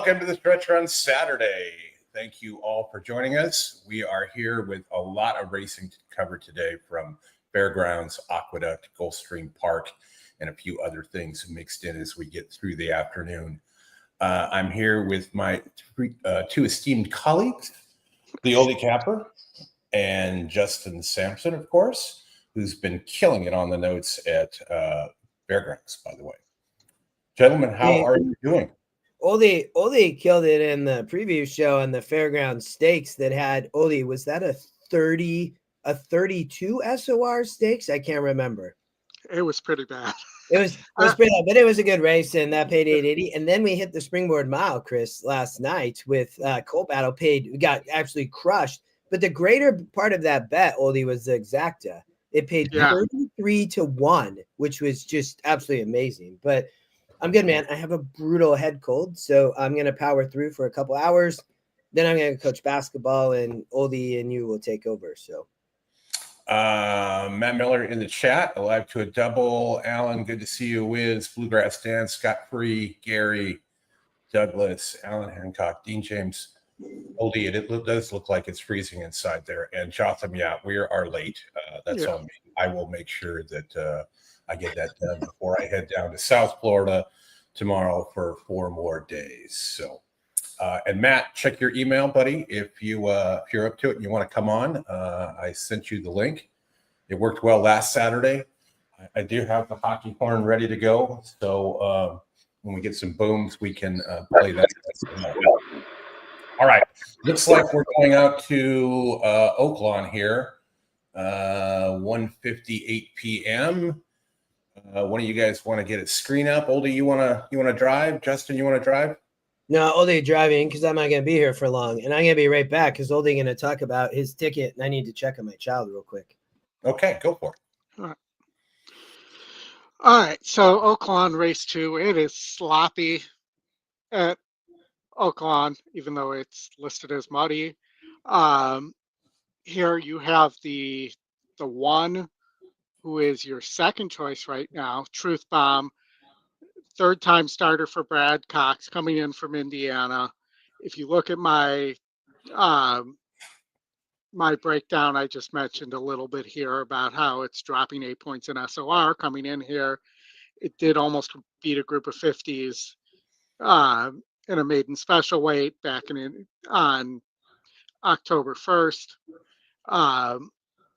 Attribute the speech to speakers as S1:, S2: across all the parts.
S1: welcome to the Stretch Run Saturday. Thank you all for joining us. We are here with a lot of racing to cover today from Fairgrounds, Aqueduct, Gulfstream Park, and a few other things mixed in as we get through the afternoon. I'm here with my two esteemed colleagues, the Oldie Capper and Justin Sampson, of course, who's been killing it on the notes at Fairgrounds, by the way. Gentlemen, how are you doing?
S2: Oldie killed it in the preview show on the Fairgrounds Stakes that had Oldie. Was that a 32 SOR stakes? I can't remember.
S3: It was pretty bad.
S2: It was pretty bad, but it was a good race, and that paid $880. And then we hit the Springboard Mile, Chris, last night with Colt Battle. Got absolutely crushed. But the greater part of that bet, Oldie, was the Exacta. It paid 33-1, which was just absolutely amazing. But I'm good, man. I have a brutal head cold, so I'm going to power through for a couple hours. Then I'm going to coach basketball, and Oldie and you will take over. So,
S1: Matt Miller in the chat, alive to a double. Alan, good to see you. Wiz, Bluegrass Dan, Scott Free, Gary, Douglas, Alan Hancock, Dean James. Oldie, it does look like it's freezing inside there. And Jotham, yeah, we are late. That's on me. I will make sure that I get that done before I head down to South Florida tomorrow for 4 more days. So, and Matt, check your email, buddy. If you're up to it and you want to come on, I sent you the link. It worked well last Saturday. I do have the hockey horn ready to go. So when we get some booms, we can play that. All right. Looks like we're going out to Oaklawn here. 1:58 p.m. One of you guys want to get a screen up? Oldie, you want to drive? Justin, you want to drive?
S2: No, Oldie driving because I'm not going to be here for long. And I'm going to be right back because Oldie going to talk about his ticket, and I need to check on my child real quick.
S1: Okay, go for it.
S3: All right. So Oaklawn Race 2, it is sloppy at Oaklawn, even though it's listed as muddy. Here you have the one who is your second choice right now, Truth Bomb, third-time starter for Brad Cox, coming in from Indiana. If you look at my my breakdown, I just mentioned a little bit here about how it's dropping 8 points in SOR coming in here. It did almost beat a group of 50s in a maiden special weight back on October 1st.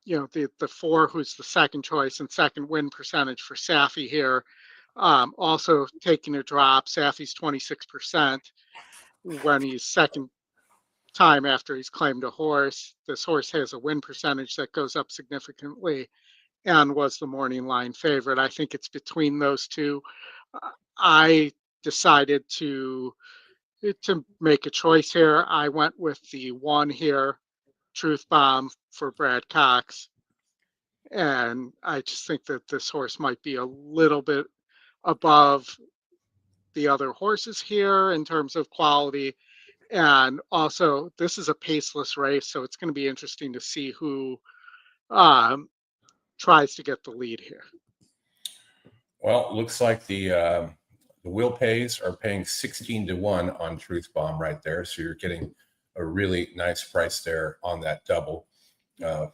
S3: The 4, who's the second choice and second win percentage for Safi here, also taking a drop. Safi's 26% when he's second time after he's claimed a horse. This horse has a win percentage that goes up significantly and was the morning line favorite. I think it's between those two. I decided to make a choice here. I went with the 1 here, Truth Bomb, for Brad Cox. And I just think that this horse might be a little bit above the other horses here in terms of quality. And also, this is a paceless race, so it's going to be interesting to see who tries to get the lead here.
S1: Well, it looks like the Will Pays are paying 16-1 on Truth Bomb right there. So you're getting a really nice price there on that double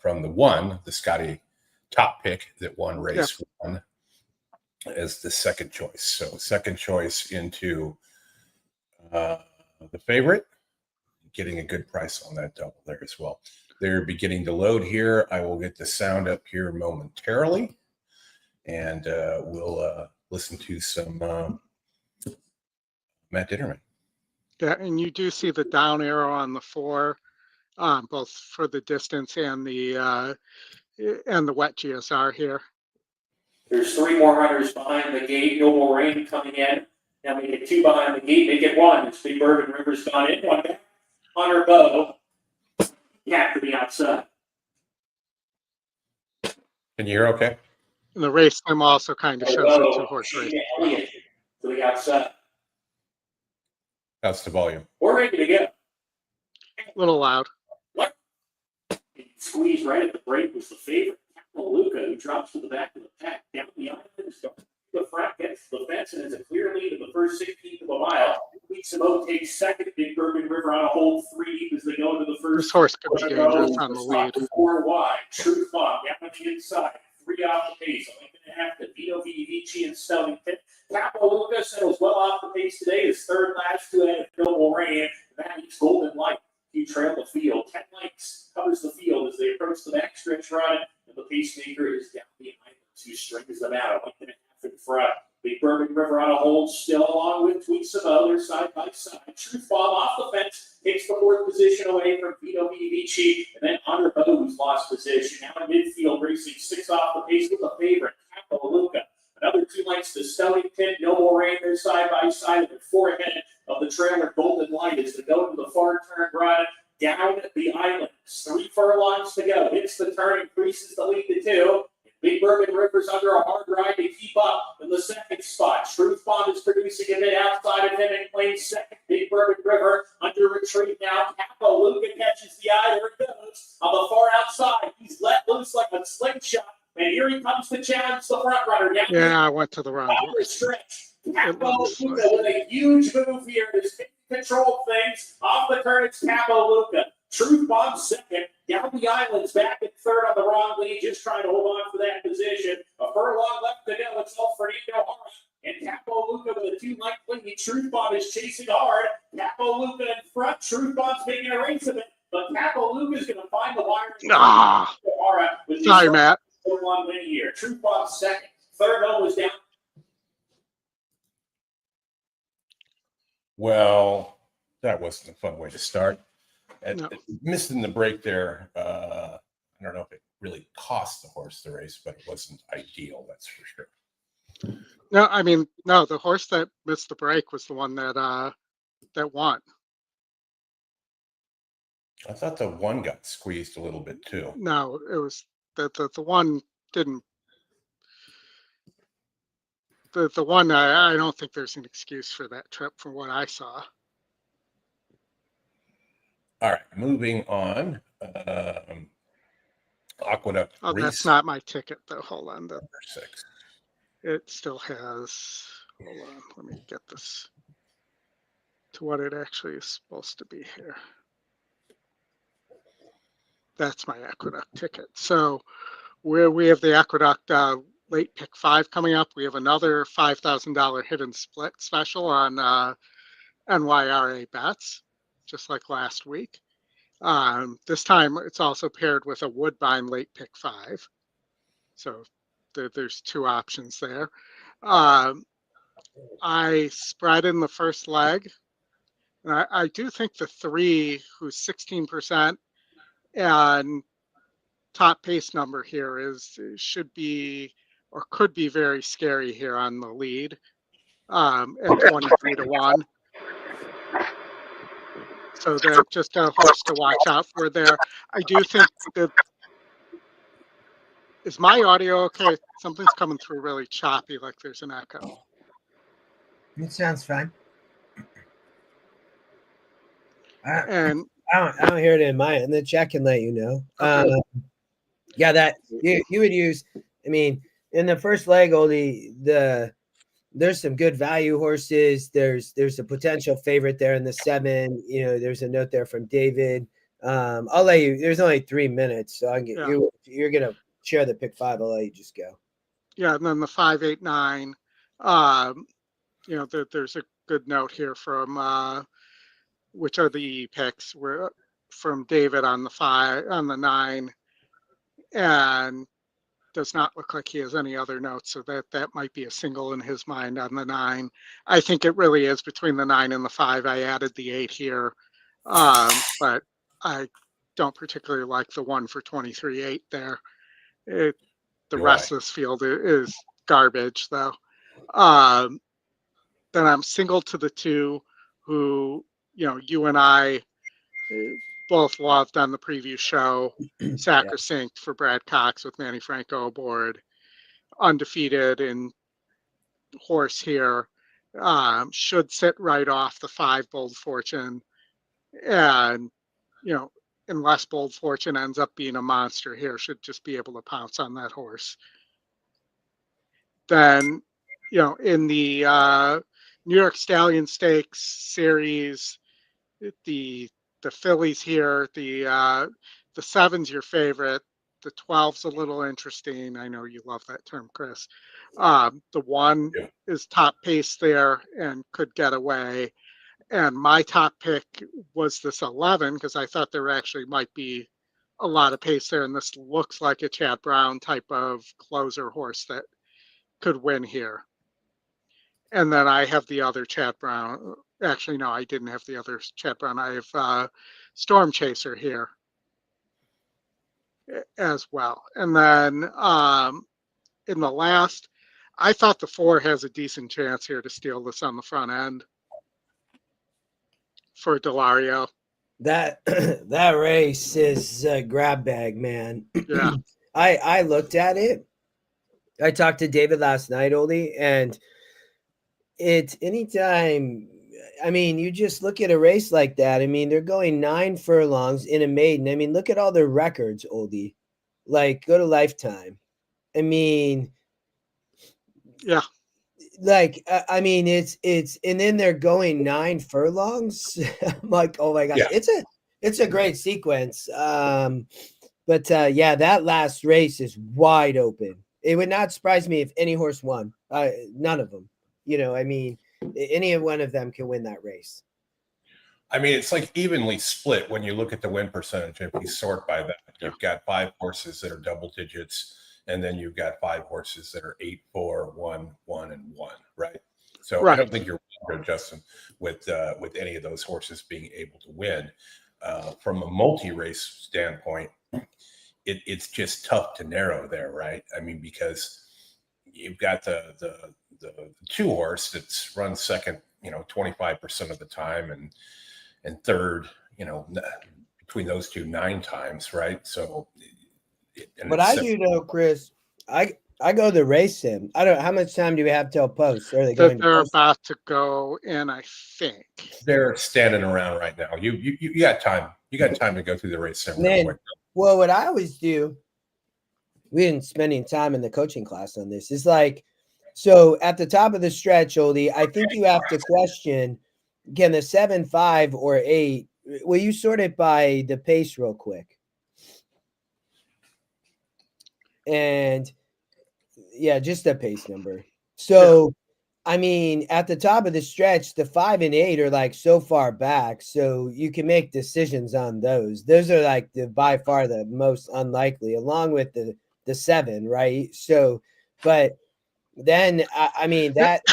S1: from the 1, the Scotty top pick that won race 1 as the second choice. So second choice into the favorite, getting a good price on that double there as well. They're beginning to load here. I will get the sound up here momentarily, and we'll listen to some Matt Ditterman.
S3: Yeah, and you do see the down arrow on the 4, both for the distance and the wet GSR here.
S4: There's 3 more runners behind the gate. No more rain coming in. Now we get 2 behind the gate. They get 1. It's Big Bourbon River's gone in. 1 back. Hunter Bow. Yeah, to the outside.
S1: Can you hear okay?
S3: And the race time also kind of shows a 2-horse race.
S4: Elliott to the outside.
S1: That's the volume.
S4: We're ready to go.
S3: A little loud.
S4: What? Squeeze right at the break was the favorite. Luca, who drops to the back of the pack. Down the island. The front gets the fence and is a clear lead in the first 16th of a mile. Weeksimo takes second. Big Bourbon River on a hold 3 as they go into the first.
S3: This horse could be dangerous on the lead.
S4: 4 wide. Truth Bomb down on the inside. 3 off the pace. A length and a half to Vito Vici and Stonington. Capo Lucas settles well off the pace today. His third last 2 ahead of Noble Rain. That means Golden Light. He trailed the field. 10 lengths covers the field as they approach the back stretch run. And the pacemaker is down behind them. 2 strings them out. A length and a half in front. Big Bourbon River on a hold, still along with Tweetsamo. They're side by side. Truth Bomb off the fence, takes the 4th position away from Vito Vici, and then Hunter Bowe, who's lost position. Now in midfield, racing 6 off the pace with a favorite, Capo Luca. Another 2 lengths to Stonington, Noble Rain, they're side by side, and 4 ahead of the trailer Golden Light as they go to the far turn run down the islands. 3 furlongs to go. Hits the turn, increases the lead to 2. Big Bourbon River's under a hard ride to keep up in the second spot. Truth Bomb is producing a bit outside of him and claims second. Big Bourbon River under retreat now. Capo Luca catches the eye. There it goes. On the far outside, he's let loose like a slingshot. And here he comes to challenge the front runner. Now
S3: Yeah, I went to the wrong
S4: the
S3: horse.
S4: stretch. Capo Luca with a huge move here. This control things. Off the turn, it's Capo Luca. Truth Bomb second. Down the islands, back in third on the wrong lead, just trying to hold on for that position. A furlong left to go. It's all Fernando Hart and Capo Luca with a 2-length lead. Truth Bomb is chasing hard. Capo Luca in front. Truth Bomb's making a race of it, but Capo Luca is going to find the wire.
S3: Sorry, Matt.
S4: 4-1 win here. Truth Bomb second. Third home was down.
S1: Well, that wasn't a fun way to start.
S3: No.
S1: Missing the break there. I don't know if it really cost the horse the race, but it wasn't ideal. That's for sure.
S3: No, I mean, no, the horse that missed the break was the one that won.
S1: I thought the one got squeezed a little bit too.
S3: No, it was the one didn't. The one I don't think there's an excuse for that trip from what I saw.
S1: All right, moving on. Aqueduct.
S3: Oh,
S1: Race
S3: that's not my ticket though. Hold on.
S1: number 6.
S3: It still has. Hold on. Let me get this to what it actually is supposed to be here. That's my Aqueduct ticket. So where we have the Aqueduct late pick 5 coming up, we have another $5,000 hidden split special on NYRA bets, just like last week. This time it's also paired with a Woodbine late pick 5. So there's 2 options there. I spread in the first leg. And I do think the 3, who's 16%, and top pace number here should be or could be very scary here on the lead at 23-1. So they're just a horse to watch out for there. I do think that. Is my audio okay? Something's coming through really choppy, like there's an echo.
S2: It sounds fine.
S3: And
S2: I don't hear it in mine, and the chat can let you know.
S3: Okay.
S2: Yeah, that you would use. I mean, in the first leg, Oldie, there's some good value horses. There's a potential favorite there in the 7. You know, there's a note there from David. I'll let you. There's only 3 minutes, so I can get you. You're gonna share the pick 5. I'll let you just go.
S3: Yeah, and then the 5, 8, 9. You know, there's a good note here from which are the picks. We're from David on the 5, on the 9, and does not look like he has any other notes, so that might be a single in his mind on the 9. I think it really is between the 9 and the 5. I added the 8 here, but I don't particularly like the 1 for 23-8 there. The rest of this field is garbage, though. Then I'm single to the 2, who, you know, you and I both loved on the preview show. Sacrosanct for Brad Cox with Manny Franco aboard. Undefeated in horse here. Should sit right off the 5 Bold Fortune. And, you know, unless Bold Fortune ends up being a monster here, should just be able to pounce on that horse. Then in the New York Stallion Stakes series, the fillies here, the 7's your favorite. The 12's a little interesting. I know you love that term, Chris. The 1
S1: Yeah.
S3: is top pace there and could get away. And my top pick was this 11 because I thought there actually might be a lot of pace there. And this looks like a Chad Brown type of closer horse that could win here. And then I have the other Chad Brown. Actually, no, I didn't have the other Chad Brown. I have Storm Chaser here as well. And then in the last, I thought the 4 has a decent chance here to steal this on the front end for Delario.
S2: That that race is a grab bag, man.
S3: Yeah.
S2: I looked at it. I talked to David last night, Oldie, and it's anytime. I mean, you just look at a race like that. I mean, they're going 9 furlongs in a maiden. I mean, look at all their records, Oldie. Like, go to Lifetime. I mean,
S3: Yeah.
S2: like, I mean, it's, and then they're going 9 furlongs. I'm like, oh my gosh,
S1: Yeah.
S2: it's a great sequence. But yeah, that last race is wide open. It would not surprise me if any horse won. None of them. I mean, any one of them can win that race.
S1: I mean, it's like evenly split when you look at the win percentage. If you sort by that, you've got 5 horses that are double digits, and then you've got 5 horses that are 8, 4, 1, 1, and 1, right? So
S3: Right.
S1: I don't think you're wrong, Justin, with any of those horses being able to win. From a multi-race standpoint, it's just tough to narrow there, right? I mean, because you've got the 2 horse that's run second, 25% of the time, and third, between those 2 9 times, right? So,
S2: What I do know, Chris, I go to the race sim. I don't. How much time do we have till post? Are they going to
S3: They're
S2: post?
S3: about to go in, I think.
S1: they're standing around right now. You got time. You got time to go through the race sim real
S2: Man,
S1: quick.
S2: well, what I always do, we didn't spend any time in the coaching class on this. Is like, so at the top of the stretch, Oldie, I think you have to question, can the 7, 5, or 8? Will you sort it by the pace real quick? And yeah, just a pace number. So, I mean, at the top of the stretch, the 5 and 8 are like so far back, so you can make decisions on those. Those are like by far the most unlikely, along with the 7, right? So, but then I mean that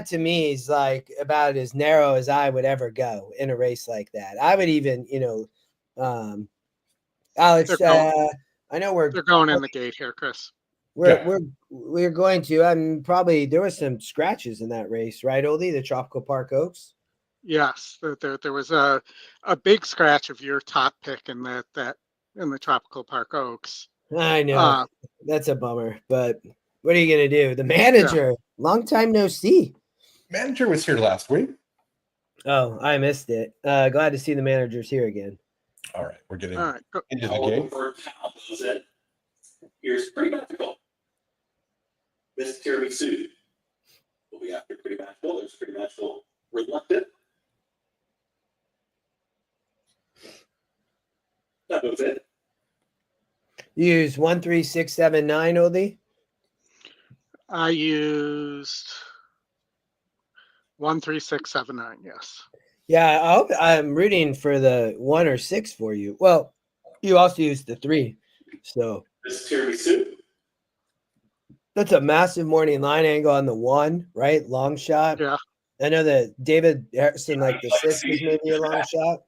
S2: to me is like about as narrow as I would ever go in a race like that. I would even, Alex, I know
S3: They're going in the gate here, Chris.
S2: we're going to. I'm probably there was some scratches in that race, right, Oldie? The Tropical Park Oaks.
S3: Yes, there was a big scratch of your top pick in that in the Tropical Park Oaks.
S2: I know that's a bummer, but what are you gonna do? The manager, long time no see.
S1: Manager was here last week.
S2: Oh, I missed it. Glad to see the managers here again.
S1: All right, we're getting
S3: All right, go.
S1: into the
S4: All
S1: game.
S4: over town goes in. Here's Pretty Magical. Miss Tiramisu will be after Pretty Magical. There's Pretty Magical Reluctant. That goes in.
S2: Use 1, 3, 6, 7, 9, Oldie.
S3: I used 1, 3, 6, 7, 9. Yes.
S2: Yeah, I hope I'm rooting for the 1 or 6 for you. Well, you also used the 3, so
S4: Miss Tiramisu.
S2: that's a massive morning line angle on the 1, right? Long shot.
S3: Yeah.
S2: I know that David Harrison, like the 6 is maybe a long shot.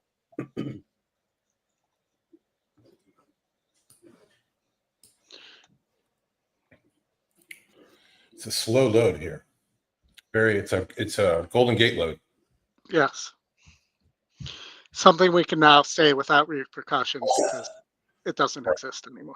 S1: It's a slow load here. It's a Golden Gate load.
S3: Yes. Something we can now say without repercussions because it doesn't exist anymore.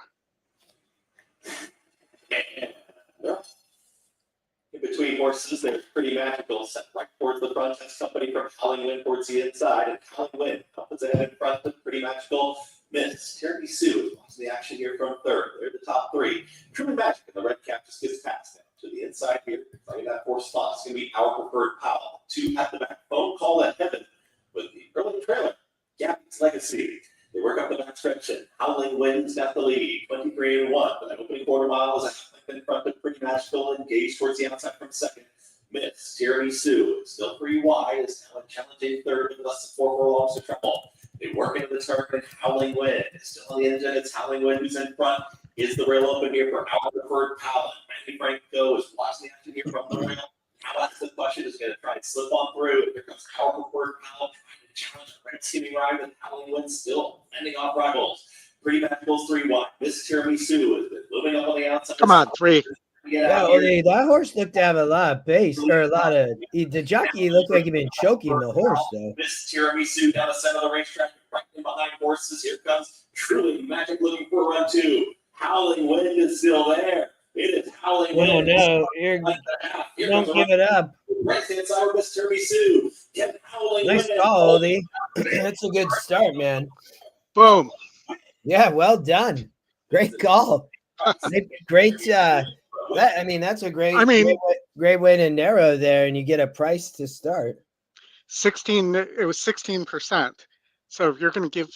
S4: In between horses, there's Pretty Magical set right towards the front. That's somebody from Hollywood towards the inside. And Hollywood comes ahead in front of Pretty Magical. Miss Tiramisu is watching the action here from third. They're the top 3. Truly Magic in the red cap just gets past them to
S5: the inside here, running that 4 spots, going to be our preferred Powell. 2 at the back. Phone call at heaven with the early trailer. Gabby's Legacy. They work up the backstretch and Howling Winds got the lead. 23-1. But that opening quarter mile was in front of Pretty Nashville and Gage towards the outside from second. Miss Tiramisu is still 3 wide. Is now challenging third with less than 4 furlongs to trouble. They work into the turn and Howling Wind is still on the engine. It's Howling Wind who's in front. Is the rail open here for our preferred Powell? Randy Franco is watching the action here from the rail. Now that's the question. Is going to try and slip on through. Here comes our preferred Powell trying to challenge the red skimming ride with Howling Wind still fending off rivals. Pretty Magicals 3 wide. Miss Tiramisu has been moving up on the outside.
S3: Come on, 3.
S2: Yeah, Ole, that horse looked to have a lot of pace, or a lot of. The jockey looked like he'd been choking the horse, though.
S5: Miss Tiramisu down the center of the racetrack, right in behind horses. Here comes Truly Magic looking for run 2. Howling Wind is still there. It is Howling Wind.
S2: No, don't give it up.
S5: Right hand side of Miss Tiramisu. Get Howling
S2: Nice
S5: Wind.
S2: call, Ole. That's a good start, man.
S3: Boom.
S2: Yeah, well done. Great call. Great. That's a great way to narrow there, and you get a price to start.
S3: 16. It was 16%. So if you're going to give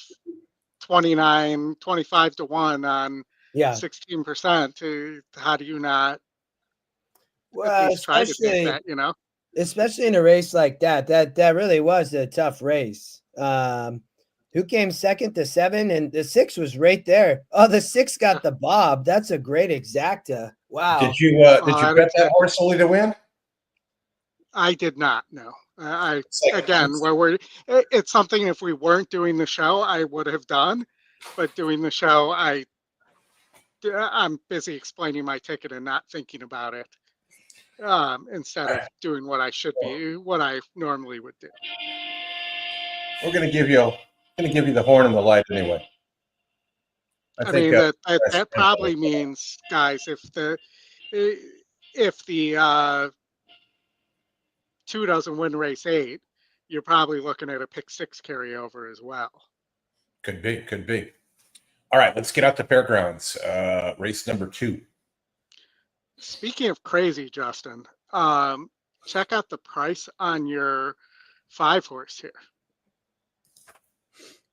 S3: 25 to 1 on 16%, how do you not?
S2: Well,
S3: try to take that, you know,
S2: especially in a race like that. That really was a tough race. Who came second? The 7, and the 6 was right there. Oh, the 6 got the bob. That's a great exacta. Wow.
S1: Did you bet that horse only to win?
S3: I did not. No. It's something, if we weren't doing the show, I would have done, but doing the show, I'm busy explaining my ticket and not thinking about it, instead of doing what I normally would do.
S1: We're going to give you the horn and the light anyway.
S3: I mean, that probably means, guys, if the 2 doesn't win race 8, you're probably looking at a pick 6 carryover as well.
S1: Could be. All right, let's get out to Fairgrounds. Race number 2.
S3: Speaking of crazy, Justin, check out the price on your 5 horse here.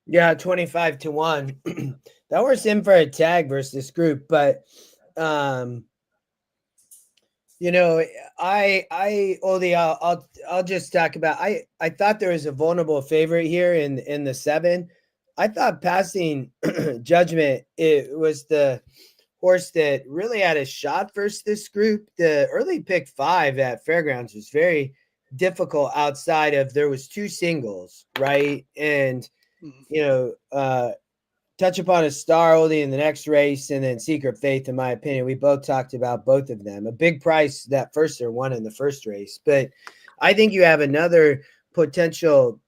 S2: Yeah, 25 to 1. That horse in for a tag versus this group, but I'll just talk about. I thought there was a vulnerable favorite here in the 7. I thought Passing Judgment, it was the horse that really had a shot versus this group. The early pick 5 at Fairgrounds was very difficult outside of, there was 2 singles, right? And Touch Upon a Star only in the next race, and then Secret Faith, in my opinion. We both talked about both of them. A big price that first or won in the first race. But I think you have another potential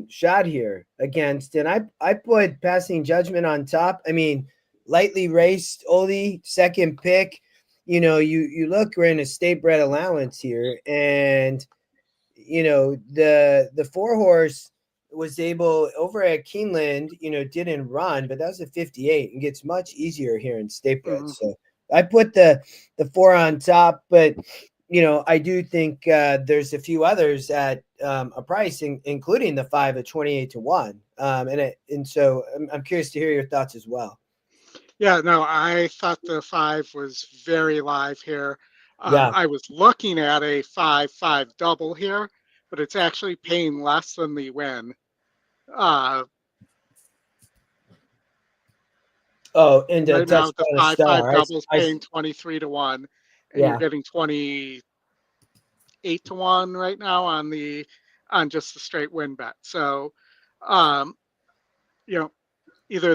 S2: shot here against, and I put Passing Judgment on top. I mean, lightly raced, Ole, second pick. You look, we're in a state bred allowance here, and the 4 horse was able over at Keeneland, didn't run, but that was a 58 and gets much easier here in state bred. Mm-hmm. So I put the 4 on top, but I do think there's a few others at a price, including the 5 at 28 to 1. And so I'm curious to hear your thoughts as well.
S3: Yeah, no, I thought the 5 was very live here. I was looking at a 5-5 double here, but it's actually paying less than the win.
S2: And
S3: right now the 5-5 doubles paying 23 to 1, and you're getting 28 to 1 right now on just the straight win bet. So, either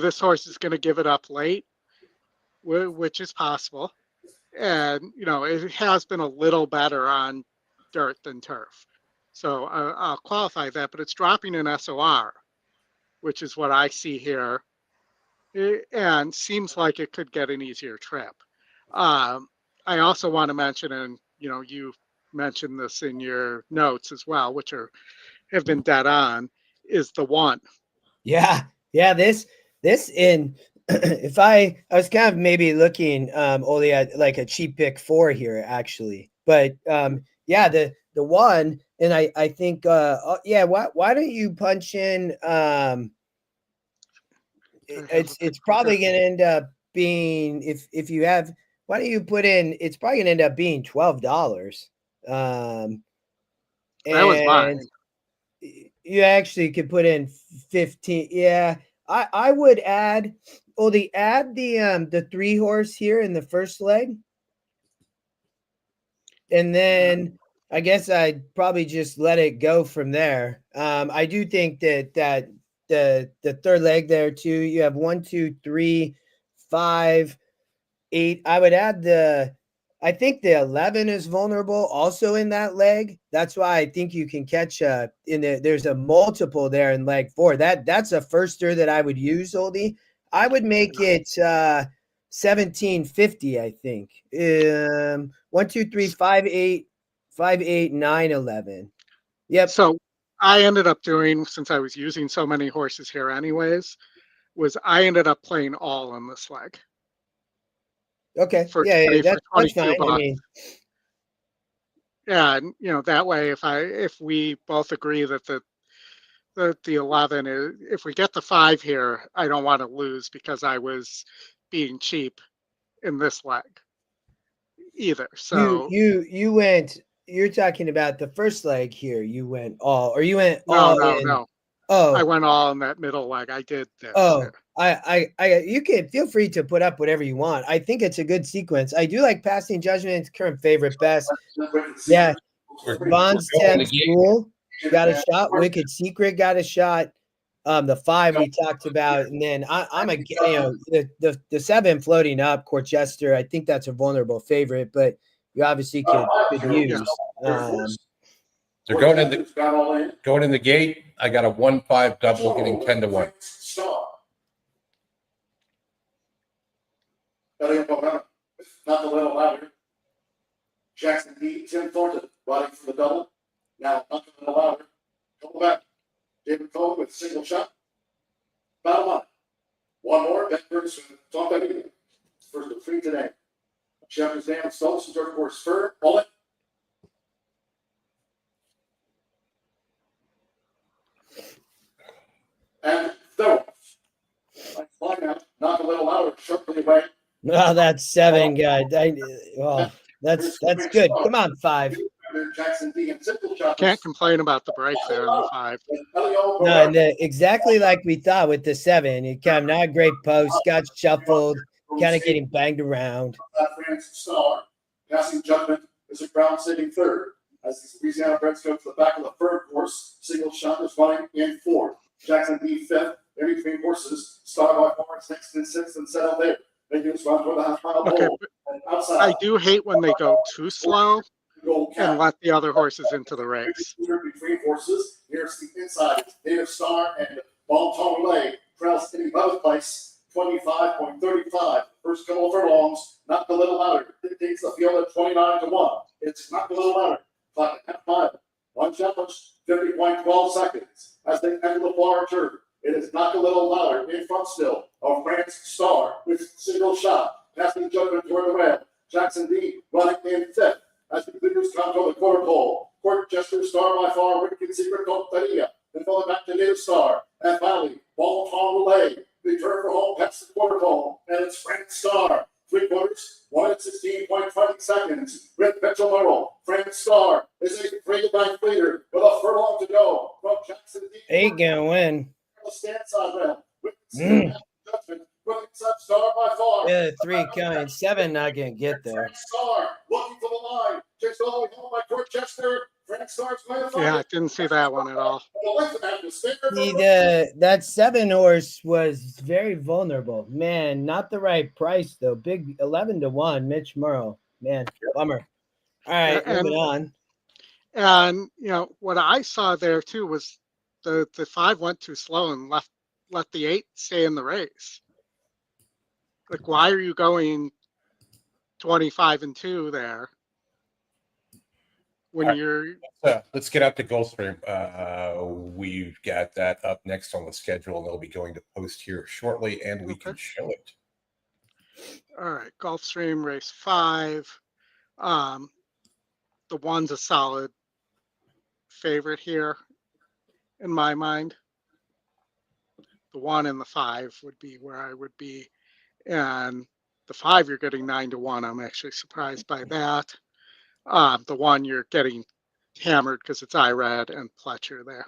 S3: this horse is going to give it up late, which is possible, and it has been a little better on dirt than turf. So I'll qualify that, but it's dropping in SOR, which is what I see here, and seems like it could get an easier trip. I also want to mention, and you mentioned this in your notes as well, which have been dead on, is the 1.
S2: Yeah. This in if I was kind of maybe looking only at like a cheap pick 4 here actually, but yeah, the one, and I think yeah, why don't you punch in it's probably going to end up being if you have, why don't you put in, it's probably going to end up being $12.
S3: That was mine.
S2: And you actually could put in 15. Yeah, I would add the 3 horse here in the first leg, and then I guess I'd probably just let it go from there. I do think that the third leg there too, you have 1, 2, 3, 5, 8. I would add I think the 11 is vulnerable also in that leg. That's why I think you can catch there's a multiple there in leg 4. That's a firster that I would use, Oldie. I would make it 1750, I think. 1, 2, 3, 5, 8, 5, 8, 9, 11. Yep.
S3: So I ended up doing, since I was using so many horses here anyways, was I ended up playing all in this leg.
S2: Okay.
S3: For
S2: Yeah, that's
S3: 22
S2: fine.
S3: bucks.
S2: I mean,
S3: yeah, and that way, if we both agree that the 11 is, if we get the 5 here, I don't want to lose because I was being cheap in this leg either. So
S2: you went. You're talking about the first leg here. You went all, or you went
S3: no,
S2: all
S3: no,
S2: in.
S3: no.
S2: Oh,
S3: I went all in that middle leg. I did this.
S2: oh. You can feel free to put up whatever you want. I think it's a good sequence. I do like Passing Judgment. It's current favorite best. Yeah, Bond's 10 School got a shot. Wicked Secret got a shot. The 5 we talked about, and then I'm a the 7 floating up, Corchester. I think that's a vulnerable favorite, but you obviously could use.
S1: They're going in the gate. I got a 1-5 double getting 10-1.
S6: Not the little louder. Jackson D. Tim Thornton riding for the double. Now not the little louder. Couple back. David Cole with single shot. Battle line. One more. Ben Burns from Tom Petty. First of 3 today. Shepard's Dam, Stoltz, and third course Fur. Bullet. And third. Line out. Not a little louder. Sharply away.
S2: Oh, that's 7, guy. That's good. Come on, 5.
S6: Jackson D. and simple shot.
S3: Can't complain about the break there in the 5.
S2: No, and exactly like we thought with the 7. It kind of not a great post, got shuffled, kind of getting banged around.
S6: Francis Star, Passing Judgment is a ground sitting third. As the Louisiana Breds go to the back of the third course, single shot is running in 4th. Jackson D. 5th. In between horses, Star by 4, 6th and 6th, and settle there. They do run toward the half-mile pole.
S3: I do hate when they go too slow and let the other horses into the race.
S6: Between horses, here's the inside. Native Star and Bon Relay trails in both place, 25.35. First couple of furlongs, not the little louder. It takes the field at 29-1. It's not the little louder. Clock at half mile. One challenge, 50.12 seconds. As they enter the Florida turf, it is not a little louder in front still of France Star with single shot. Passing Judgment toward the red. Jackson D running in 5th. As the leaders come to the quarter pole. Corchester Star by far. Wicked Secret Gontaria. Then falling back to Native Star. And finally, Bon Relay. They turn for home past the quarter pole. And it's France Star. 3 quarters, 1 at 16.20 seconds. With Mitchell Merrill. France Star is a 3-bank leader with a furlong to go from Jackson D.
S2: Ain't gonna win.
S6: Stand side rail. Judgment. Star by far.
S2: Yeah, 3 coming. 7 not gonna get there.
S6: Star looking for the line. Chased all the way home by Corchester. Frank Star's going to find
S3: Yeah, I didn't see that one at all.
S2: That 7 horse was very vulnerable. Man, not the right price though. Big 11-1. Mitch Murrow. Man, bummer. All right, moving on.
S3: And what I saw there too was the 5 went too slow and let the 8 stay in the race. Like, why are you going 25-2 there? when
S1: All right.
S3: you're
S1: Let's get out to Gulfstream. We've got that up next on the schedule, and they'll be going to post here shortly, and we can show it.
S3: all right, Gulfstream race 5. The 1's a solid favorite here in my mind. The 1 and the 5 would be where I would be, and the 5 you're getting 9-1. I'm actually surprised by that. The 1 you're getting hammered because it's IRAD and Pletcher there.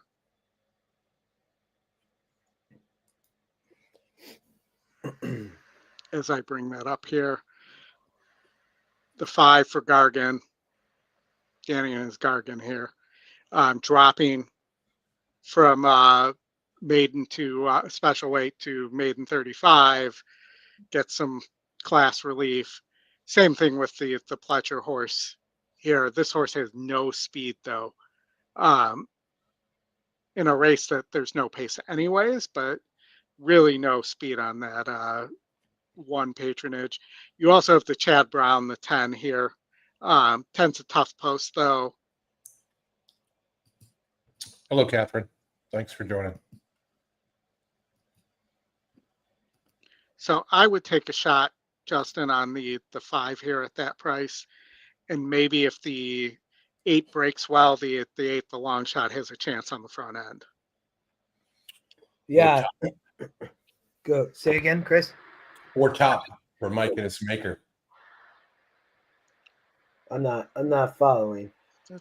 S3: As I bring that up here, the 5 for Gargan, Danny and his Gargan here, dropping from maiden to special weight to maiden 35, get some class relief. Same thing with the Pletcher horse here. This horse has no speed though. In a race that there's no pace anyways, but really no speed on that 1 patronage. You also have the Chad Brown, the 10 here. 10's a tough post though.
S1: Hello, Catherine. Thanks for joining.
S3: So I would take a shot, Justin, on the 5 here at that price. And maybe if the 8 breaks well, the 8, the long shot, has a chance on the front end.
S2: Yeah. Go. Say again, Chris.
S1: Or top for Mike and his maker.
S2: I'm not following.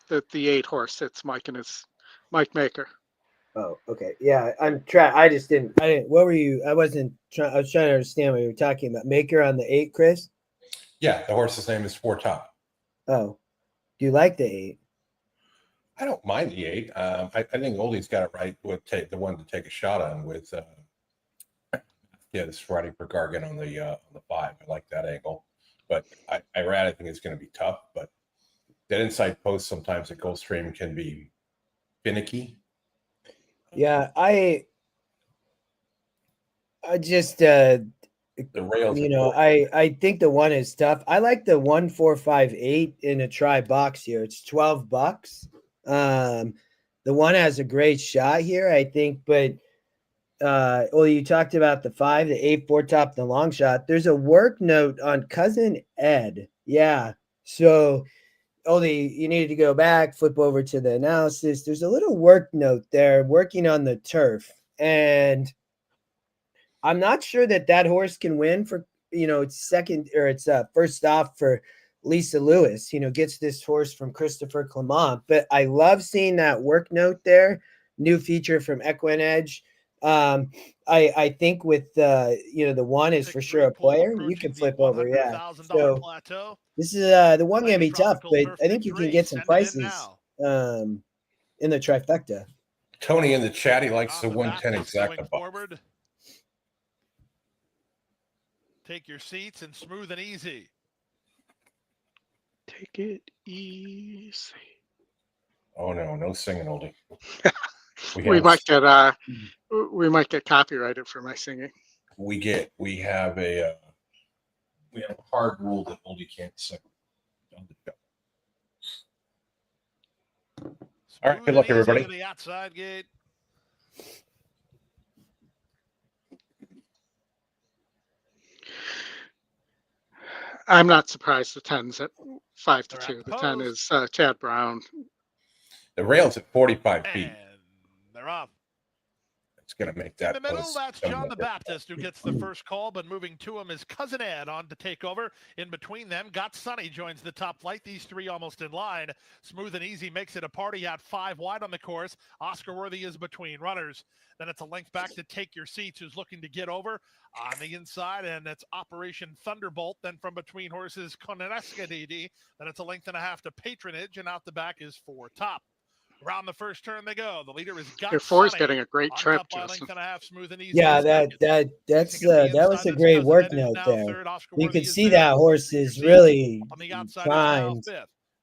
S3: The 8 horse, it's Mike and his Mike Maker.
S2: Oh, okay. Yeah, I'm trying. I didn't. What were you? I was trying to understand what you were talking about. Maker on the 8, Chris?
S1: Yeah, the horse's name is Four Top.
S2: Oh, do you like the 8?
S1: I don't mind the 8. I think Oldie's got it right with the one to take a shot on with this Friday for Gargan on the 5. I like that angle. But I think it's going to be tough. But that inside post sometimes at Gulfstream can be finicky.
S2: Yeah, I just
S1: The rails,
S2: I think the 1 is tough. I like the 1, 4, 5, 8 in a try box here. It's $12. The 1 has a great shot here, I think, but you talked about the 5, the 8, 4 top, the long shot. There's a work note on Cousin Ed. Yeah. So you needed to go back, flip over to the analysis. There's a little work note there, working on the turf. And I'm not sure that horse can win for, it's second or it's first off for Lisa Lewis, gets this horse from Christopher Clement. But I love seeing that work note there. New feature from EquinEdge. I think with the 1 is for sure a player. You can flip over. Yeah. So this is the 1 going to be tough, but I think you can get some prices in the trifecta.
S1: Tony in the chat, he likes the 110 exacta box.
S7: Take your seats and smooth and easy.
S3: Take it easy.
S1: Oh no singing, Oldie.
S3: We might get copyrighted for my singing.
S1: We have a hard rule that Oldie can't sing on the show. All right, good luck, everybody.
S7: The outside gate.
S3: I'm not surprised the 10's at 5-2. The 10 is Chad Brown.
S1: The rail's at 45 feet.
S7: And they're off.
S1: It's going to make that.
S7: In the middle, that's John the Baptist who gets the first call, but moving to him is Cousin Ed on to take over. In between them, Got Sunny joins the top flight. These 3 almost in line. Smooth and Easy makes it a party out 5 wide on the course. Oscar Worthy is between runners. Then it's a length back to Take Your Seats, who's looking to get over on the inside, and that's Operation Thunderbolt. Then from between horses, Conesca DD. Then it's a length and a half to Patronage, and out the back is 4 Top. Around the first turn they go. The leader is Got
S3: Your 4's
S7: Sunny.
S3: getting a great trip,
S7: Justin.
S2: Yeah, that was a great work note there. You could see that horse is really
S7: on the outside
S2: fine.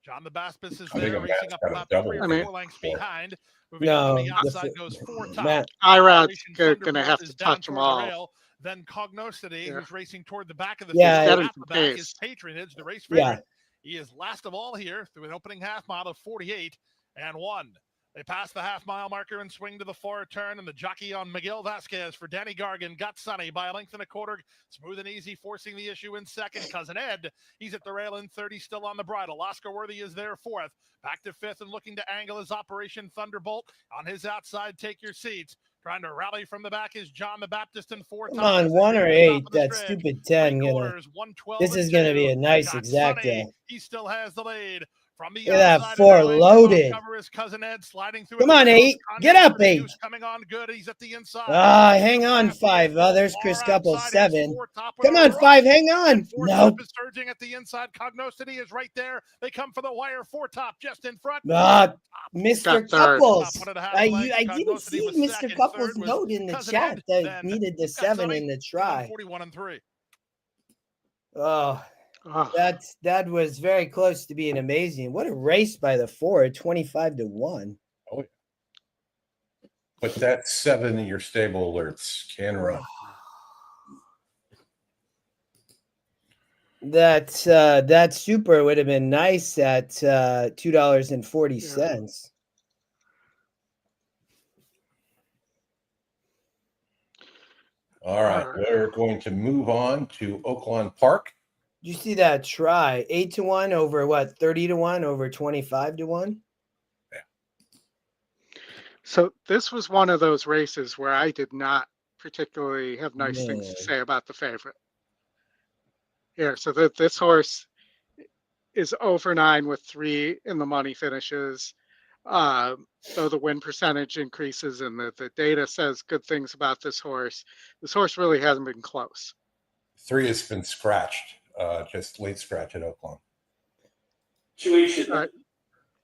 S7: John the Baptist is
S1: I think
S7: there,
S1: a
S7: racing
S1: Matt's
S7: up
S1: got a
S7: about
S1: double.
S7: 3 or 4 lengths behind. Moving
S2: No,
S7: on the outside goes 4 Top.
S2: Matt,
S3: Irad's
S7: Operation
S3: going to have
S7: Thunderbolt
S3: to
S7: is down
S3: touch them
S7: toward the
S3: all.
S7: rail. Then Cognoscity, who's racing toward the back of the
S2: Yeah,
S7: field.
S3: get
S7: At
S3: him
S7: the
S3: some
S7: back
S3: pace.
S7: is Patronage, the race
S2: Yeah.
S7: favorite. He is last of all here through an opening half mile of 48 and 1. They pass the half-mile marker and swing to the forward turn, and the jockey on Miguel Vasquez for Danny Gargan got Sonny by a length and a quarter. Smooth and Easy forcing the issue in second. Cousin Ed, he's at the rail in third. He's still on the bridle. Oscar Worthy is there fourth. Back to fifth and looking to angle his Operation Thunderbolt. On his outside, take your seats. Trying to rally from the back is John the Baptist in fourth.
S2: Come on, 1 or 8. That stupid 10. This is going to be a nice exacta.
S7: He still has the lead. From the
S2: Look at that 4 loaded.
S7: Cousin Ed sliding through.
S2: Come on, 8. Get up, 8.
S7: Coming on good. He's at the inside.
S2: Hang on, 5. Oh, there's Chris Couples, 7. Come on, 5. Hang on. No.
S7: Is surging at the inside. Cognoscity is right there. They come for the wire. 4 top just in front.
S2: Mr. Couples. I didn't see Mr. Couples note in the chat that needed the 7 in the try.
S7: 41 and 3.
S2: Oh. That was very close to being amazing. What a race by the 4, 25 to 1.
S1: Oh, yeah. Put that 7 in your stable alerts. Can run.
S2: That super would have been nice at $2.40.
S1: All right, we're going to move on to Oaklawn Park.
S2: You see that try 8 to 1 over what 30 to 1 over 25 to 1.
S1: Yeah.
S3: So this was one of those races where I did not particularly have nice things to say about the favorite. Yeah, so this horse is over 9 with 3 in the money finishes. Though the win percentage increases and the data says good things about this horse really hasn't been close.
S1: 3 has been scratched. Just late scratch at Oaklawn.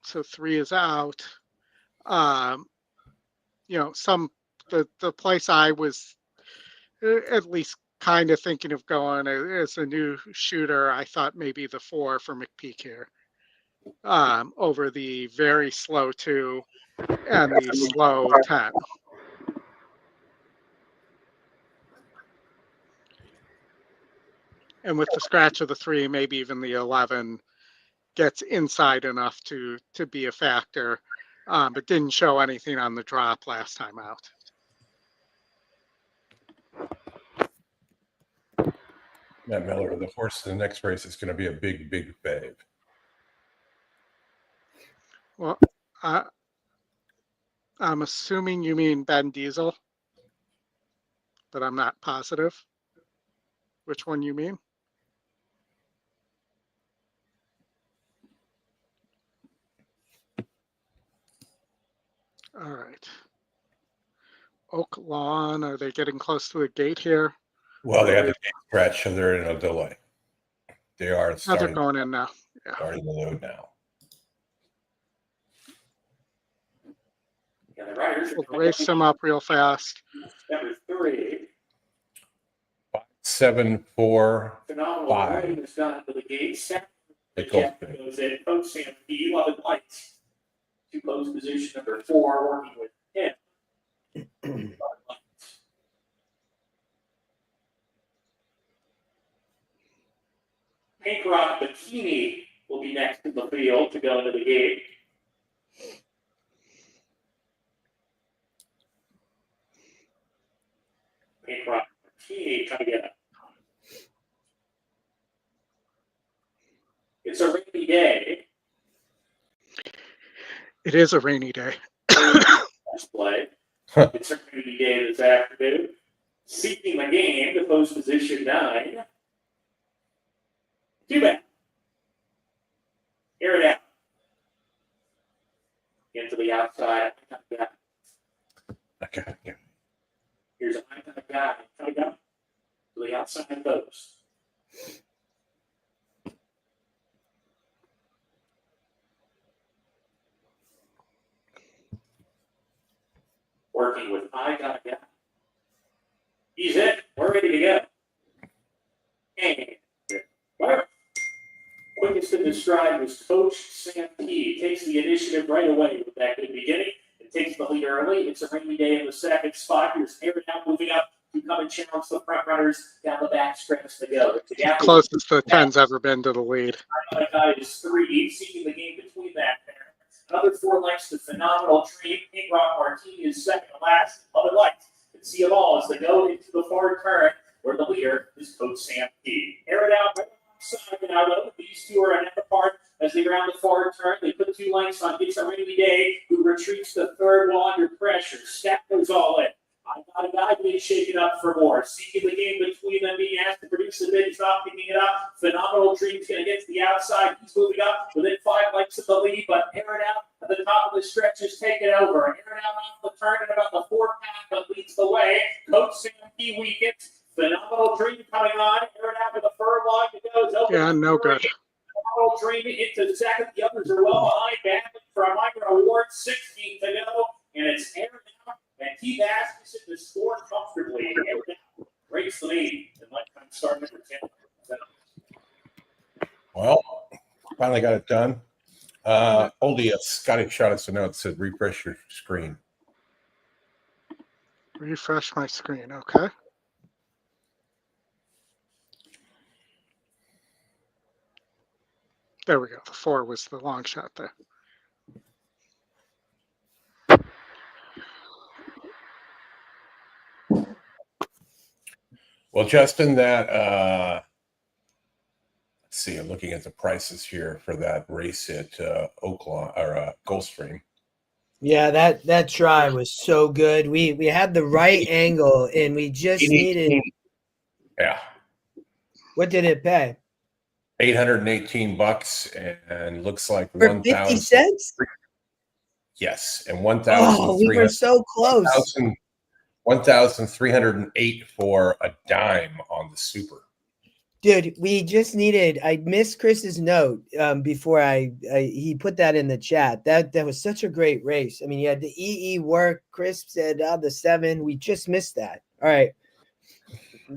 S3: So 3 is out. The place I was at least kind of thinking of going as a new shooter, I thought maybe the 4 for McPeak here. Over the very slow 2 and the slow 10. And with the scratch of the 3, maybe even the 11 gets inside enough to be a factor, but didn't show anything on the drop last time out.
S1: Matt Miller, the horse in the next race is going to be a big, big fave.
S3: Well, I'm assuming you mean Ben Diesel, but I'm not positive which one you mean. All right. Oaklawn, are they getting close to the gate here?
S1: Well, they had the gate scratch, so they're in a delay. They are
S3: They're going in now. Yeah.
S1: Starting the load now.
S4: Yeah, the riders
S3: We'll race them up real fast.
S4: Number 3.
S1: 7, 4,
S4: Phenomenal
S1: 5.
S4: running has gone to the gate. Second,
S1: They
S4: goes in. Coach Sam P. 11 lights. To close position number 4, working with him. Pink Rock Bikini will be next in the field to go into the gate. Pink Rock Bikini coming in. It's a rainy day.
S3: It is a rainy day.
S4: Display. It's a rainy day this afternoon. Seeking the game to post position 9. 2 back. Air it out. Into the outside.
S1: Okay. Yeah.
S4: Here's a high guy coming up to the outside post. Working with I got a guy. He's it. We're ready to go. And quickest in the stride was Coach Sam P. Takes the initiative right away with that good beginning. It takes the lead early. It's a rainy day in the second spot. Here's Aaron out moving up to come and challenge the front runners down the back stretch to go. The gap is
S3: Closest the 10's ever been to the lead.
S4: is 3, seeking the game between that pair. Another 4 lengths to Phenomenal Dream. King Rock Martini is second to last. Other lights can see them all as they go into the far turn where the leader is Coach Sam P. Air it out right alongside Ronaldo. These two are an apart as they round the far turn. They put 2 lengths on It's a Rainy Day, who retreats the third while under pressure. Stack goes all in. I got a guy being shaken up for more. Seeking the game between them, being asked to produce a bid. He's not picking it up. Phenomenal Dream's going to get to the outside. He's moving up within 5 lengths of the lead, but Air It Out at the top of the stretch is taken over. Air It Out off the turn and about the 4 path that leads the way. Coach Sam P weakens. Phenomenal Dream coming on. Air It Out with a furlong to go. It's open.
S3: Yeah, no good.
S4: Phenomenal Dream into second. The others are well behind. Badly for a minor award. 16 to go, and it's Air It Out. And Keith Asmussen to score comfortably. Air It Out breaks the lead. And lifetime start number 10.
S1: Well, finally got it done. Oldie, Scotty shot us a note that said refresh your screen.
S3: Refresh my screen, okay. There we go. The 4 was the long shot there.
S1: Well, Justin, that let's see, I'm looking at the prices here for that race at Oaklawn or Gulfstream.
S2: Yeah, that try was so good. We had the right angle, and we just needed.
S1: Yeah.
S2: What did it pay?
S1: $818 and looks like
S2: For
S1: 1,000
S2: 50 cents?
S1: Yes, and
S2: Oh, we were so close.
S1: 1,308 for a dime on the super.
S2: Dude, we just needed. I missed Chris's note before he put that in the chat. That was such a great race. I mean, you had the EE work. Chris said the 7. We just missed that. All right,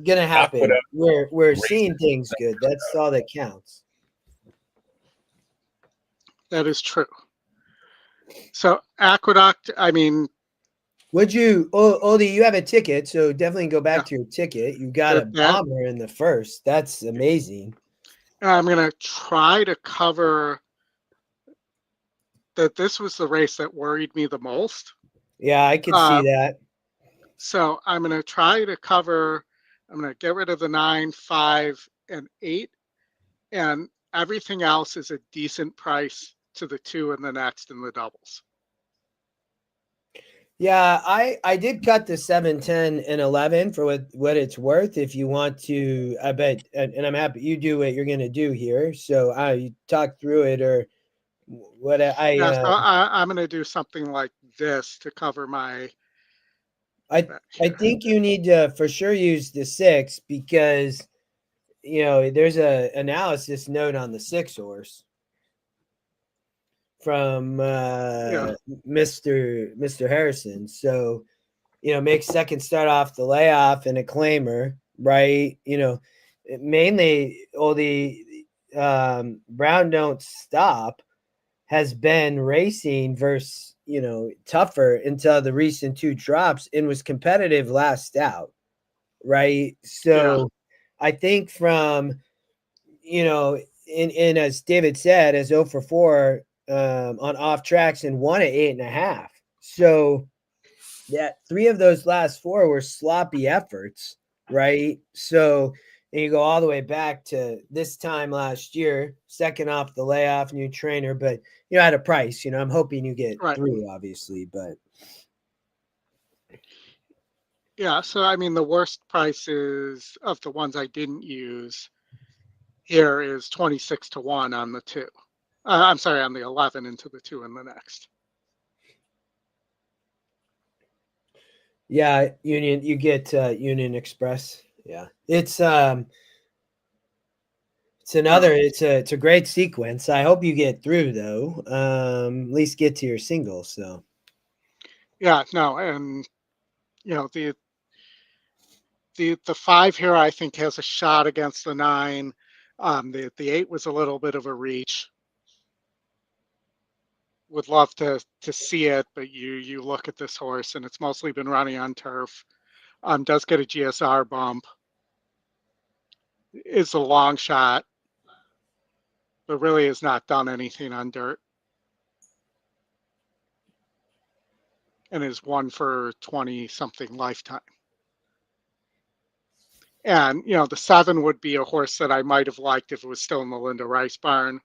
S2: gonna happen. We're seeing things good. That's all that counts.
S3: That is true. So Aqueduct, I mean,
S2: Would you, Oldie, you have a ticket, so definitely go back to your ticket. You got a bomber in the first. That's amazing.
S3: I'm going to try to cover that. This was the race that worried me the most.
S2: Yeah, I could see that.
S3: So I'm going to try to cover, I'm going to get rid of the 9, 5, and 8. And everything else is a decent price to the 2 and the next and the doubles.
S2: Yeah, I did cut the 7, 10, and 11 for what it's worth. If you want to, I bet, and I'm happy you do what you're going to do here. So you talk through it or what
S3: So I'm going to do something like this to cover my.
S2: I think you need to for sure use the 6 because, there's a analysis note on the 6 horse from Mr. Harrison. So, make second start off the layoff and a claimer, right? Mainly all the Brown Don't Stop has been racing versus, tougher until the recent 2 drops and was competitive last out, right? So I think from, and as David said, as 0 for 4 on off tracks and 1 at 8.5. So that 3 of those last 4 were sloppy efforts, right? So and you go all the way back to this time last year, second off the layoff, new trainer, but at a price. I'm hoping you get 3, obviously, but
S3: Yeah, so I mean the worst prices of the ones I didn't use here is 26 to 1 on the 2. I'm sorry, on the 11 into the 2 in the next.
S2: Yeah, Union, you get Union Express. Yeah, it's a great sequence. I hope you get through though. At least get to your single. So
S3: yeah, no, and the 5 here I think has a shot against the 9. The 8 was a little bit of a reach. Would love to see it, but you look at this horse and it's mostly been running on turf. Does get a GSR bump. Is a long shot, but really has not done anything on dirt. And is 1 for 20 something lifetime. And, you know, the 7 would be a horse that I might have liked if it was still in the Linda Rice barn.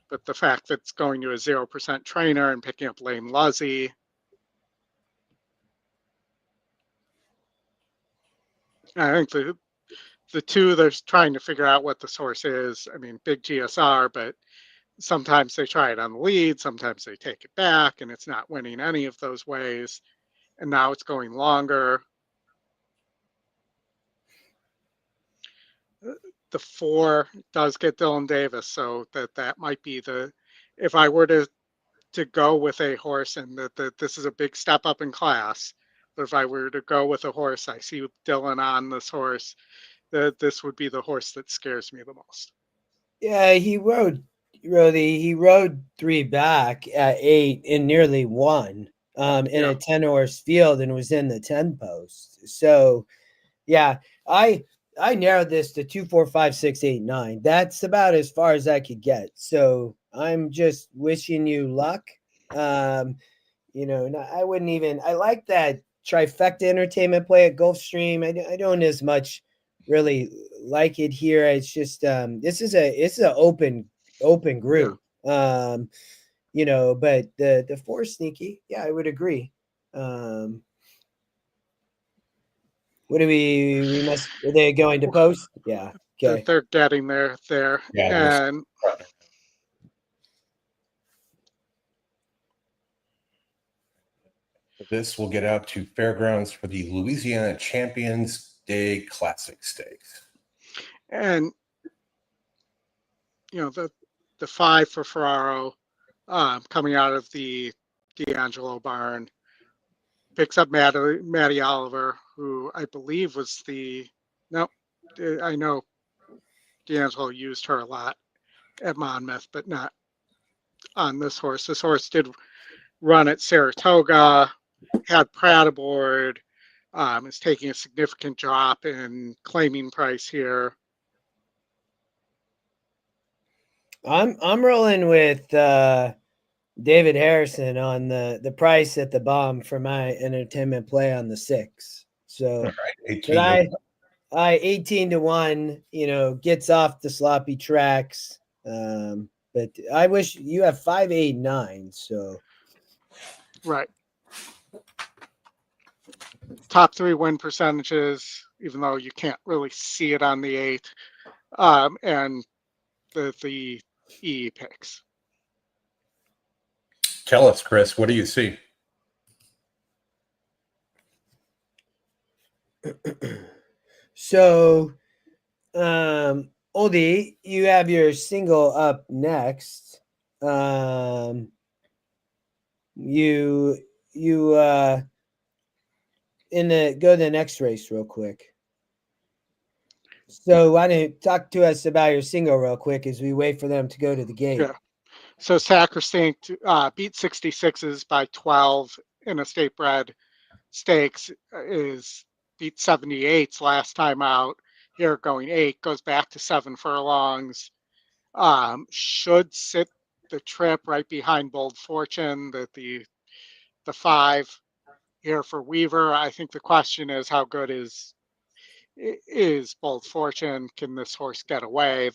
S3: But the fact that it's going to a 0% trainer and picking up Lame Luzzy. I think the two, they're trying to figure out what this horse is. I mean, big GSR, but sometimes they try it on the lead, sometimes they take it back, and it's not winning any of those ways. And now it's going longer. The 4 does get Dylan Davis, so that might be the, if I were to go with a horse, and that this is a big step up in class, but if I were to go with a horse, I see Dylan on this horse, that this would be the horse that scares me the most.
S2: Yeah, he rode 3 back at 8 and nearly won in a 10-horse field and was in the 10 post. So yeah, I narrowed this to 2, 4, 5, 6, 8, 9. That's about as far as I could get. So I'm just wishing you luck. You know, I wouldn't even, I like that trifecta entertainment play at Gulfstream. I don't as much really like it here. It's just it's an open group. You know, but the 4 sneaky, yeah, I would agree. What do we must, are they going to post? Yeah. Okay.
S3: They're getting there.
S1: Yeah,
S3: And
S1: this will get out to Fairgrounds for the Louisiana Champions Day Classic Stakes.
S3: And you know, the 5 for Ferraro coming out of the D'Angelo barn picks up Maddie Oliver, who I believe was I know D'Angelo used her a lot at Monmouth, but not on this horse. This horse did run at Saratoga, had Pratt aboard, is taking a significant drop in claiming price here.
S2: I'm rolling with David Harrison on the price at the bomb for my entertainment play on the 6. So
S1: All right,
S2: but I 18 to 1, you know, gets off the sloppy tracks. But I wish you have 5, 8, 9. So
S3: Right. Top 3 win percentages, even though you can't really see it on the 8. And the E picks.
S1: Tell us, Chris, what do you see?
S2: So Oldie, you have your single up next. You go to the next race real quick. So why don't you talk to us about your single real quick as we wait for them to go to the gate?
S3: Yeah. So Sacrosanct beat 66s by 12 in a state bred stakes, is beat 78s last time out. Here going 8, goes back to 7 furlongs. Should sit the trip right behind Bold Fortune, the 5 here for Weaver. I think the question is, how good is Bold Fortune? Can this horse get away?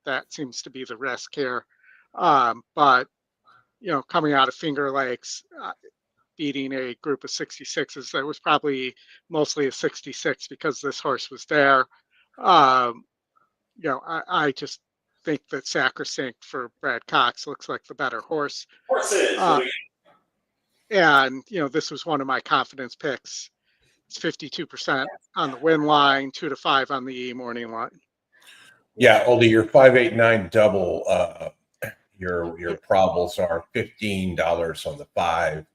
S3: That seems to be the risk here. But you know, coming out of Finger Lakes, beating a group of 66s, that was probably mostly a 66 because this horse was there. You know, I just think that Sacrosanct for Brad Cox looks like the better horse.
S5: Horses.
S3: And, you know, this was one of my confidence picks. It's 52% on the win line, 2 to 5 on the morning line.
S1: Yeah, Oldie, your 5, 8, 9 double. Your probables are $15 on the 5,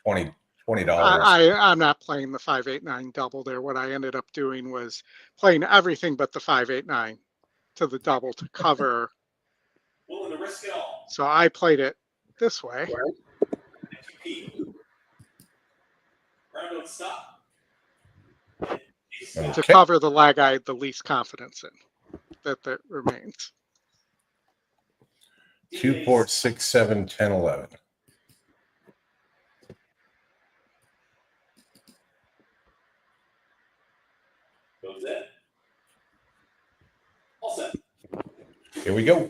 S1: $20.
S3: I'm not playing the 5, 8, 9 double there. What I ended up doing was playing everything but the 5, 8, 9 to the double to cover.
S5: Willing to risk it all.
S3: So I played it this way.
S5: Round don't stop.
S3: to
S1: Okay.
S3: cover the leg I had the least confidence in that remains.
S1: 2, 4, 6, 7, 10, 11.
S5: Goes in. All set.
S1: Here we go.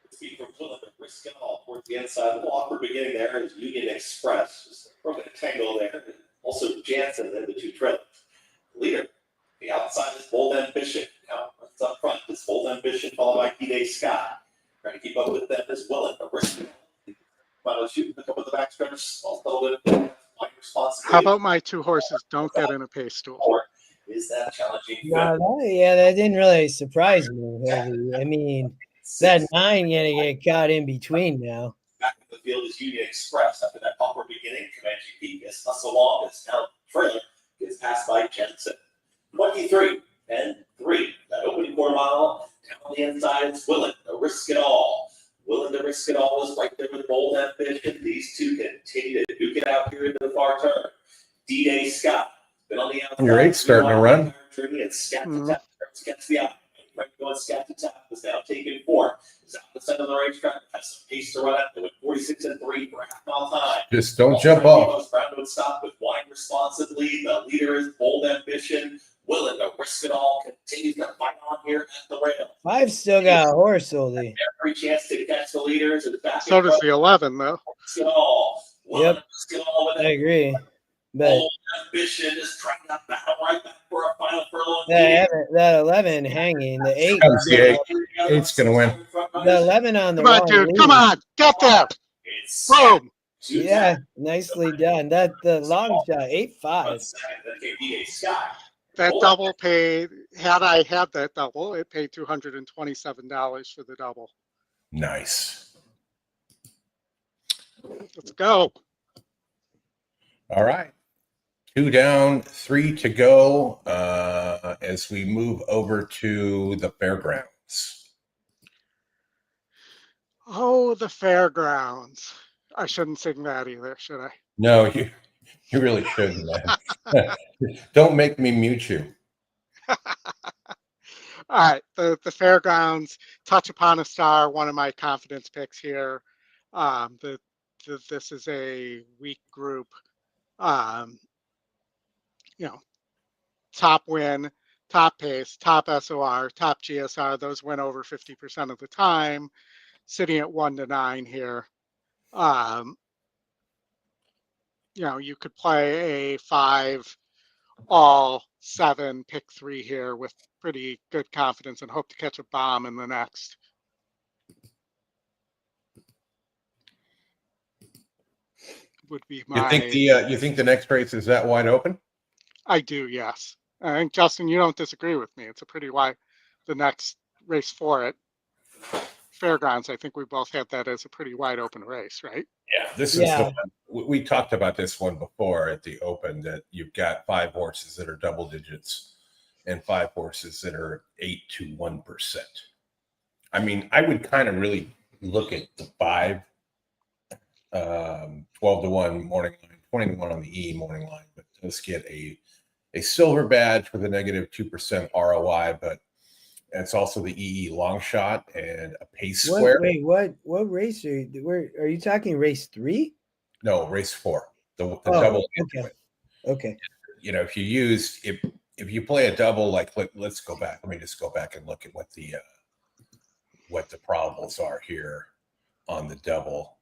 S5: Speed from Keeneland, risk it all towards the inside. A little awkward beginning there is Union Express. Just a broken tangle there. Also Jansen, then the two trailers. Leader, the outside is Bold Ambition. Now, it's up front. It's Bold Ambition, followed by D-Day Scott. Trying to keep up with them as well. And the risk it all. Final shoot, pick up with the backstretch. Also,
S3: How about my two horses don't get in a pace stool?
S5: Is that challenging?
S2: That didn't really surprise me. Heavy. I mean, that 9 gonna get caught in between now.
S5: Back in the field is Union Express. After that upward beginning, Comanche Peak is hustle along. It's now trailer gets passed by Jensen. 23 and 3. That opening quarter mile down on the inside is Willen to risk it all. Willen to risk it all is right there with Bold Ambition. These two continue to duke it out here into the far turn. D-Day Scott been on the outside.
S1: Your 8's starting to run.
S5: It's Scat to tap. Gets the out. Right going Scat to tap is now taken 4. Is out the center of the racetrack. Has some pace to run at. With 46 and 3 for a half mile time.
S1: Just don't jump off.
S5: Brown would stop with wide responsibly. The leader is Bold Ambition. Willing to risk it all. Continues to fight on here at the rail.
S2: 5's still got a horse, Oldie.
S5: Every chance to catch the leaders. And back
S3: So does the 11, though.
S5: risk it all. Willing
S2: Yep.
S5: to risk it all with
S2: I
S5: it.
S2: agree. But
S5: Bold Ambition is trying to battle right back for a final furlong.
S2: that 11 hanging, the 8.
S1: Comes the 8. 8's going to win.
S2: The 11 on the
S3: Come on,
S2: wrong
S3: dude.
S2: lead.
S3: Come on. Get there.
S5: It's
S3: Boom.
S2: Yeah, nicely done. That the long shot, 8-5.
S3: That double paid, had I had that double, it paid $227 for the double.
S1: Nice.
S3: Let's go.
S1: All right. 2 down, 3 to go as we move over to the fairgrounds.
S3: Oh, the fairgrounds. I shouldn't sing that either, should I?
S1: No, you really shouldn't, man. Don't make me mute you.
S3: All right, the fairgrounds, Touch Upon a Star, one of my confidence picks here. This is a weak group. Top win, top pace, top SOR, top GSR. Those win over 50% of the time. Sitting at 1 to 9 here. You could play a 5, all 7, pick 3 here with pretty good confidence and hope to catch a bomb in the next. Would be my.
S1: You think the next race is that wide open?
S3: I do, yes. I think Justin, you don't disagree with me. It's a pretty wide. The next race for it, Fairgrounds. I think we both had that as a pretty wide open race, right?
S1: Yeah, this is the one. We talked about this one before at the Open, that you've got 5 horses that are double digits and 5 horses that are 8 to 1%. I mean, I would kind of really look at the 5, 12 to 1 morning line, 20 to 1 on the E morning line, but let's get a silver badge with a negative 2% ROI, but it's also the EE long shot and a pace square.
S2: What race are you talking? Race 3?
S1: No, race 4. The double.
S2: Okay.
S1: If you play a double, let's go back. Let me just go back and look at what the probables are here on the double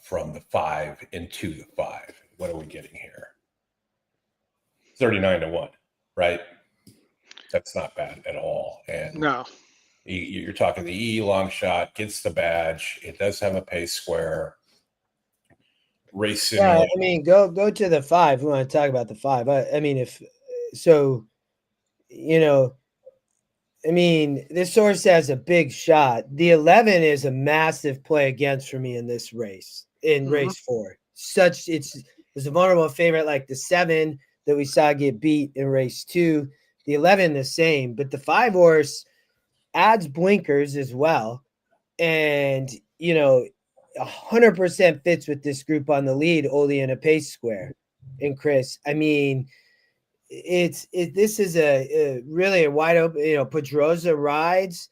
S1: from the 5 into the 5. What are we getting here? 39 to 1, right? That's not bad at all. And
S3: no,
S1: you're talking the E long shot, gets the badge. It does have a pace square. Race simulator.
S2: Yeah, I mean, go to the 5. We want to talk about the 5. I mean, this horse has a big shot. The 11 is a massive play against for me in this race. In race 4, it's a vulnerable favorite like the 7 that we saw get beat in race 2. The 11 the same, but the 5 horse adds blinkers as well, and 100% fits with this group on the lead, only in a pace square. And Chris, I mean, this is a really a wide open, Pedroza rides,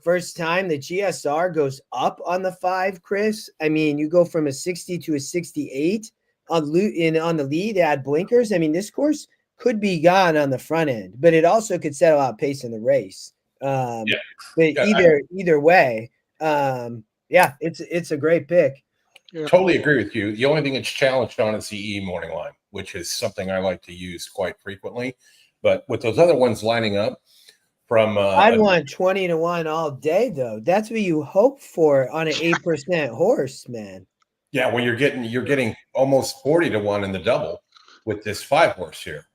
S2: first time the GSR goes up on the 5, Chris. I mean, you go from a 60 to a 68 on the lead, add blinkers. I mean, this course could be gone on the front end, but it also could settle out pace in the race. But either way, it's a great pick.
S3: Yeah.
S1: Totally agree with you. The only thing it's challenged on is the E morning line, which is something I like to use quite frequently. But with those other ones lining up from
S2: I'd want 20 to 1 all day, though. That's what you hope for on an 8% horse, man.
S1: Yeah, well, you're getting almost 40 to 1 in the double with this 5 horse here.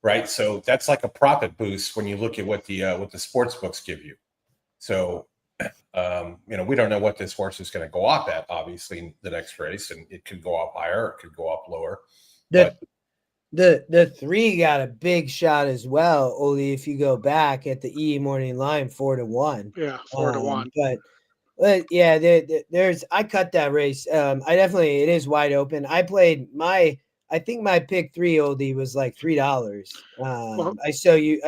S1: Right. So that's like a profit boost when you look at what the sports books give you. So we don't know what this horse is going to go up at, obviously, in the next race, and it could go up higher, or it could go up lower.
S2: The 3 got a big shot as well, Oli, if you go back at the E morning line 4 to 1.
S3: Yeah, 4 to 1.
S2: But yeah, there's I cut that race. It is wide open. I think my pick 3 oldie was like $3. I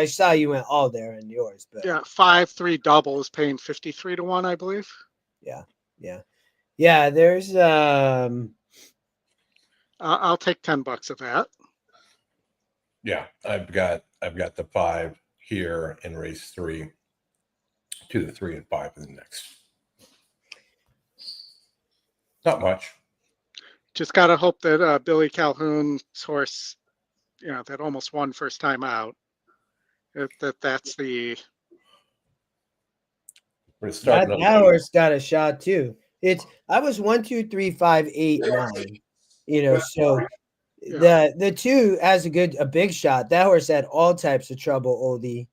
S2: saw you went all there in yours, but
S3: yeah, 5-3 double is paying 53 to 1, I believe.
S2: Yeah. There's
S3: I'll take $10 of that.
S1: Yeah, I've got the 5 here in race 3, 2 to 3 and 5 in the next. Not much.
S3: Just got to hope that Billy Calhoun's horse, that almost won first time out, that's the.
S2: that horse got a shot too. I was 1, 2, 3, 5, 8, 9. So the 2 has a big shot. That horse had all types of trouble, Oldie,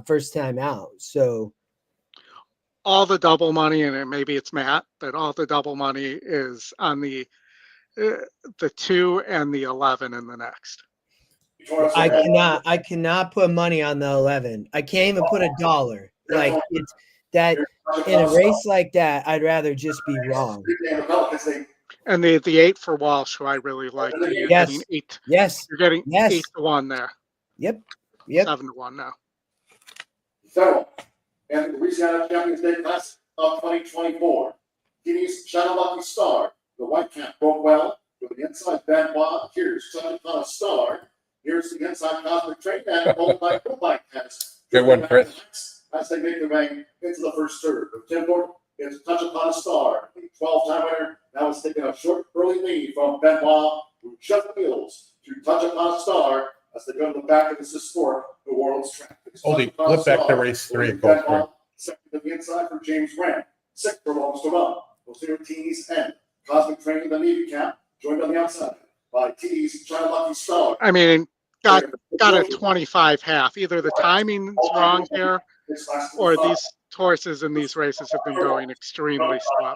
S2: first time out. So
S3: all the double money, and maybe it's Matt, but all the double money is on the 2 and the 11 in the next.
S2: I cannot put money on the 11. I can't even put $1. Like it's that in a race like that, I'd rather just be wrong.
S3: And the 8 for Walsh, who I really like. You're getting 8.
S2: Yes.
S3: You're getting 8 to 1 there.
S2: Yep.
S3: 7 to 1 now.
S6: So, and the Louisiana Champions Day Classic of 2024. Guinea's Shadow Lucky Star. The white cap broke well with the inside Benoit. Here's Sun Upon a Star. Here's the inside Cosmic Train and Woodbine has.
S1: Good one, Chris.
S6: As they make their way into the first third. The Timber is Touch Upon a Star. The 12-time winner now is taking a short early lead from Benoit, who just wheels to Touch Upon a Star as they go to the back of this sport, the world's track.
S1: Oldie, flip back to race 3 at Gulfstream.
S6: Second to the inside for James Grant. 6 belongs to run. We'll see T's end. Cosmic Train, the Navy cap, joined on the outside by T's China Lucky Star.
S3: I mean, got a 25 half. Either the timing's wrong here, or these horses in these races have been going extremely slow.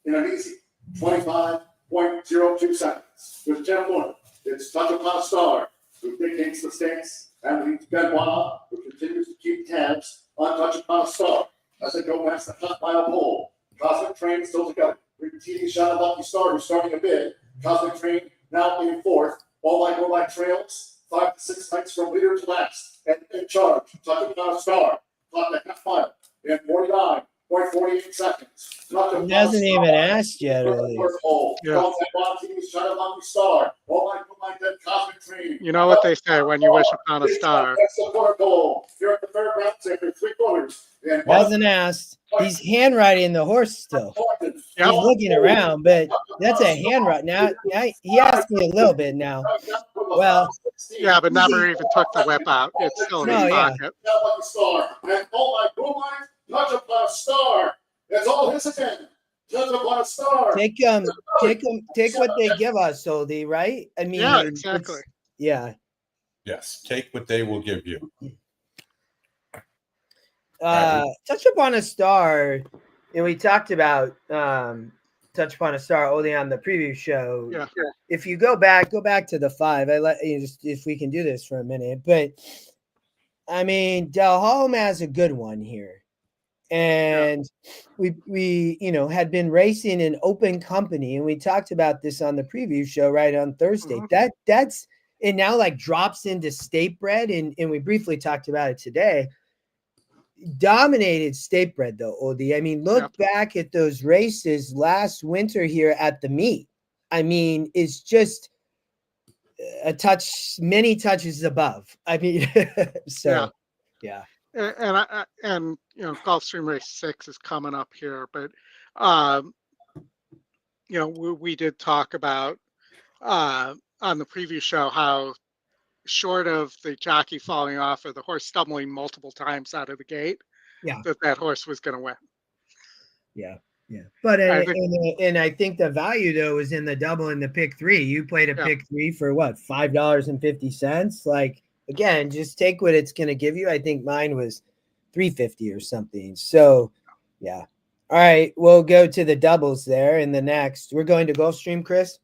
S6: In an easy 25.02 seconds. With Jeff Warner, it's Touch Upon a Star, who dictates the stakes, and leads Benoit, who continues to keep tabs on Touch Upon a Star as they go past the half mile pole. Cosmic Train still together. TD Shot Lucky Star, who's starting a bid. Cosmic Train now in 4th. All by trails. 5 to 6 nights from leader to last. And in charge. Touch Upon a Star. Clock the half mile in 49.48 seconds.
S2: He hasn't even asked yet.
S3: You know what they say when you wish upon a star.
S6: Here at the Fairgrounds after 3 quarters.
S2: Hasn't asked. He's handwriting the horse still. He's looking around, but that's a handwrite. Now he asked me a little bit now. Well,
S3: yeah, but never even took the whip out. It's still in his pocket.
S6: And oh my, Touch Upon a Star. That's all his again. Touch Upon a Star.
S2: Take what they give us, Soldi, right? I mean,
S3: yeah, exactly.
S2: Yeah.
S1: Yes, take what they will give you.
S2: Touch Upon a Star, and we talked about Touch Upon a Star only on the preview show.
S3: Yeah.
S2: If you go back to the 5, if we can do this for a minute, but I mean, Delholm has a good one here. and we had been racing in open company, and we talked about this on the preview show right on Thursday. That's it now, like, drops into state bred, and we briefly talked about it today. Dominated state bred though, Oldie. I mean, look back at those races last winter here at the meet. I mean, it's just many touches above. I mean, so yeah.
S3: And Gulfstream Race 6 is coming up here, but we did talk about on the preview show how short of the jockey falling off or the horse stumbling multiple times out of the gate, that horse was going to win.
S2: Yeah. But I think the value though is in the double and the pick 3. You played a pick 3 for what, $5.50? Like, again, just take what it's going to give you. I think mine was $3.50 or something. So yeah. All right, we'll go to the doubles there in the next. We're going to Gulfstream, Chris.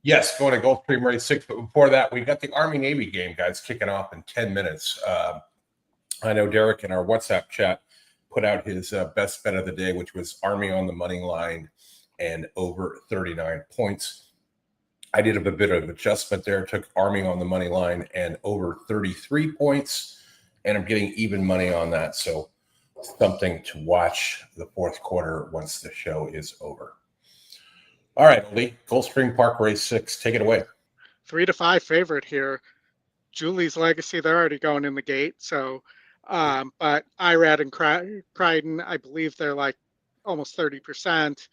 S1: Yes, going to Gulfstream Race 6. But before that, we got the Army-Navy game, guys, kicking off in 10 minutes. I know Derek in our WhatsApp chat put out his best bet of the day, which was Army on the money line and over 39 points. I did a bit of adjustment there, took Army on the money line and over 33 points, and I'm getting even money on that. So something to watch the fourth quarter once the show is over. All right, Lee, Gulfstream Park Race 6, take it away.
S3: 3-5 favorite here. Julie's Legacy, they're already going in the gate. So, but Irad and Crichton, I believe they're like almost 30%.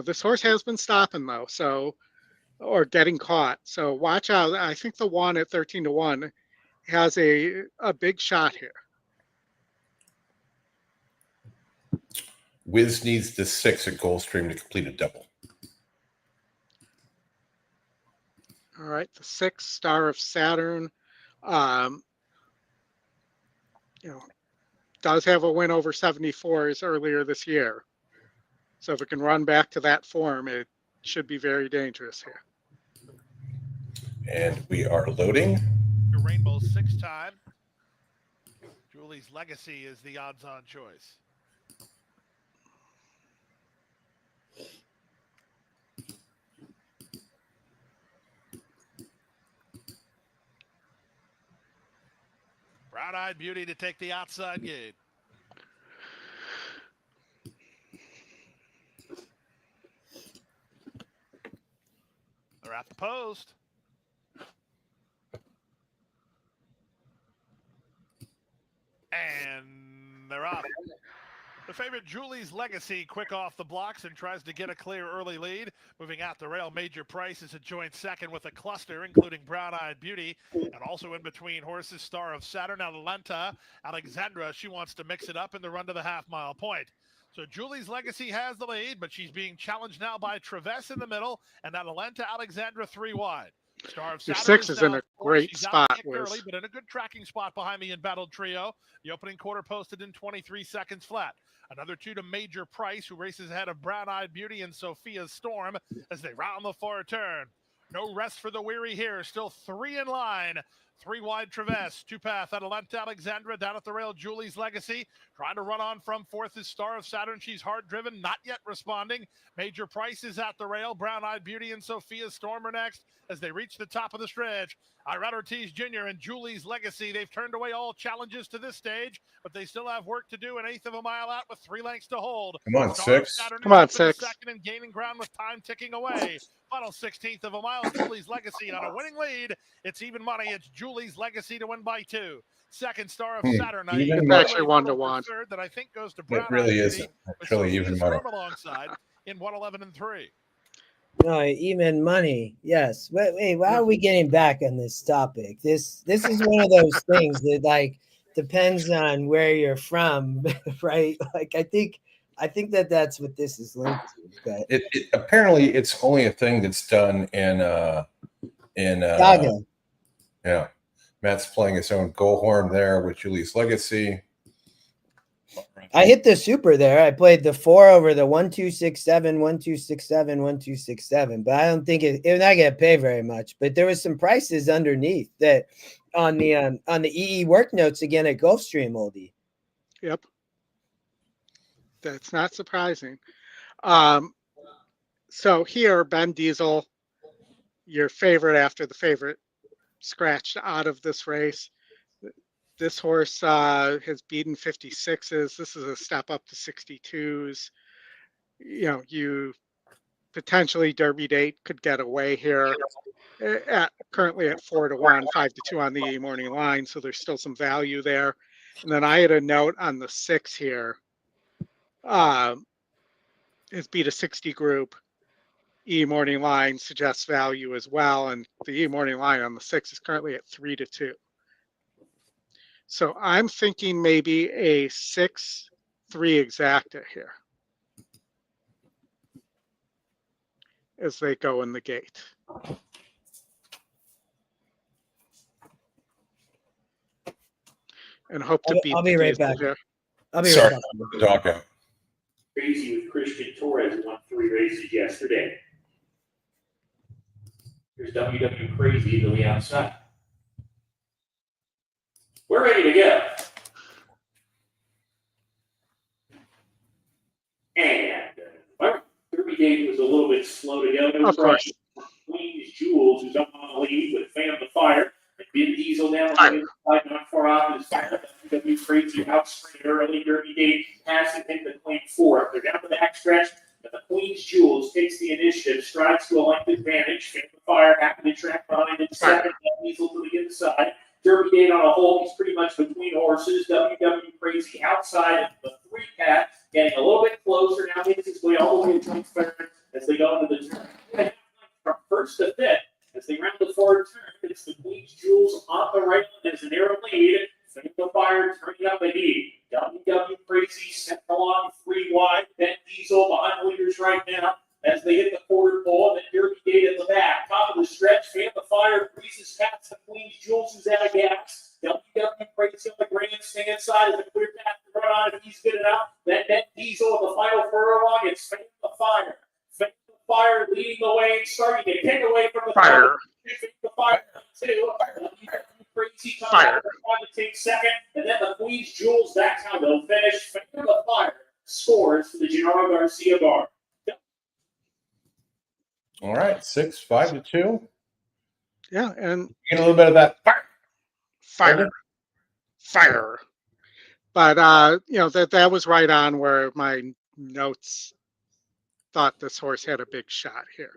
S3: This horse has been stopping though, or getting caught. So watch out. I think the one at 13-1 has a big shot here.
S1: Wiz needs the 6 at Gulfstream to complete a double.
S3: All right, the 6, Star of Saturn, does have a win over 74s earlier this year. So if it can run back to that form, it should be very dangerous here.
S1: And we are loading.
S7: Your Rainbow 6 time. Julie's Legacy is the odds-on choice. Brown-eyed beauty to take the outside gate. They're at the post. And they're up. The favorite Julie's Legacy quick off the blocks and tries to get a clear early lead. Moving out the rail, Major Price is a joint second with a cluster, including Brown-Eyed Beauty. And also in between horses, Star of Saturn, Atalanta, Alexandra. She wants to mix it up in the run to the half-mile point. So Julie's Legacy has the lead, but she's being challenged now by Traverse in the middle and Atalanta, Alexandra 3 wide. Star of
S3: Your
S7: Saturn
S3: 6 is in a great spot.
S7: Early, but in a good tracking spot behind the embattled trio. The opening quarter posted in 23 seconds flat. Another 2 to Major Price, who races ahead of Brown-Eyed Beauty and Sophia's Storm as they round the far turn. No rest for the weary here. Still 3 in line. 3 wide Traverse, 2-path Atalanta, Alexandra down at the rail. Julie's Legacy trying to run on from 4th is Star of Saturn. She's hard driven, not yet responding. Major Price is at the rail. Brown-Eyed Beauty and Sophia's Storm are next as they reach the top of the stretch. Irad Ortiz Jr. and Julie's Legacy, they've turned away all challenges to this stage, but they still have work to do. An eighth of a mile out with 3 lengths to hold.
S1: Come on,
S7: Star
S1: 6.
S3: Come on, 6.
S7: Second and gaining ground with time ticking away. Final 16th of a mile. Julie's Legacy on a winning lead. It's even money. It's Julie's Legacy to win by 2. Second, Star of Saturn.
S1: Even
S3: actually 1-1.
S7: Third that I think goes to Brown.
S1: It really is actually even money.
S7: Alongside in 111 and 3.
S2: No, even money. Yes. Wait, why are we getting back on this topic? This is one of those things that like depends on where you're from, right? Like I think that's what this is linked to. But
S1: It apparently it's only a thing that's done in
S2: Chicago.
S1: Yeah. Matt's playing his own goal horn there with Julie's Legacy.
S2: I hit the super there. I played the 4 over the 1-2-6-7, 1-2-6-7, 1-2-6-7, but I don't think it not gonna pay very much. But there was some prices underneath that on the EE work notes again at Gulfstream, Oldie.
S3: Yep. That's not surprising. So here, Ben Diesel, your favorite after the favorite, scratched out of this race. This horse has beaten 56s. This is a step up to 62s. You know, you potentially Derby Date could get away here. Currently at 4-1, 5-2 on the morning line, so there's still some value there. And then I had a note on the 6 here. Has beat a 60 group. E morning line suggests value as well, and the E morning line on the 6 is currently at 3-2. So I'm thinking maybe a 6-3 exacta here as they go in the gate. And hope to beat
S2: I'll be
S3: the
S2: right
S3: Diesel
S2: back.
S3: here.
S2: I'll be
S1: Sorry,
S2: right back.
S1: the dog out.
S4: Crazy with Christian Torres won 3 races yesterday. Here's WW Crazy to the outside. We're ready to go. And Derby Date was a little bit slow to go.
S3: Of course.
S4: Queen's Jewels, who's up on the lead with Fan the Fire. And Ben Diesel down on the inside, not far off his fire. WW Crazy outsprint early. Derby Date passing into Queen 4. They're down to the back stretch. And the Queen's Jewels takes the initiative, strides to a length advantage. Fan the Fire happy to track behind in second. Diesel to the inside. Derby Date on a hole. He's pretty much between horses. WW Crazy outside of the 3-pack, getting a little bit closer. Now makes his way all the way to transparent as they go into the turn. From first to fifth, as they round the forward turn, it's the Queen's Jewels on the right as an arrow lead. Fan the Fire turning up the heat. WW Crazy sent along 3 wide. Ben Diesel behind the leaders right now as they hit the quarter pole, and then Derby Date at the back. Top of the stretch, Fan the Fire breezes past the Queen's Jewels, who's out of gas. WW Crazy on the grandstand side is a clear path to run on if he's good enough. Then Ben Diesel in the final furlong. It's Fan the Fire. Fan the Fire leading the way, starting to take away from the
S3: Fire.
S4: Fan the Fire, too. WW Crazy comes
S3: Fire.
S4: out trying to take second, and then the Queen's Jewels, that's how they'll finish. Fan the Fire scores for the Gennaro Garcia bar.
S1: All right, 6, 5-2.
S3: Yeah, and
S1: Get a little bit of that fire.
S3: fire. But you know, that was right on where my notes thought this horse had a big shot here.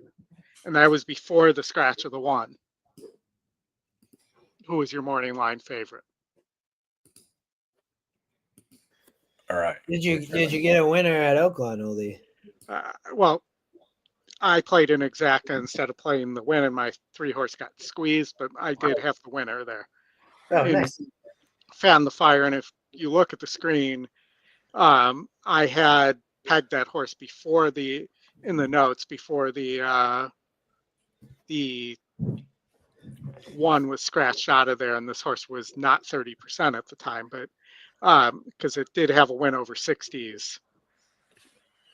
S3: And that was before the scratch of the 1. Who was your morning line favorite?
S1: All right.
S2: Did you get a winner at Oaklawn, Oldie?
S3: Well, I played an exacta instead of playing the win, and my 3-horse got squeezed, but I did have the winner there.
S2: Oh, nice.
S3: Fan the Fire, and if you look at the screen, I had pegged that horse before in the notes before the 1 was scratched out of there, and this horse was not 30% at the time, but because it did have a win over 60s.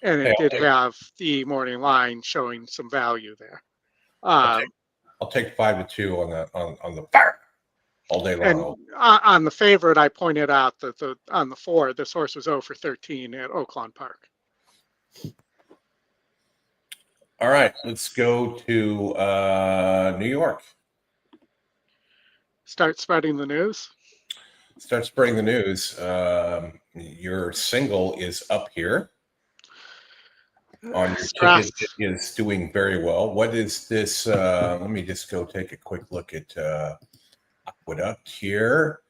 S3: And it did have the morning line showing some value there.
S1: I'll take 5-2 on the fire all day long.
S3: And on the favorite, I pointed out that on the 4, this horse was 0 for 13 at Oaklawn Park.
S1: All right, let's go to New York.
S3: Start spreading the news.
S1: Start spreading the news. Your single is up here. On your ticket, it is doing very well. What is this? Let me just go take a quick look at Aqueduct here.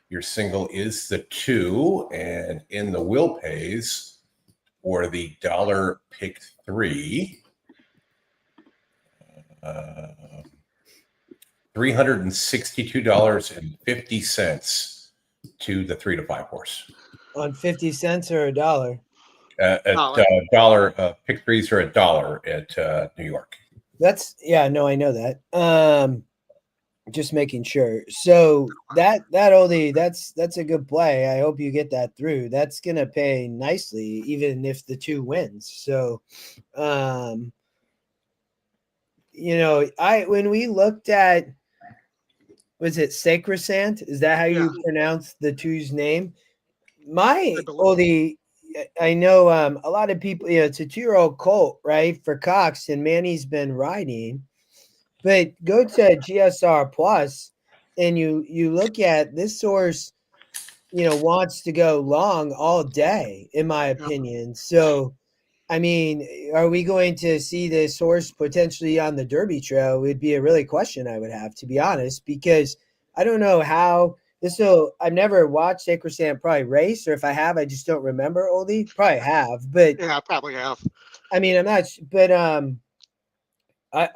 S1: Your single is the 2, and in the will pays for the dollar pick 3, $362.50 to the 3 to 5 horse.
S2: On 50 cents or $1?
S1: Dollar pick 3s are $1 at New York.
S2: That's I know that. Just making sure. So that Oldie, that's a good play. I hope you get that through. That's gonna pay nicely, even if the 2 wins. So when we looked at, was it Sacrosanct? Is that how you pronounce the 2's name? My Oldie, I know a lot of people, it's a 2-year-old colt, right, for Cox, and Manny's been riding. But go to GSR Plus, and you look at this horse, wants to go long all day, in my opinion. So, I mean, are we going to see this horse potentially on the Derby Trail? Would be a really question I would have, to be honest, because I don't know how this will. I've never watched Sacrosanct probably race, or if I have, I just don't remember. Oldie probably have, but
S3: Yeah, I probably have.
S2: I mean, I'm not. But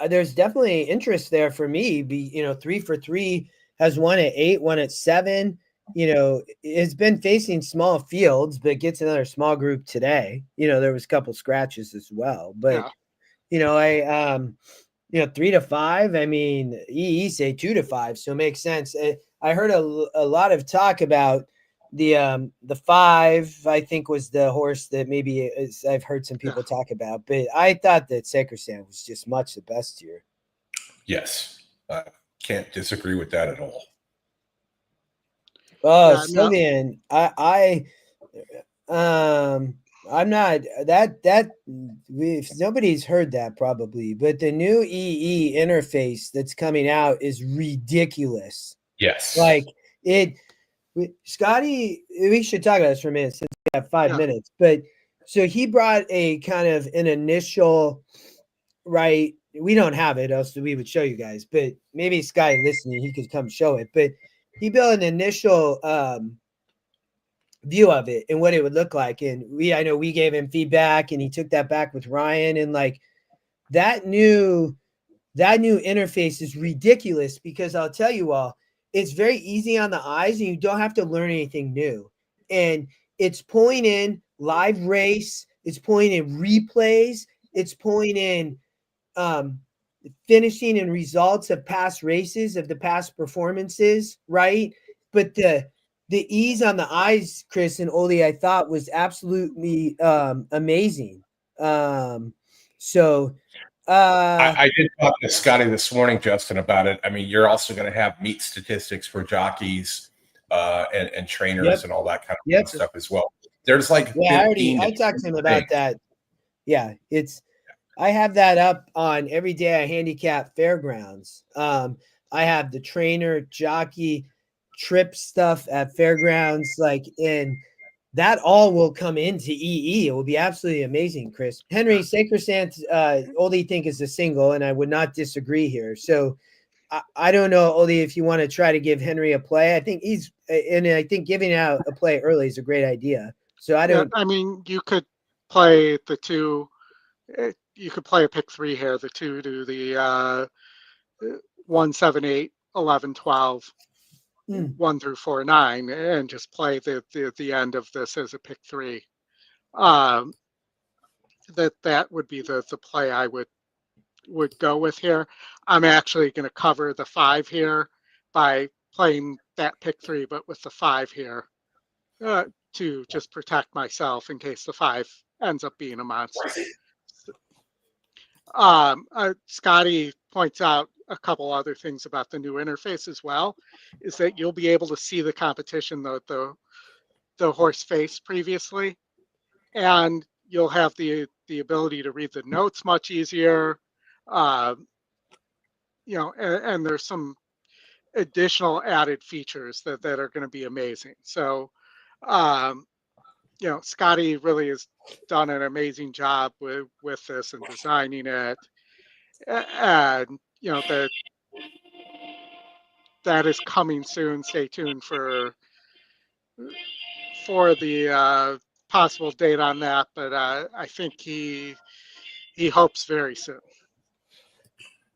S2: there's definitely interest there for me. 3 for 3 has one at 8, one at 7. It's been facing small fields, but gets another small group today. There was a couple scratches as well, but I 3 to 5. I mean, EE say 2 to 5, so it makes sense. I heard a lot of talk about the 5. I think was the horse that maybe I've heard some people talk about, but I thought that Sacrosanct was just much the best here.
S1: Yes, I can't disagree with that at all.
S2: Oh,
S3: Yeah, no.
S2: Sylvian, I'm not that if nobody's heard that probably, but the new EE interface that's coming out is ridiculous.
S1: Yes.
S2: Like Scotty, we should talk about this for a minute since we have 5 minutes. But so he brought a kind of an initial, right? We don't have it, else we would show you guys. But maybe Scotty listening, he could come show it. But he built an initial view of it and what it would look like. And I know we gave him feedback, and he took that back with Ryan. And like that new interface is ridiculous, because I'll tell you all, it's very easy on the eyes, and you don't have to learn anything new. And it's pulling in live race, it's pulling in replays, it's pulling in finishing and results of past races, of the past performances, right? But the ease on the eyes, Chris and Oli, I thought was absolutely amazing.
S1: I did talk to Scotty this morning, Justin, about it. I mean, you're also going to have meet statistics for jockeys and trainers and all that kind of stuff as well. There's like
S2: I talked to him about that. Yeah, I have that up on every day I handicap Fairgrounds. I have the trainer, jockey, trip stuff at Fairgrounds, and that all will come into EE. It will be absolutely amazing, Chris. Henry Sacrosanct, Oldie think is a single, and I would not disagree here. So I don't know, Oldie, if you want to try to give Henry a play. I think I think giving out a play early is a great idea. So I don't.
S3: I mean, you could play the 2. You could play a pick 3 here. The 2 to the 1, 7, 8, 11, 12. 1 through 4, 9, and just play the end of this as a pick 3. That would be the play I would go with here. I'm actually going to cover the 5 here by playing that pick 3, but with the 5 here to just protect myself in case the 5 ends up being a monster. Scotty points out a couple other things about the new interface as well, is that you'll be able to see the competition the horse faced previously, and you'll have the ability to read the notes much easier. And there's some additional added features that are going to be amazing. So, Scotty really has done an amazing job with this and designing it. And, that is coming soon. Stay tuned for the possible date on that. But I think he hopes very soon.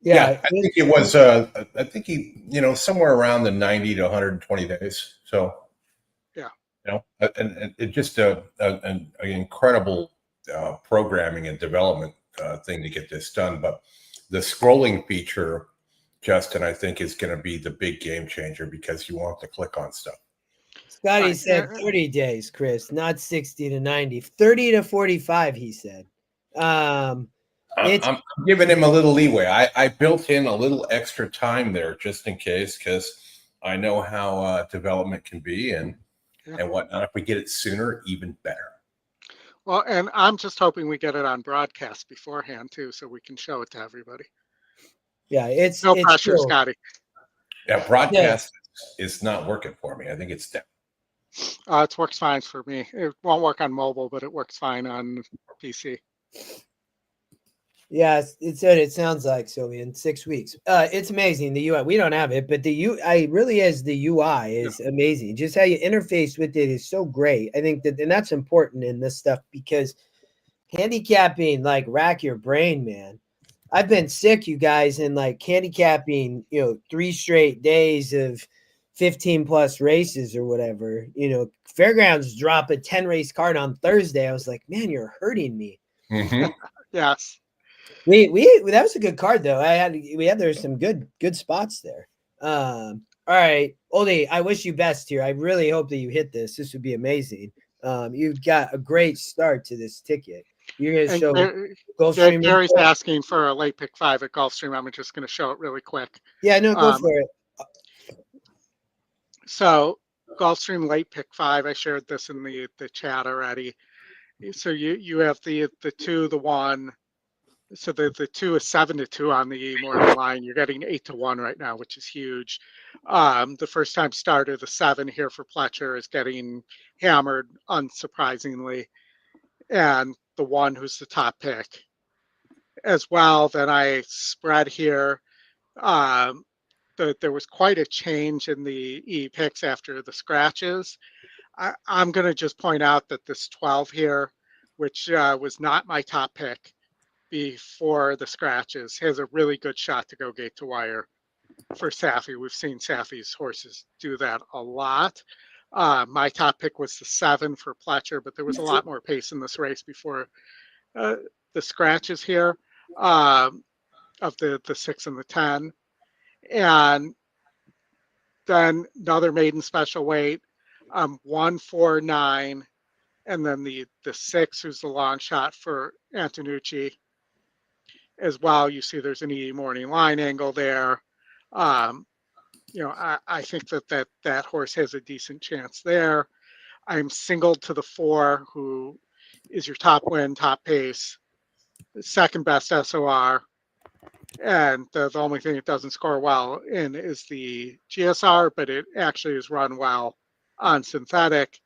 S1: Yeah, I think it was. I think he, somewhere around the 90 to 120 days. So, and it just an incredible programming and development thing to get this done. But the scrolling feature, Justin, I think is going to be the big game changer, because you want to click on stuff.
S2: Scotty said 30 days, Chris, not 60 to 90, 30 to 45. He said. I'm
S1: giving him a little leeway. I built in a little extra time there just in case, because I know how development can be and whatnot. If we get it sooner, even better.
S3: Well, and I'm just hoping we get it on broadcast beforehand too, so we can show it to everybody.
S2: Yeah, it's
S3: No pressure,
S2: cool.
S3: Scotty.
S1: Yeah, broadcast is not working for me. I think it's down.
S3: It works fine for me. It won't work on mobile, but it works fine on PC.
S2: Yeah, it sounds like so in 6 weeks. It's amazing. The UI, we don't have it, but I really is the UI is amazing. Just how you interface with it is so great. I think that, and that's important in this stuff because handicapping, like, rack your brain, man. I've been sick, you guys, and like handicapping, 3 straight days of 15 plus races or whatever. Fairgrounds drop a 10 race card on Thursday. I was like, man, you're hurting me.
S1: Mm-hmm.
S3: Yes.
S2: We that was a good card though. There's some good spots there. All right, Oldie, I wish you best here. I really hope that you hit this. This would be amazing. You've got a great start to this ticket. You're gonna show Gulfstream.
S3: Gary's asking for a late pick 5 at Gulfstream. I'm just going to show it really quick.
S2: Yeah, no, go for it.
S3: So Gulfstream late pick 5. I shared this in the chat already. So you have the 2, the 1. So the 2 is 7-2 on the morning line. You're getting 8-1 right now, which is huge. The first time starter, the 7 here for Pletcher, is getting hammered, unsurprisingly, and the 1 who's the top pick as well. Then I spread here. There was quite a change in the E picks after the scratches. I'm going to just point out that this 12 here, which was not my top pick before the scratches, has a really good shot to go gate to wire for Safi. We've seen Safi's horses do that a lot. My top pick was the 7 for Pletcher, but there was a lot more pace in this race before the scratches here of the 6 and the 10. And then another maiden special weight, 1, 4, 9, and then the 6, who's the long shot for Antonucci as well. You see there's an E morning line angle there. I think that horse has a decent chance there. I'm singled to the 4, who is your top win, top pace, second best SOR. And the only thing it doesn't score well in is the GSR, but it actually is run well on synthetic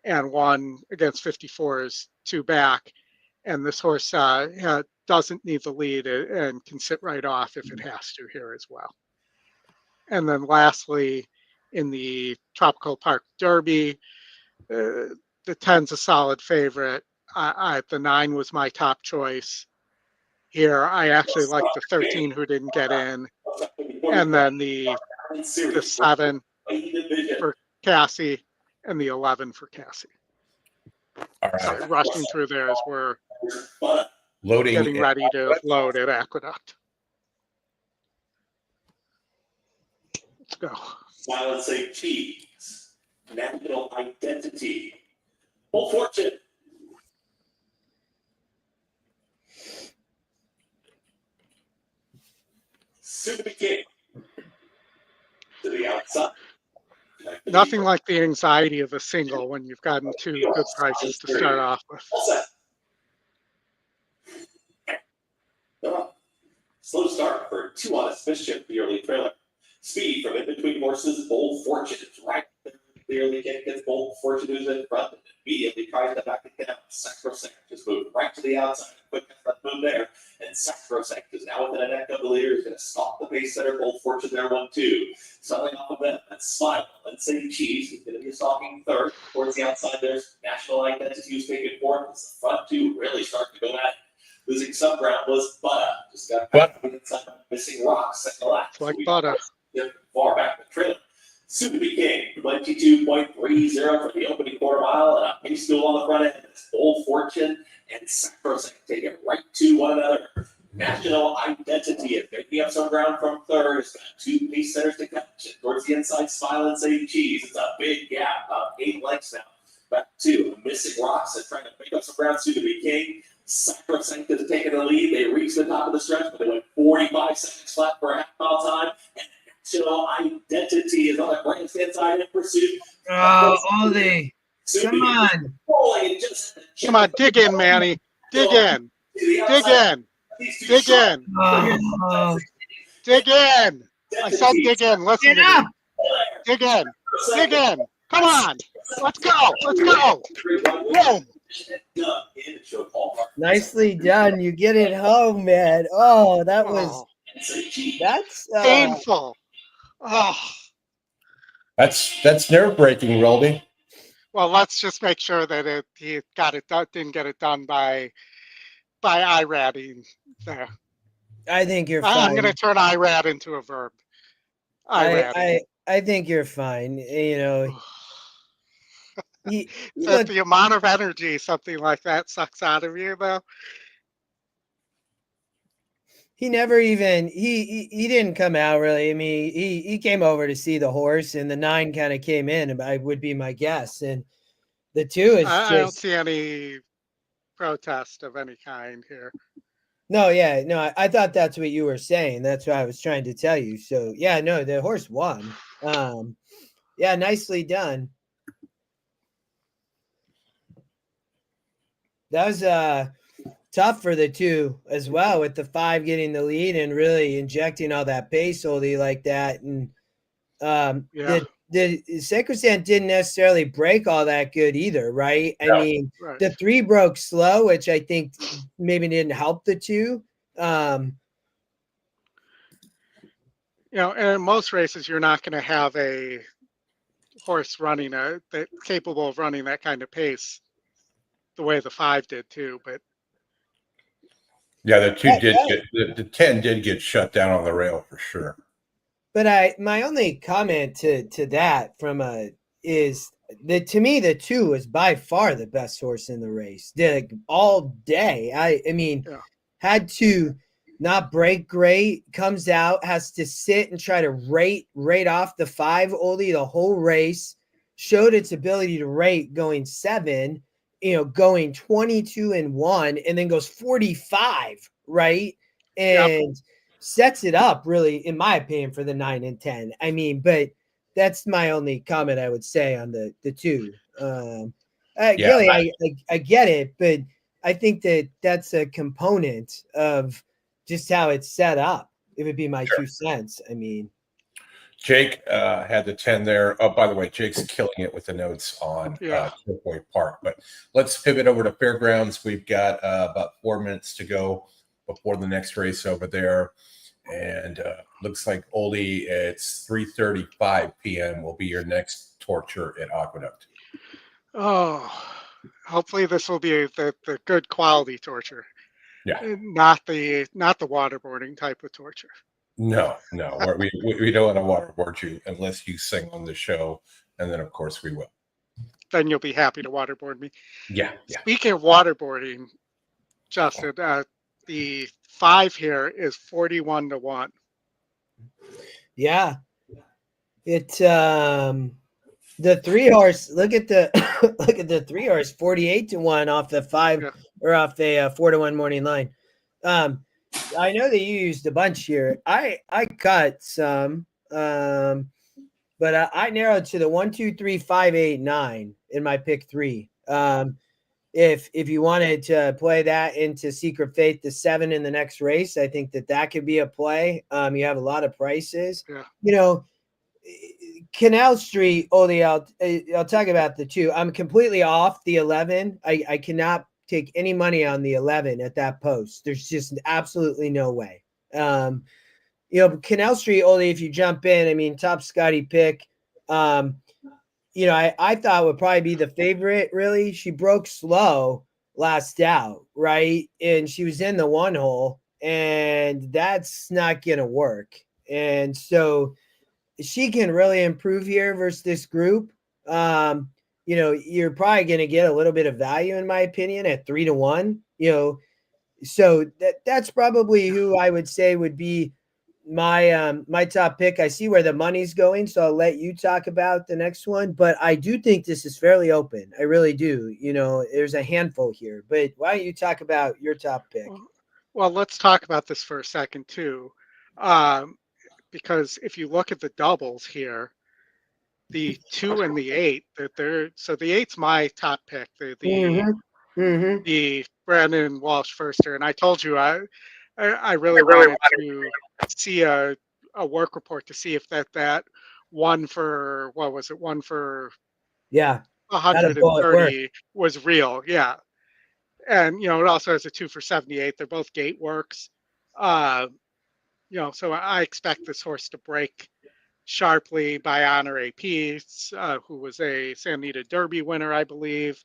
S3: and won against 54s 2 back. And this horse doesn't need the lead and can sit right off if it has to here as well. And then lastly, in the Tropical Park Derby, the 10's a solid favorite. The 9 was my top choice here. I actually like the 13 who didn't get in. And then the 7 for Cassie and the 11 for Cassie.
S1: All right.
S3: Sorry, rushing through there as we're
S1: Loading.
S3: getting ready to load at Aqueduct. Let's go.
S5: Silence say cheese. National identity. Full fortune. Soon to be king. To the outside.
S3: Nothing like the anxiety of a single when you've gotten 2 good prices to start off with.
S5: Slow start for 2 honest mischief, the early trailer. Speed from in between horses, Bold Fortune is right there. Clearly gets Bold Fortune who's in front and immediately tries to back it down. Sacrosanct just moved right to the outside. Quick front move there. And Sacrosanct is now within a neck of the leader. He's going to stop the pace setter. Bold Fortune there, 1-2. Selling off of them. And Smile. Let's say Cheese. He's going to be stalking third. Towards the outside, there's National Identity who's taking 4th. It's the front 2 really starting to go at it. Losing some ground was Butta. Just got back to the inside. Missing Rocks. Second lap.
S3: It's like Butta.
S5: Far back the trailer. Soon to be king. 22.30 for the opening quarter mile. And a pace duel on the front end. It's Bold Fortune and Sacrosanct taking right to one another. National Identity is making up some ground from third. It's got 2 pace setters to catch it. Towards the inside, Smile and Say Cheese. It's a big gap, about 8 lengths now. Back to Missing Rocks and trying to make up some ground. Soon to be king. Sacrosanct is taking the lead. They reached the top of the stretch, but they went 45 seconds flat for a half-mile time. And National Identity is on the grandstand side in pursuit.
S2: Oh, Oldie. Come on.
S5: Rolling and just
S3: Come on, dig in, Manny. Dig in. Dig in. Dig in.
S2: Oh,
S3: Dig in. I said dig in. Listen to
S2: yeah.
S3: me. Dig in. Dig in. Come on. Let's go. Let's go. Boom.
S2: Nicely done. You get it home, man. Oh, that was that's
S3: Painful. Oh.
S1: That's nerve breaking, Roldy.
S3: Well, let's just make sure that he got it done, didn't get it done by IRAD there.
S2: I think you're
S3: I'm
S2: fine.
S3: going to turn IRAD into a verb. IRAD.
S2: I think you're fine. You know, look,
S3: The amount of energy something like that sucks out of you, though.
S2: he never even he didn't come out really. I mean, he came over to see the horse, and the 9 kind of came in. I would be my guess, and the 2 is
S3: I don't
S2: just
S3: see any protest of any kind here.
S2: no, yeah, no. I thought that's what you were saying. That's what I was trying to tell you. So yeah, no, the horse won. Yeah, nicely done. That was tough for the 2 as well, with the 5 getting the lead and really injecting all that pace oldie like that. And
S3: Yeah.
S2: the Sacrosanct didn't necessarily break all that good either, right? I mean,
S3: Right.
S2: the 3 broke slow, which I think maybe didn't help the 2.
S3: You know, and in most races, you're not going to have a horse running that capable of running that kind of pace the way the 5 did too. But
S1: Yeah, the 2 did get the 10 did get shut down on the rail for sure.
S2: But my only comment to that from is that to me the 2 was by far the best horse in the race. Like all day. I mean, had to not break great, comes out, has to sit and try to rate off the 5 oldie the whole race, showed its ability to rate going 7, going 22-1, and then goes 45, right? And sets it up really, in my opinion, for the 9 and 10. I mean, but that's my only comment I would say on the 2. Gilly, I get it, but I think that's a component of just how it's set up. It would be my 2 cents. I mean,
S1: Jake had the 10 there. Oh, by the way, Jake's killing it with the notes on Oaklawn Park. But let's pivot over to Fairgrounds. We've got about 4 minutes to go before the next race over there. And looks like Oldie, it's 3:35 p.m. will be your next torture at Aqueduct.
S3: Oh, hopefully this will be the good quality torture.
S1: Yeah.
S3: Not the waterboarding type of torture.
S1: No. We don't want to waterboard you unless you sing on the show. And then, of course, we will.
S3: Then you'll be happy to waterboard me.
S1: Yeah.
S3: Speaking of waterboarding, Justin, the 5 here is 41-1.
S2: Yeah. It the 3 horse, look at the 3 horse 48-1 off the 5 or off the 4-1 morning line. I know that you used a bunch here. I cut some, but I narrowed to the 1, 2, 3, 5, 8, 9 in my pick 3. If you wanted to play that into Secret Faith, the 7 in the next race, I think that could be a play. You have a lot of prices.
S3: Yeah.
S2: Canal Street, I'll talk about the 2. I'm completely off the 11. I cannot take any money on the 11 at that post. There's just absolutely no way. Canal Street, if you jump in, I mean, top Scotty pick. I thought would probably be the favorite, really. She broke slow last out, right? And she was in the 1 hole, and that's not going to work. And so she can really improve here versus this group. You're probably going to get a little bit of value, in my opinion, at 3-1, so that's probably who I would say would be my top pick. I see where the money's going, so I'll let you talk about the next one, but I do think this is fairly open. I really do. There's a handful here, but why don't you talk about your top pick?
S3: Well, let's talk about this for a second too. Because if you look at the doubles here, the 2 and the 8, that so the 8's my top pick. The Brandon Walsh firster, and I told you I really wanted to see a work report to see if that one for what was it, one for
S2: Yeah.
S3: 130 was real. Yeah. And it also has a 2 for 78. They're both gate works. So I expect this horse to break sharply by Honor AP, who was a Anita Derby winner, I believe.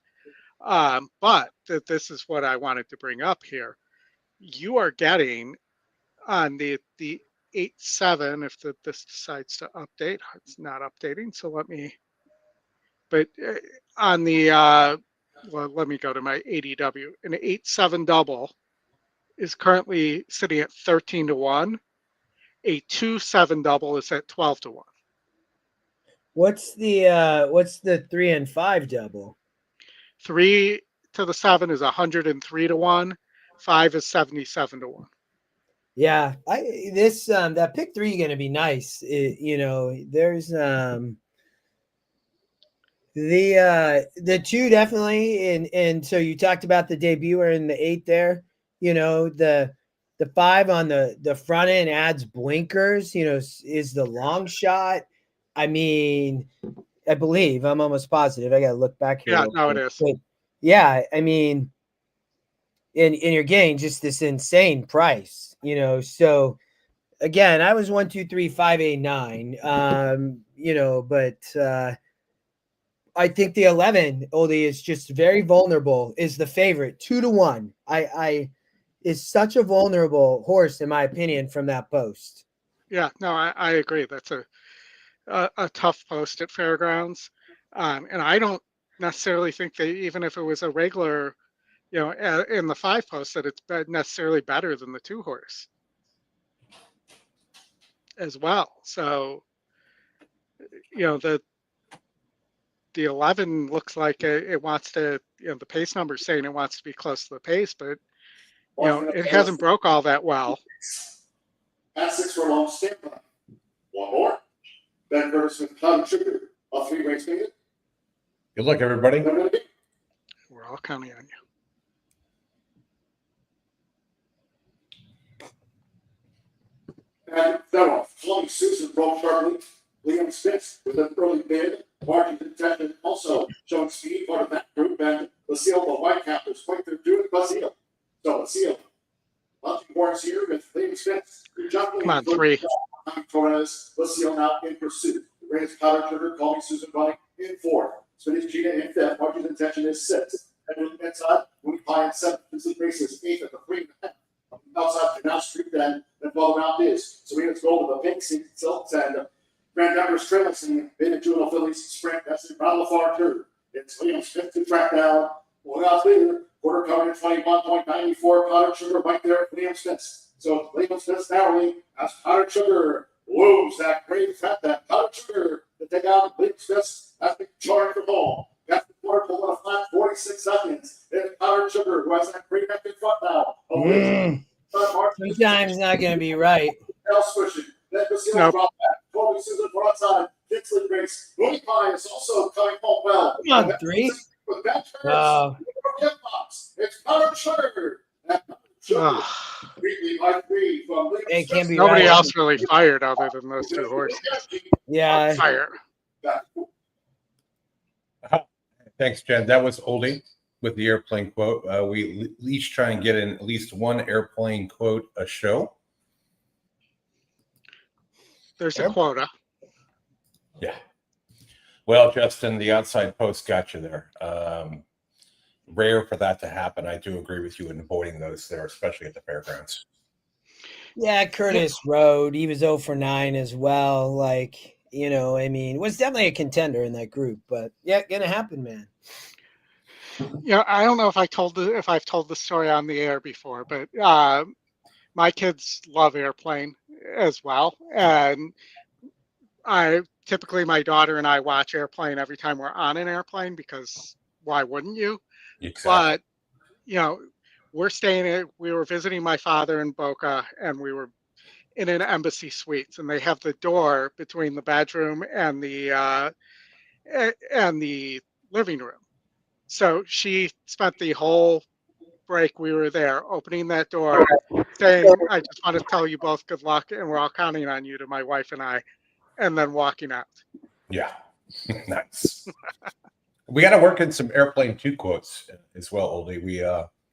S3: But this is what I wanted to bring up here. You are getting on the 8-7, if this decides to update. It's not updating, so let me. But on the well, let me go to my ADW. An 8-7 double is currently sitting at 13-1. A 2-7 double is at 12-1.
S2: What's the 3 and 5 double?
S3: 3 to the 7 is 103-1. 5 is 77-1.
S2: Yeah, that pick 3 going to be nice. There's the 2 definitely, and so you talked about the debuter in the 8 there. The 5 on the front end adds blinkers. Is the long shot. I mean, I believe, I'm almost positive. I got to look back here.
S3: Yeah, no, it is.
S2: But yeah, I mean, and you're getting just this insane price. So again, I was 1, 2, 3, 5, 8, 9. But I think the 11 Oldie is just very vulnerable. Is the favorite 2-1. I is such a vulnerable horse in my opinion from that post.
S3: Yeah, no, I agree. That's a tough post at Fairgrounds, and I don't necessarily think that even if it was a regular, in the 5 post, that it's necessarily better than the 2 horse as well. So, the 11 looks like it wants to, the pace number is saying it wants to be close to the pace, but it hasn't broke all that well.
S6: At 6 for long stand by. One more. Ben Curtis with Cloud Sugar. A 3-race ticket.
S1: Good luck, everybody.
S3: We're all counting on you.
S6: And that off. Chloe Susan broke sharply. Liam Spitz with an early bid. Martin Detective also showing speed, part of that group. And Lucille, the Whitecappers, quite their due to Lucille. So Lucille, launching horns here with Liam Spitz.
S3: Come on, 3.
S6: Torres, Lucille now in pursuit. The greatest powder sugar, calling Susan running in 4th. Spinach Gina in 5th. Martin's intention is 6th. Edwin inside, Moody Pie in 7th. Vincent Races 8th at the 3.5. Outside Canal Street, then follow round is Serena's goal with the pink seat silks and Grand Denver's trailing scene. Beta Juvenile Phillies sprint. That's the Battle of Far 2. It's Liam Smith to track down. 1 hour later, quarter covered at 21.94. Powdered Sugar right there for Liam Smith. So Liam Smith narrowly as Powdered Sugar woos that great fat, that Powdered Sugar to take out Liam Smith as the charge for home. Got the quarter pulled on a flat 46 seconds. It's Powdered Sugar who has that great neck in front now.
S2: Sometimes not going to be right.
S6: Swishing. Then Basile drop back. Chloe Susan for outside. Kinsley Grace. Moody Pie is also coming home well.
S2: Come on, 3.
S6: With that turn, it's Powdered Sugar.
S2: It can't be
S3: Nobody
S2: right.
S3: else really fired other than those 2 horses.
S2: Yeah.
S3: Fire.
S1: Thanks, Jen. That was Oldie with the airplane quote. We each try and get in at least one airplane quote a show.
S3: There's a quota.
S1: Yeah. Well, Justin, the outside post got you there. Rare for that to happen. I do agree with you in avoiding those there, especially at the fairgrounds.
S2: Yeah, Curtis Road. He was 0 for 9 as well. Like, was definitely a contender in that group. But yeah, gonna happen, man.
S3: I don't know if I've told the story on the air before, but my kids love airplane as well, and my daughter and I watch airplane every time we're on an airplane because why wouldn't you?
S1: Exactly.
S3: But we were visiting my father in Boca, and we were in an Embassy Suites, and they have the door between the bedroom and the living room. So she spent the whole break we were there opening that door, saying, "I just want to tell you both good luck, and we're all counting on you," to my wife and I, and then walking out.
S1: Yeah. Nice. We got to work in some Airplane 2 quotes as well, Oldie. We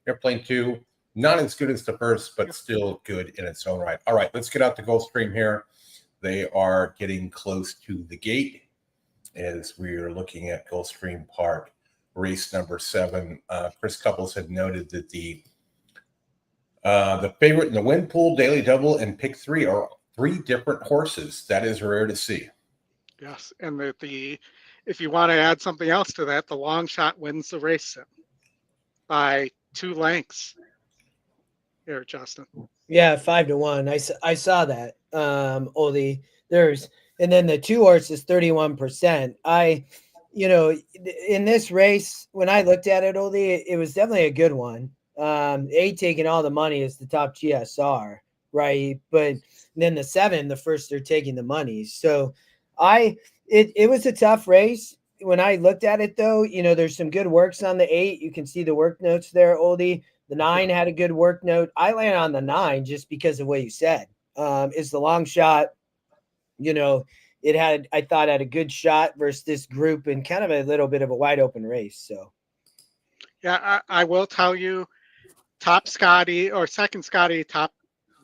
S1: Airplane 2, not as good as the first, but still good in its own right. All right, let's get out to Gulfstream here. They are getting close to the gate as we are looking at Gulfstream Park, race number 7. Chris Couples had noted that the favorite in the win pool, daily double, and pick 3 are 3 different horses. That is rare to see.
S3: Yes, and the if you want to add something else to that, the long shot wins the race by 2 lengths. Here, Justin.
S2: Yeah, 5-1. I saw that. Oldie. And then the 2 horse is 31%. In this race, when I looked at it, Oldie, it was definitely a good one. 8 taking all the money is the top GSR, right? But then the 7, the first they're taking the money. So it was a tough race. When I looked at it, though, there's some good works on the 8. You can see the work notes there, Oldie. The 9 had a good work note. I landed on the 9 just because of what you said. It's the long shot. I thought had a good shot versus this group and kind of a little bit of a wide open race. So,
S3: yeah, I will tell you, top Scotty or second Scotty, top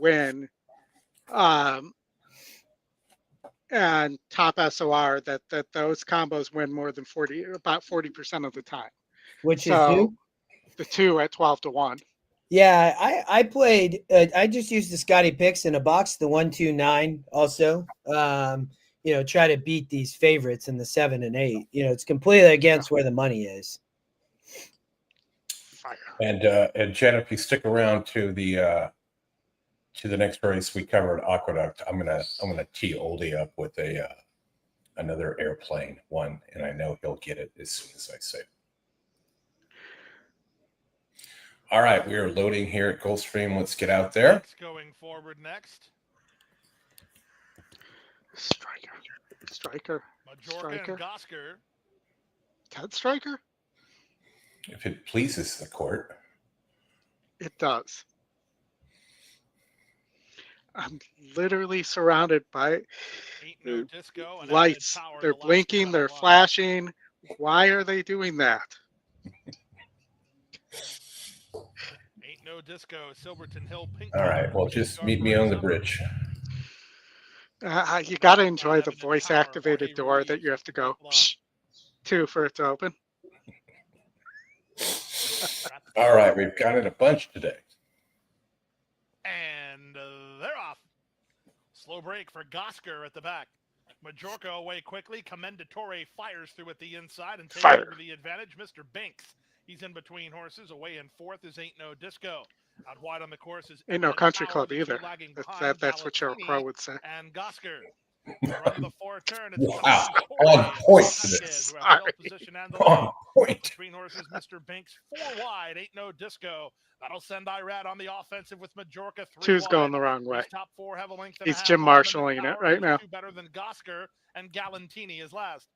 S3: win, and top SOR, that those combos win more than about 40% of the time.
S2: Which is
S3: So
S2: who?
S3: the 2 at 12-1.
S2: Yeah, I played. I just used the Scotty picks in a box, the 1-2-9 also. Try to beat these favorites in the 7 and 8. It's completely against where the money is.
S3: Fire.
S1: And Jen, if you stick around to the next race we covered, Aqueduct, I'm gonna tee Oldie up with another Airplane one, and I know he'll get it as soon as I say. All right, we are loading here at Gulfstream. Let's get out there.
S7: Going forward next.
S3: Striker.
S7: Majorca and Gosker.
S3: Ted Striker?
S1: If it pleases the court.
S3: It does. I'm literally surrounded by lights. They're blinking, they're flashing. Why are they doing that?
S7: Ain't No Disco, Silverton Hill, Pink.
S1: All right, well, just meet me on the bridge.
S3: You got to enjoy the voice-activated door that you have to go to for it to open.
S1: All right, we've got it a bunch today.
S7: And they're off. Slow break for Gosker at the back. Majorca away quickly. Commendatore fires through at the inside and takes over the advantage. Mr. Binks, he's in between horses. Away in 4th is Ain't No Disco. Out wide on the course is
S3: Ain't No Country Club either. That's what Cheryl Crow would say.
S7: And Gosker. Run the 4 turn. It's
S1: wow, on point for this. On point.
S7: Between horses, Mr. Binks 4 wide. Ain't No Disco. That'll send Irad on the offensive with Majorca 3
S3: 2's
S7: wide.
S3: going the wrong way.
S7: His top 4 have a length and
S3: He's
S7: a half.
S3: Jim Marshalling it right now.
S7: 2 better than Gosker, and Galantini is last.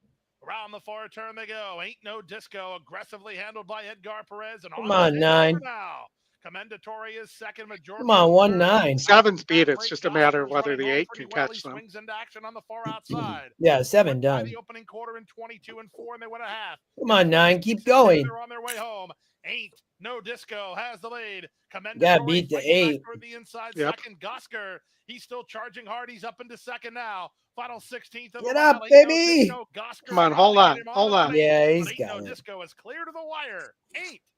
S7: Around the 4 turn they go. Ain't No Disco, aggressively handled by Edgar Perez. And
S2: Come on, 9.
S7: Now. Commendatore is second. Majorca.
S2: Come on, 1-9.
S3: 7's beat. It's just a matter of whether the 8 can catch them.
S7: Swings into action on the far outside.
S2: Yeah, 7 done.
S7: The opening quarter in 22 and 4, and they win a half.
S2: Come on, 9. Keep going.
S7: They're on their way home. Ain't No Disco has the lead.
S2: Gotta beat the 8.
S7: For the inside second. Gosker, he's still charging hard. He's up into second now. Final 16th of
S2: Get
S7: the
S2: up,
S7: mile.
S2: baby.
S3: Come on, hold on.
S2: Yeah, he's got
S7: No
S2: it.
S7: Disco is clear to the wire.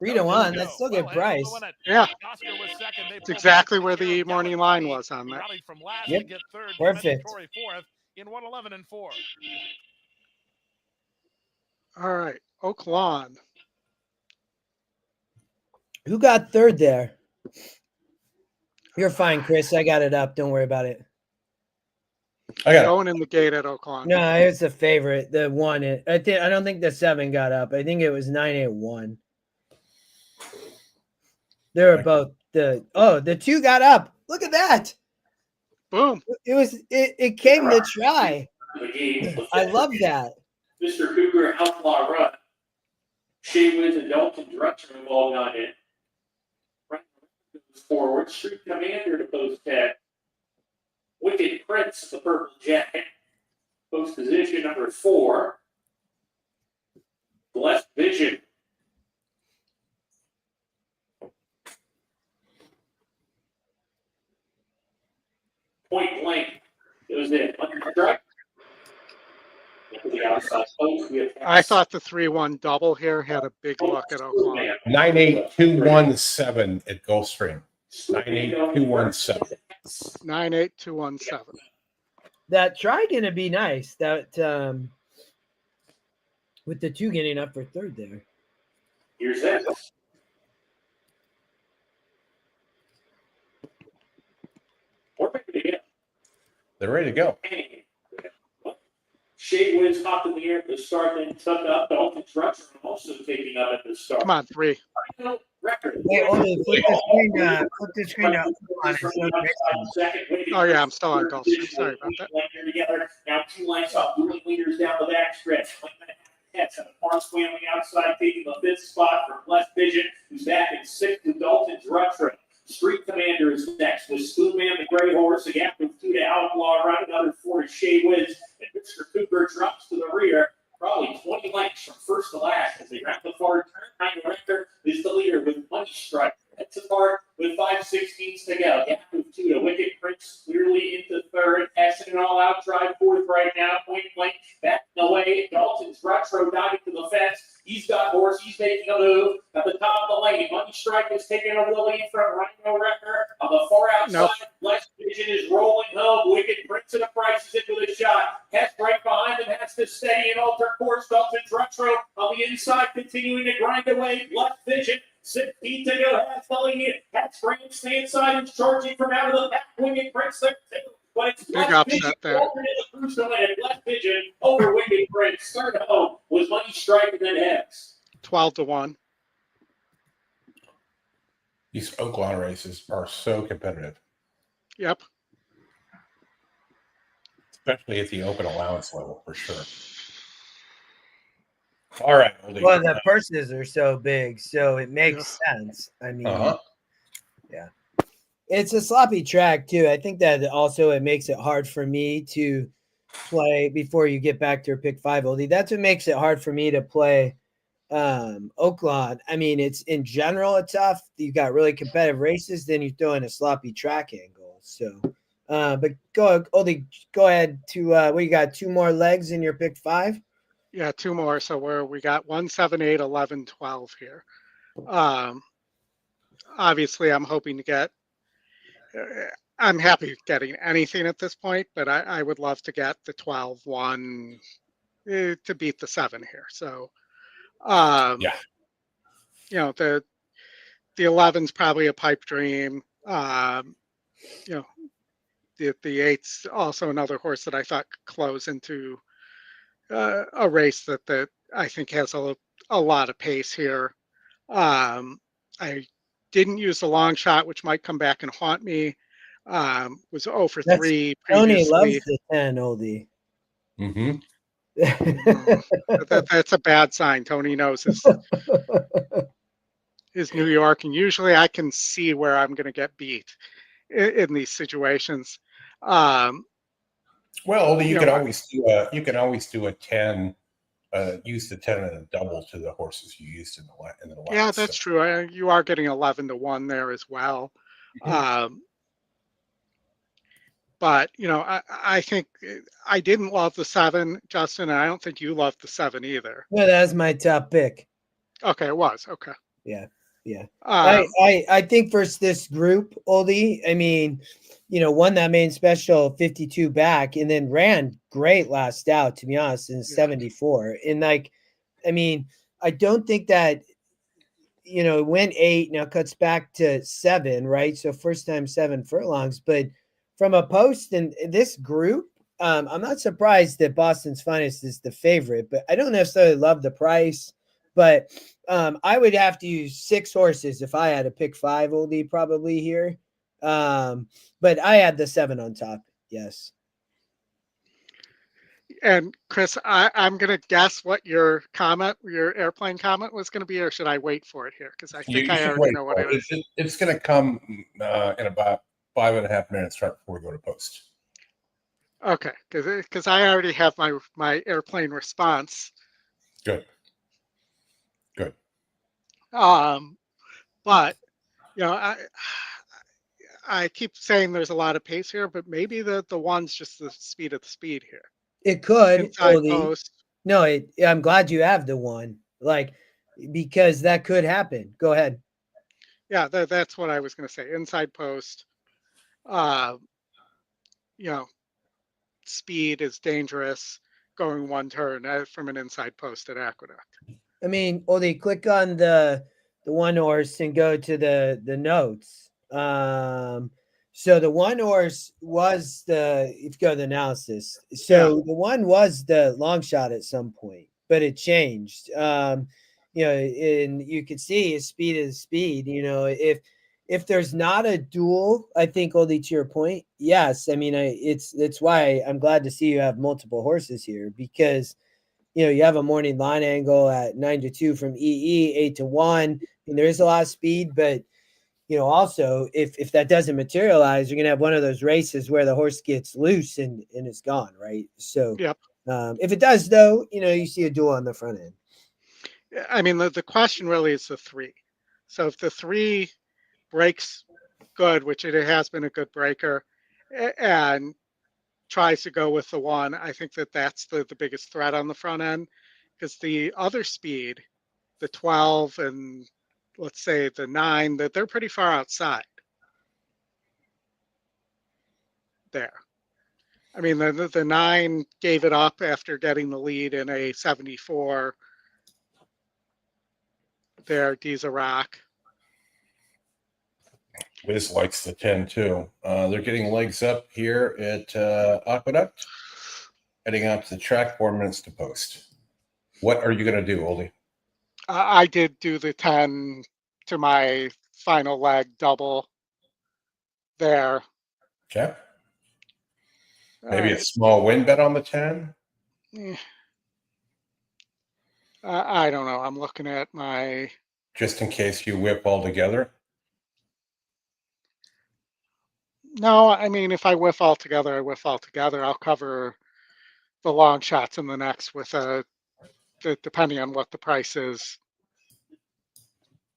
S2: 3-1. That's still good price.
S3: Yeah.
S7: Gosker was second.
S3: It's exactly where the morning line was on that.
S7: Rallied from last
S2: Yep.
S7: to get third.
S2: Perfect.
S7: Commendatore 4th in 1:11 and 4.
S3: All right, Oaklawn.
S2: Who got 3rd there? You're fine, Chris. I got it up. Don't worry about it.
S1: I got it.
S3: Going in the gate at Oaklawn.
S2: No, it's a favorite. The 1. I don't think the 7 got up. I think it was 9-8-1. They were both the 2 got up. Look at that.
S3: Boom.
S2: It came to try.
S4: The gate.
S2: I love that.
S4: Mr. Cougar Outlaw Run. Shea Wiz and Dalton Drutcher have all gone in. Right goes forward. Street Commander to post 10. Wicked Prince, the purple jacket. Post position number 4. Blessed Vision. Point blank. Goes in. Under strike. The outside post.
S3: I thought the 3-1 double here had a big look at Oaklawn.
S1: 98217 at Gulfstream. 98217.
S3: 98217.
S2: That try gonna be nice. That with the 2 getting up for third there.
S4: Here's that. We're ready to go.
S1: They're ready to go.
S4: Shea Wiz hopped in the air at the start, then took up. Dalton Drutcher also taking up at the start.
S3: Come on, 3.
S4: Record.
S2: Hey, Oli, flip the screen up.
S3: Oh, yeah, I'm still on Gulfstream. Sorry about that.
S4: Together. Now 2 lengths off, moving leaders down the back stretch. That's a Farnsway on the outside, taking the 5th spot for Blessed Vision, who's back in 6th with Dalton Drutcher. Street Commander is next with Spoonman, the gray horse. A gap of 2 to Outlaw Run, another 4 to Shea Wiz. And Mr. Cooper drops to the rear. Probably 20 lengths from first to last as they wrap the far turn. Nine Rector is the leader with Money Strike. That's apart with 5/16 to go. Gap of 2 to Wicked Prince clearly into third. Passing an all-out drive fourth right now. Point blank back away. Dalton's retro diving to the fence. He's got horse. He's making a move at the top of the lane. Money Strike is taking over the lead from Rhino Wrecker. On the far outside,
S3: Nope.
S4: Blessed Vision is rolling home. Wicked Prince of the Price is into the shot. Hess right behind him has to steady and alter course. Dalton's retro on the inside, continuing to grind away. Blessed Vision. 6 feet to go. That's the lead. That's Grandstand side is charging from out of the back. Wicked Prince there too. But it's
S3: Big
S4: Blessed
S3: upset
S4: Vision
S3: there.
S4: over in the cruise lane. Blessed Vision over Wicked Prince. Third home was Money Strike and then Hess.
S3: 12-1.
S1: These Oaklawn races are so competitive,
S3: Yep.
S1: especially at the open allowance level for sure. All right.
S2: Well, the purses are so big, so it makes sense. I mean, yeah, it's a sloppy track too. I think that also it makes it hard for me to play before you get back to your pick 5 oldie. That's what makes it hard for me to play Oaklawn. I mean, it's in general it's tough. You got really competitive races, then you throw in a sloppy track angle. So, but oldie, go ahead to what you got? 2 more legs in your pick 5.
S3: Yeah, 2 more. So we got 1, 7, 8, 11, 12 here. Obviously, I'm hoping to get. I'm happy getting anything at this point, but I would love to get the 12-1 to beat the 7 here. So,
S1: Yeah.
S3: You know, the 11's probably a pipe dream. You know, the 8's also another horse that I thought could close into a race that I think has a lot of pace here. I didn't use the long shot, which might come back and haunt me. Was 0 for 3
S2: Tony loves
S3: previously.
S2: the 10 oldie.
S1: Mm-hmm.
S3: That's a bad sign. Tony knows his New York, and usually I can see where I'm going to get beat in these situations.
S1: Well, you can always do a 10. Use the 10 and a double to the horses you used in the last.
S3: Yeah, that's true. You are getting 11-1 there as well.
S1: Mm-hmm.
S3: But you know, I think I didn't love the 7, Justin, and I don't think you loved the 7 either.
S2: No, that's my top pick.
S3: Okay, it was okay.
S2: Yeah. I think for this group, oldie, I mean, you know, won that main special 52 back and then ran great last out, to be honest, in 74. And like, I mean, I don't think that, you know, it went 8, now cuts back to 7, right? So first time 7 furlongs. But from a post in this group, I'm not surprised that Boston's Finest is the favorite, but I don't necessarily love the price. But I would have to use 6 horses if I had to pick 5 oldie probably here. But I had the 7 on top. Yes.
S3: And Chris, I'm going to guess what your airplane comment was going to be, or should I wait for it here? Because I think
S1: You
S3: I
S1: should
S3: already
S1: wait
S3: know what
S1: for
S3: it
S1: it.
S3: is.
S1: It's going to come in about 5.5 minutes right before we go to post.
S3: Okay, because I already have my airplane response.
S1: Good. Good.
S3: But I keep saying there's a lot of pace here, but maybe the one's just the speed of the speed here.
S2: It could.
S3: Inside
S2: Oldie.
S3: post.
S2: No, I'm glad you have the 1, because that could happen. Go ahead.
S3: Yeah, that's what I was going to say. Inside post. Speed is dangerous going 1 turn from an inside post at Aqueduct.
S2: I mean, Oldie, click on the 1 horse and go to the notes. So the 1 horse was if you go to the analysis. So the 1 was the long shot at some point, but it changed. And you could see his speed is speed. If there's not a duel, I think, only to your point, yes. I mean, it's why I'm glad to see you have multiple horses here, because you have a morning line angle at 9-2 from EE, 8-1. And there is a lot of speed, but also if that doesn't materialize, you're gonna have one of those races where the horse gets loose and it's gone, right? So
S3: yep.
S2: If it does, though, you see a duel on the front end.
S3: I mean, the question really is the 3. So if the 3 breaks good, which it has been a good breaker, and tries to go with the 1, I think that's the biggest threat on the front end, because the other speed, the 12 and let's say the 9, that they're pretty far outside there. I mean, the 9 gave it up after getting the lead in a 74 there, D's a Rock.
S1: Wiz likes the 10 too. They're getting legs up here at Aqueduct, heading out to the track, 4 minutes to post. What are you going to do, Oldie?
S3: I did do the 10 to my final leg double there.
S1: Okay. Maybe a small win bet on the 10?
S3: I don't know. I'm looking at my...
S1: Just in case you whip altogether?
S3: No, I mean, if I whiff altogether, I whiff altogether. I'll cover the long shots in the next with depending on what the price is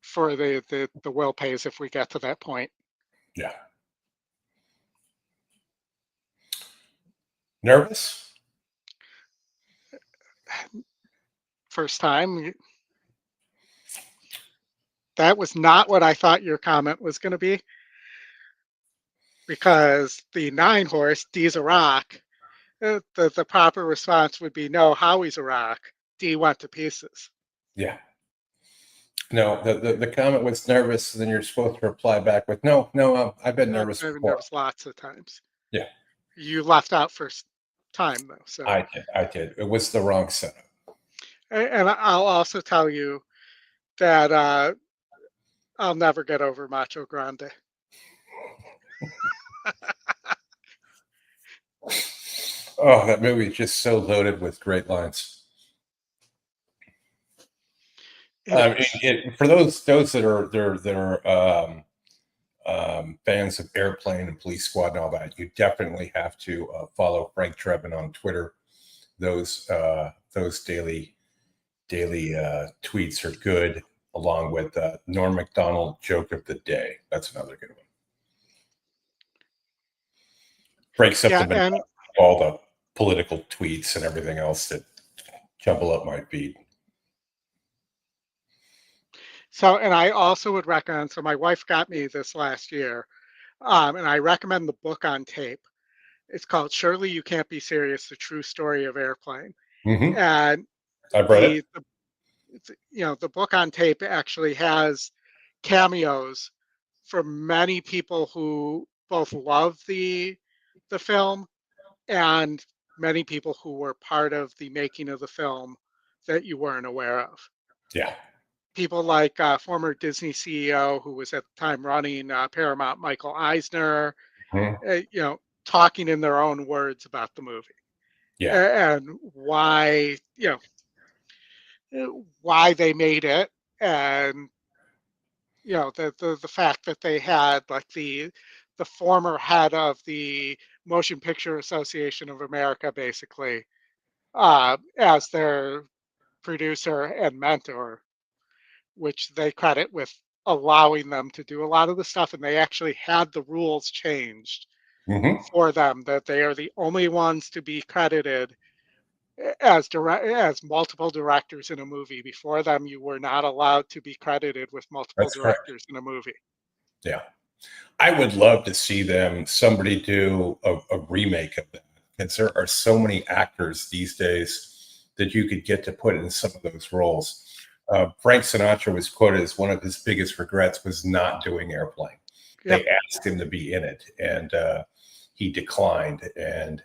S3: for the will pays if we get to that point.
S1: Yeah. Nervous?
S3: First time. That was not what I thought your comment was going to be, because the 9 horse, D's a Rock, the proper response would be, no, Howie's a rock. D went to pieces.
S1: Yeah. No, the comment was nervous, then you're supposed to reply back with, no, I've been nervous
S3: I've been
S1: before.
S3: nervous lots of times.
S1: Yeah.
S3: You left out first time, though. So
S1: I did. It was the wrong setup.
S3: And I'll also tell you that I'll never get over Macho Grande.
S1: Oh, that movie is just so loaded with great lines. I mean, for those that are fans of Airplane and Police Squad and all that, you definitely have to follow Frank Drebin on Twitter. Those daily tweets are good, along with Norm Macdonald joke of the day. That's another good one. Breaks up all the political tweets and everything else that jumble up my feed.
S3: So, and I also would recommend, so my wife got me this last year, and I recommend the book on tape. It's called Surely You Can't Be Serious, The True Story of Airplane.
S1: Mm-hmm.
S3: And
S1: I've read it.
S3: The book on tape actually has cameos from many people who both love the film and many people who were part of the making of the film that you weren't aware of.
S1: Yeah.
S3: people like former Disney CEO who was at the time running Paramount, Michael Eisner, talking in their own words about the movie.
S1: Yeah.
S3: And why, why they made it, and the fact that they had like the former head of the Motion Picture Association of America basically as their producer and mentor, which they credit with allowing them to do a lot of the stuff, and they actually had the rules changed for them, that they are the only ones to be credited as multiple directors in a movie. Before them, you were not allowed to be credited with multiple
S1: That's correct.
S3: directors in a movie.
S1: Yeah. I would love to see somebody do a remake of that, because there are so many actors these days that you could get to put in some of those roles. Frank Sinatra was quoted as one of his biggest regrets was not doing Airplane.
S3: Yep.
S1: They asked him to be in it, and he declined, and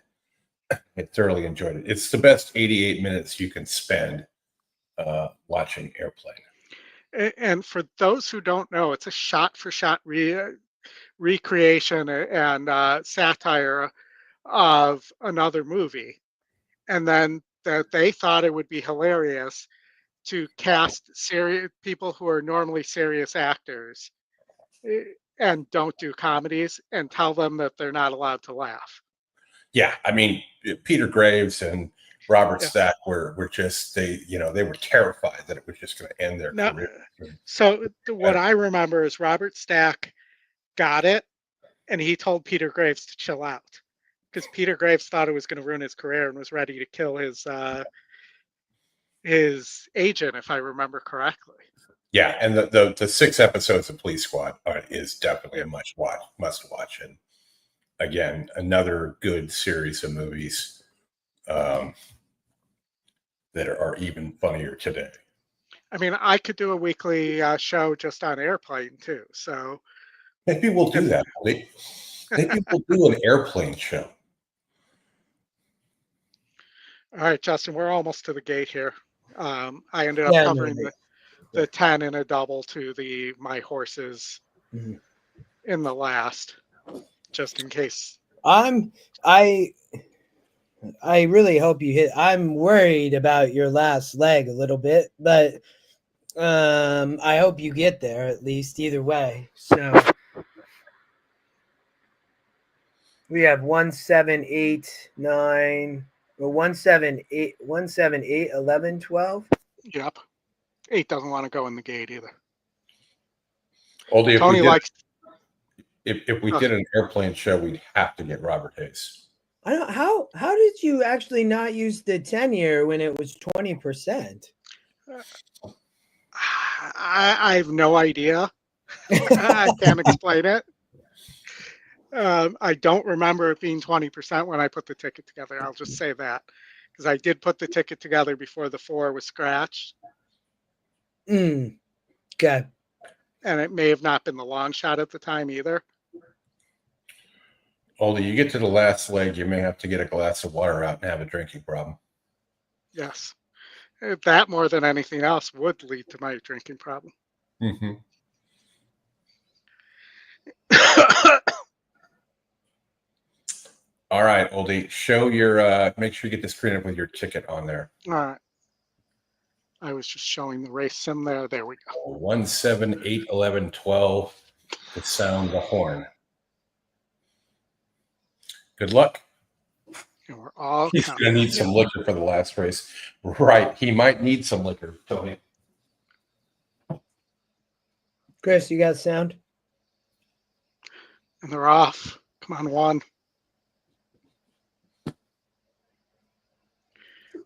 S1: I thoroughly enjoyed it. It's the best 88 minutes you can spend watching Airplane.
S3: And for those who don't know, it's a shot-for-shot recreation and satire of another movie. And then that they thought it would be hilarious to cast people who are normally serious actors and don't do comedies, and tell them that they're not allowed to laugh.
S1: Yeah, I mean, Peter Graves and Robert Stack were just, they were terrified that it was just going to end their career.
S3: So what I remember is Robert Stack got it, and he told Peter Graves to chill out, because Peter Graves thought it was going to ruin his career and was ready to kill his agent, if I remember correctly.
S1: Yeah, and the 6 episodes of Police Squad is definitely a must watch, and again, another good series of movies that are even funnier today.
S3: I mean, I could do a weekly show just on Airplane too. So
S1: maybe we'll do that. Maybe we'll do an Airplane show.
S3: All right, Justin, we're almost to the gate here. I ended up covering the 10 in a double to my horses in the last, just in case.
S2: I really hope you hit. I'm worried about your last leg a little bit, but I hope you get there at least either way. So we have 1, 7, 8, 9, or 1, 7, 8, 1, 7, 8, 11, 12.
S3: Yep. 8 doesn't want to go in the gate either.
S1: Oldie,
S3: Tony likes.
S1: If we did an Airplane show, we'd have to get Robert Hayes.
S2: I don't. How did you actually not use the 10-year when it was 20%?
S3: I have no idea. I can't explain it. I don't remember it being 20% when I put the ticket together. I'll just say that, because I did put the ticket together before the 4 was scratched.
S2: Okay.
S3: And it may have not been the long shot at the time either.
S1: Oldie, you get to the last leg, you may have to get a glass of water out and have a drinking problem.
S3: Yes. That more than anything else would lead to my drinking problem.
S1: Mm-hmm. All right, Oldie, show your, make sure you get the screen up with your ticket on there.
S3: All right. I was just showing the race sim there. There we go.
S1: 1, 7, 8, 11, 12 to sound the horn. Good luck.
S3: And we're all
S1: He's going to need some liquor for the last race. Right. He might need some liquor, Tony.
S2: Chris, you got sound?
S3: And they're off. Come on, 1.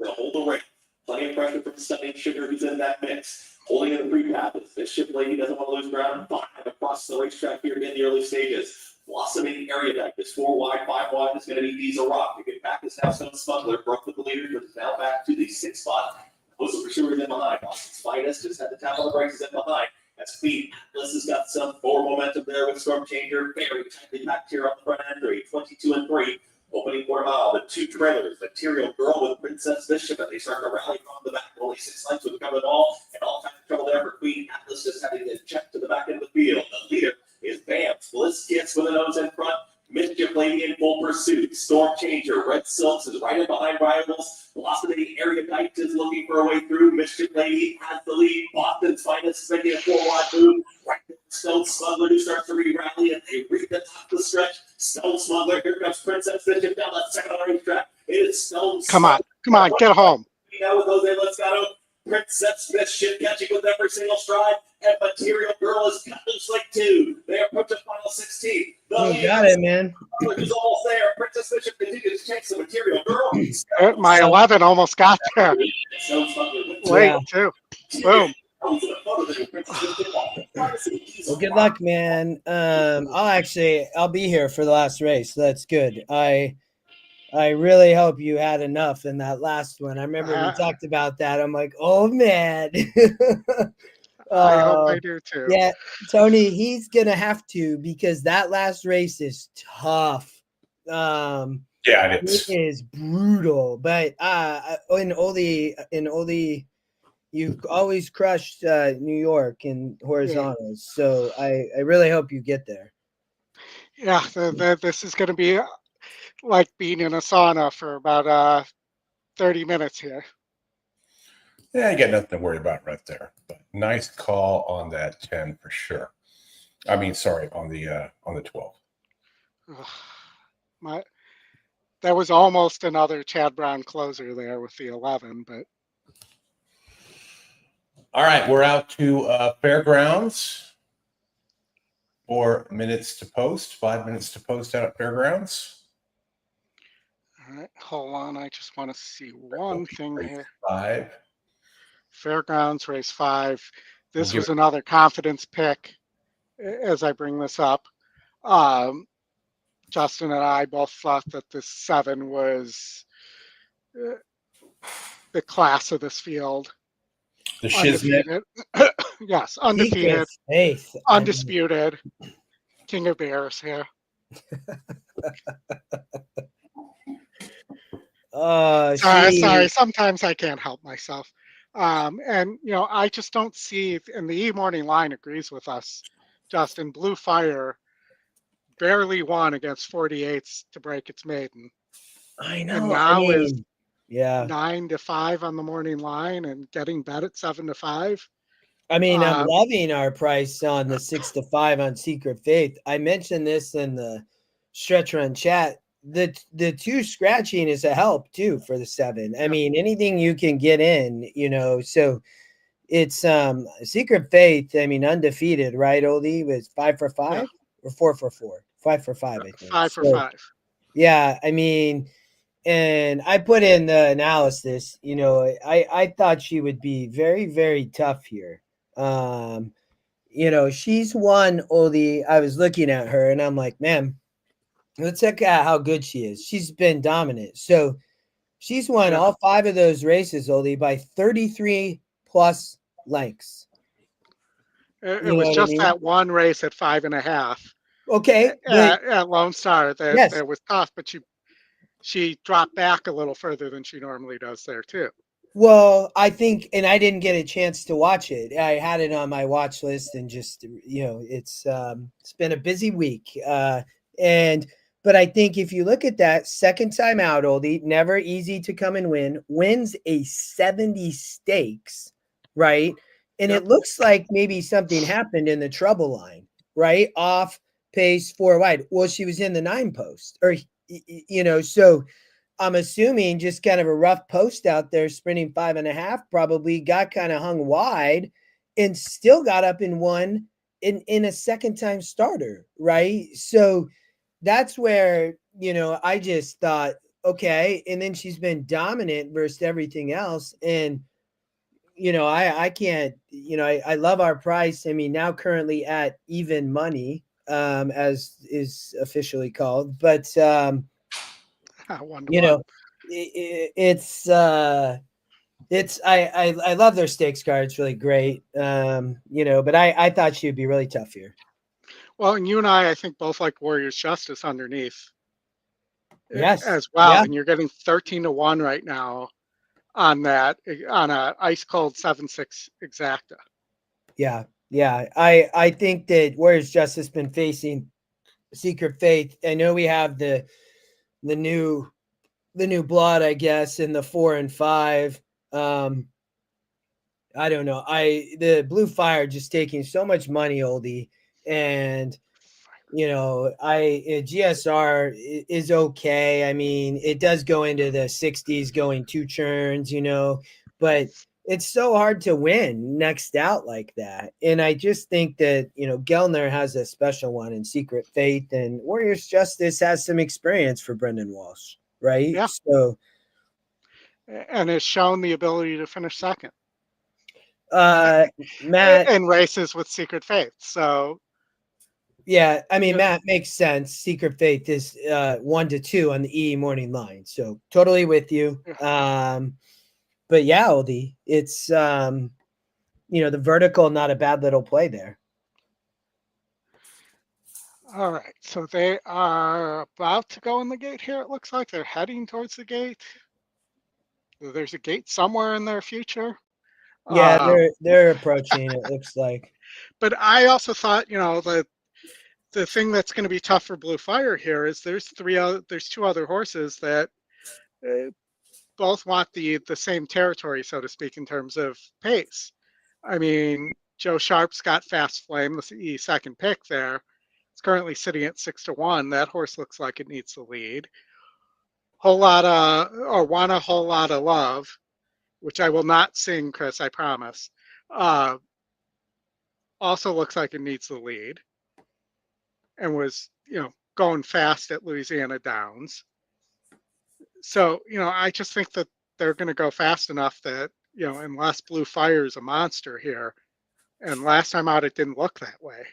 S5: They'll hold the race. Plenty of pressure from Stunning Sugar, who's in that mix. Holding in the three passes. This ship lady doesn't want to lose ground. 5 across the racetrack here in the early stages. Blossoming area deck. This 4 wide, 5 wide is going to be Diesel Rock. To get back this Halfstone Smuggler. Broke with the leader, but is now back to the 6th spot. Closer pursuers in behind. Austin's Finest just had to tap on the brakes in behind. That's Clean. Atlas has got some forward momentum there with Storm Changer. Very tightly packed here on the front end. 22 and 3. Opening quarter mile, the 2 trailers, Material Girl with Princess Bishop, and they start to rally from the back. Only 6 lengths with cover all, and all kinds of trouble there for Queen Atlas, just having to check to the back end of the field. The leader is Vamps, Bliss Kiss with a nose in front, Mischief Lady in full pursuit, Storm Changer, Red Silks is right in behind rivals, Velocity Erudite is looking for a way through, Mischief Lady has the lead, Boston's Finest is making a 4-wide move, right there, Stone Smuggler who starts to re-rally, and they reach the top of the stretch. Stone Smuggler, here comes Princess Bishop down the second on the racetrack. It is Stone Smuggler.
S8: Come on, get home.
S5: Now with Jose Lozano, Princess Bishop catching with every single stride, and Material Girl is cutting like 2. They approach the final 16.
S2: You got it, man.
S5: Is almost there. Princess Bishop continues to chase the Material Girl.
S8: My 11 almost got there.
S5: Stone Smuggler with
S8: Late,
S2: Yeah.
S8: too. Boom.
S5: Well,
S2: Good luck, man. I'll be here for the last race. That's good. I really hope you had enough in that last one. I remember we talked about that. I'm like, oh man.
S8: I hope I do too.
S2: Yeah, Tony, he's gonna have to, because that last race is tough.
S1: Yeah, it
S2: It
S1: is.
S2: is brutal. But in Oldie, you've always crushed New York in horizontals. So I really hope you get there.
S8: Yeah, this is going to be like being in a sauna for about 30 minutes here.
S1: Yeah, you got nothing to worry about right there. But nice call on that 10 for sure. I mean, sorry, on the 12.
S8: That was almost another Chad Brown closer there with the 11, but
S1: All right, we're out to Fairgrounds. 4 minutes to post, 5 minutes to post out at Fairgrounds.
S8: all right, hold on. I just want to see one thing here.
S1: 5.
S8: Fairgrounds race 5. This
S1: We'll
S8: was
S1: give
S8: another confidence pick as I bring this up. Justin and I both thought that this 7 was the class of this field.
S1: The Shiznit.
S8: Undefeated. Yes, undefeated,
S2: Faith.
S8: undisputed. King of Bears here. Sorry. Sometimes I can't help myself. And I just don't see, and the E-Morning line agrees with us, Justin. Blue Fire barely won against 48s to break its maiden.
S2: I know.
S8: And now is
S2: 9-5
S8: on the morning line and getting bet at 7-5.
S2: I mean, I'm loving our price on the 6-5 on Secret Faith. I mentioned this in the stretch run chat. The 2 scratching is a help too for the 7. I mean, anything you can get in, so it's Secret Faith. I mean, undefeated, right? Oldie was 5 for 5 or 4 for 4, 5 for 5. I think
S8: 5 for 5.
S2: Yeah, I mean, and I put in the analysis. I thought she would be very, very tough here. She's won Oldie. I was looking at her and I'm like, man, let's check out how good she is. She's been dominant. So she's won all 5 of those races, Oldie, by 33 plus lengths.
S8: It was just that one race at 5.5.
S2: Okay.
S8: At Lone Star that was tough, but she dropped back a little further than she normally does there too.
S2: Well, I think, and I didn't get a chance to watch it. I had it on my watch list and just, it's been a busy week. But I think if you look at that second time out, Oldie, never easy to come and wins a 70 stakes, right? And it looks like maybe something happened in the trouble line, right? Off pace 4 wide. Well, she was in the 9 post or, so I'm assuming just kind of a rough post out there, sprinting 5.5, probably got kind of hung wide and still got up and won in a second time starter. Right. So that's where, I just thought, okay. And then she's been dominant versus everything else. And, I can't, I love our price. I mean, now currently at even money, as is officially called, but, I love their stakes card. It's really great. But I thought she would be really tough here.
S8: Well, and you and I think both like Warriors Justice underneath.
S2: Yes.
S8: as well.
S2: Yeah.
S8: And you're getting 13-1 right now on that, on a ice cold 7-6 exacta.
S2: Yeah. Yeah. I think that Warriors Justice been facing Secret Faith. I know we have the new blood, I guess, in the 4 and 5. I don't know. The Blue Fire just taking so much money, Oldie, and GSR is okay. I mean, it does go into the 60s, going 2 churns, but it's so hard to win next out like that. And I just think that Gellner has a special one in Secret Faith, and Warriors Justice has some experience for Brendan Walsh, right?
S8: Yeah.
S2: So,
S8: and has shown the ability to finish second.
S2: Matt,
S8: and races with Secret Faith. So
S2: yeah, I mean, Matt, makes sense. Secret Faith is 1-2 on the E morning line, so totally with you. But yeah, Oldie, it's the vertical, not a bad little play there.
S8: All right, so they are about to go in the gate here. It looks like they're heading towards the gate. There's a gate somewhere in their future.
S2: Yeah, they're approaching. It looks like.
S8: But I also thought, the thing that's going to be tough for Blue Fire here is there's 2 other horses that both want the same territory, so to speak, in terms of pace. I mean, Joe Sharp's got Fast Flame, the second pick there. It's currently sitting at 6-1. That horse looks like it needs the lead. Want a Whole Lot of Love, which I will not sing, Chris, I promise. Also looks like it needs the lead, and was going fast at Louisiana Downs. So I just think that they're going to go fast enough that unless Blue Fire is a monster here, and last time out it didn't look that way,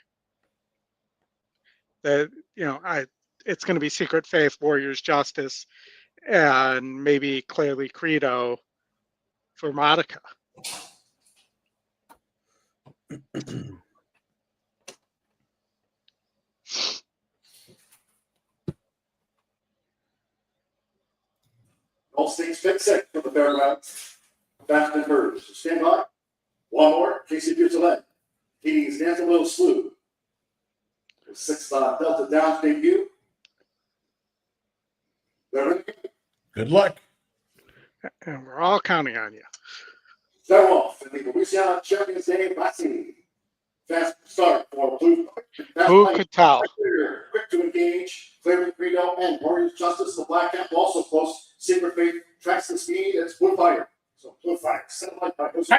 S8: that it's going to be Secret Faith, Warriors Justice, and maybe Clearly Credo for Modica.
S6: All Stakes pick 6 for the Fairgrounds. Fast and Birds. Stand by. One more. Casey Buzelet. Heating his Dancing Little Slew. 6 Delta Downs debut. They're ready.
S1: Good luck.
S8: And we're all counting on you.
S6: Start off in the Louisiana Champions Day Massey. Fast start for Blue.
S8: Who could tell?
S6: Quick to engage. Clearly Credo and Warriors Justice. The Black Cap also close. Secret Faith tracks the speed. It's Blue Fire. So Blue Fire set light by Jose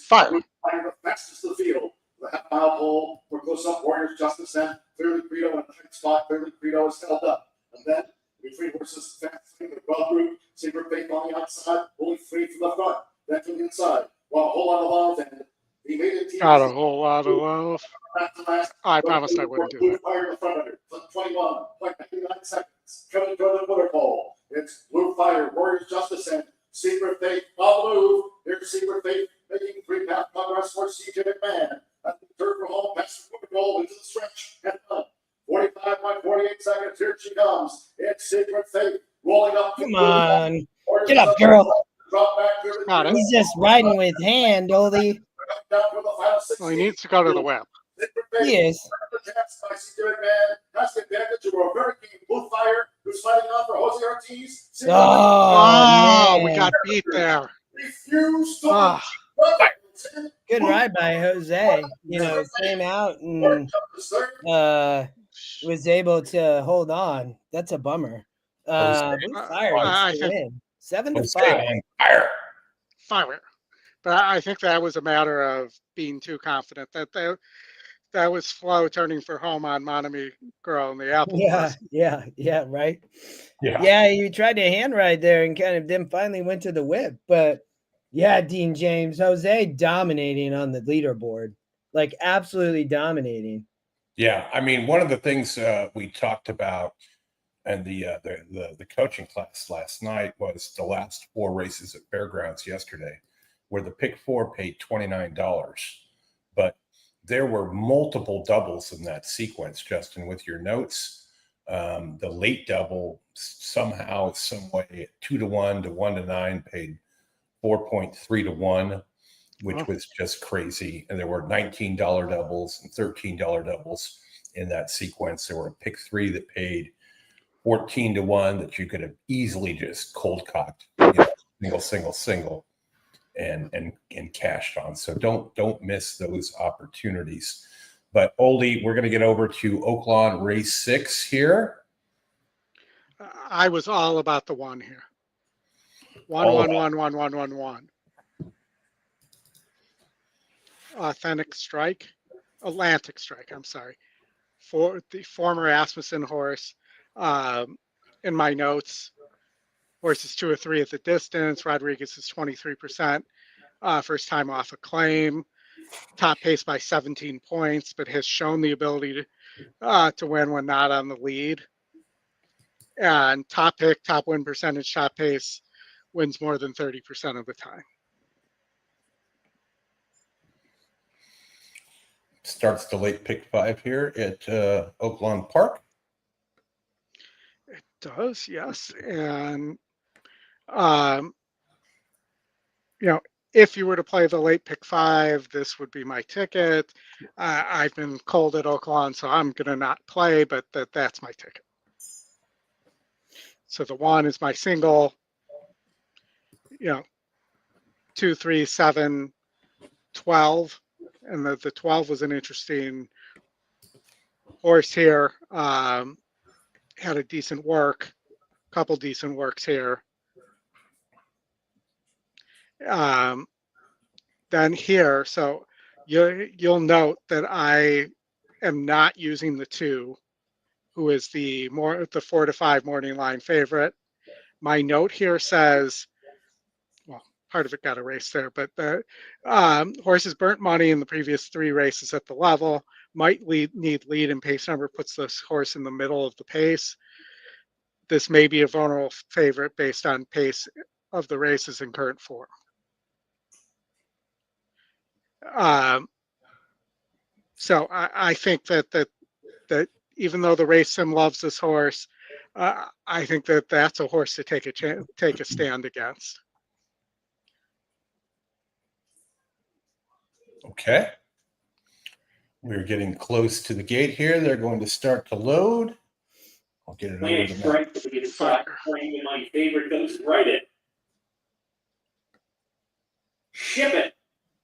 S8: Fire.
S6: Blue Fire the fastest of the field. The half-mile pole for close-up Warriors Justice and Clearly Credo in the tight spot. Clearly Credo is held up. And then between horses fast the Well Group. Secret Faith on the outside. Only 3 from the front. Then from the inside. While a whole lot of love and he made it.
S8: Got a whole lot of love. I promised I wouldn't do
S6: Blue
S8: that.
S6: Fire in the front under 21.99 seconds. Coming toward the quarter pole. It's Blue Fire, Warriors Justice, and Secret Faith on the move. Here's Secret Faith making 3-path progress for CJ McMahon. At the third for home, past the quarter goal into the stretch. And 45.48 seconds. Here she comes. It's Secret Faith rolling up.
S2: Come on. Get up, girl.
S6: Drop back
S8: Got it.
S2: He's just riding with hand, Oldie.
S6: down for the final 16.
S8: Well, he needs to go to the web.
S2: He is.
S6: Has the advantage of a Hurricane Blue Fire, who's fighting on for Jose Ortiz.
S8: Oh, we
S2: man.
S8: got beat there.
S6: Refuse to
S8: Ah.
S2: Good ride by Jose. Came out and was able to hold on. That's a bummer. Blue Fire
S8: I
S2: gets the
S8: think-
S2: win. 7-5.
S1: Stay on fire.
S8: Fire. But I think that was a matter of being too confident that was Flo turning for home on Monami Girl in the Apple.
S2: Yeah, right.
S1: Yeah.
S2: Yeah, you tried to hand ride there and kind of then finally went to the whip. But yeah, Dean James, Jose dominating on the leaderboard, like absolutely dominating.
S1: Yeah, I mean, one of the things we talked about in the coaching class last night was the last 4 races at Fairgrounds yesterday, where the pick 4 paid $29, but there were multiple doubles in that sequence. Justin, with your notes, The late double somehow, some way, 2-1 to 1-9 paid 4.3 to 1, which was just crazy. And there were $19 doubles and $13 doubles in that sequence. There were a pick 3 that paid 14 to 1 that you could have easily just cold cocked, single, and cashed on. So don't miss those opportunities. But Oldie, we're going to get over to Oaklawn race 6 here.
S8: I was all about the 1 here. 1. Atlantic Strike. I'm sorry. For the former Asmussen horse. In my notes, horses 2 or 3 at the distance. Rodriguez is 23%. First time off a claim. Top pace by 17 points, but has shown the ability to win when not on the lead. And top pick, top win percentage, top pace wins more than 30% of the time.
S1: Starts the late pick 5 here at Oaklawn Park.
S8: It does, yes. And, if you were to play the late pick 5, this would be my ticket. I've been cold at Oaklawn, so I'm going to not play, but that's my ticket. So the 1 is my single, 2, 3, 7, 12. And the 12 was an interesting horse here. Had a decent work, couple decent works here. Then here, so you'll note that I am not using the 2, who is the 4 to 5 morning line favorite. My note here says, well, part of it got erased there, but the horses burnt money in the previous 3 races at the level, might need lead and pace number, puts this horse in the middle of the pace. This may be a vulnerable favorite based on pace of the races in current form. So I think that even though the race sim loves this horse, I think that's a horse to take a stand against.
S1: Okay. We're getting close to the gate here. They're going to start to load. I'll get it over
S4: Atlantic
S1: to
S4: Strike will be inside frame, and my favorite goes right in. Ship it.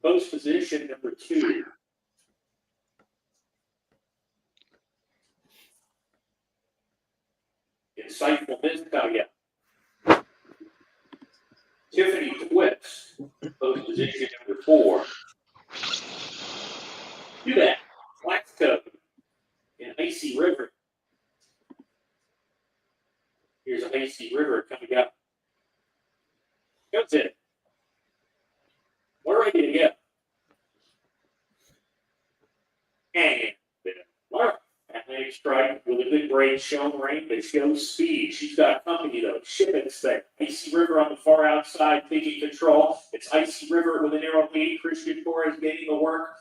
S4: Post position number 2. Insightful miss coming up. Tiffany Twist. Post position number 4. Do that. Blackstone and Icy River. Here's an Icy River coming up. Goes in. We're ready to go. And Atlantic Strike with a good break, shown range, but shows speed. She's got company though. Shipment's there. Icy River on the far outside, taking control. It's Icy River with a narrow lead. Christian Torres getting the work.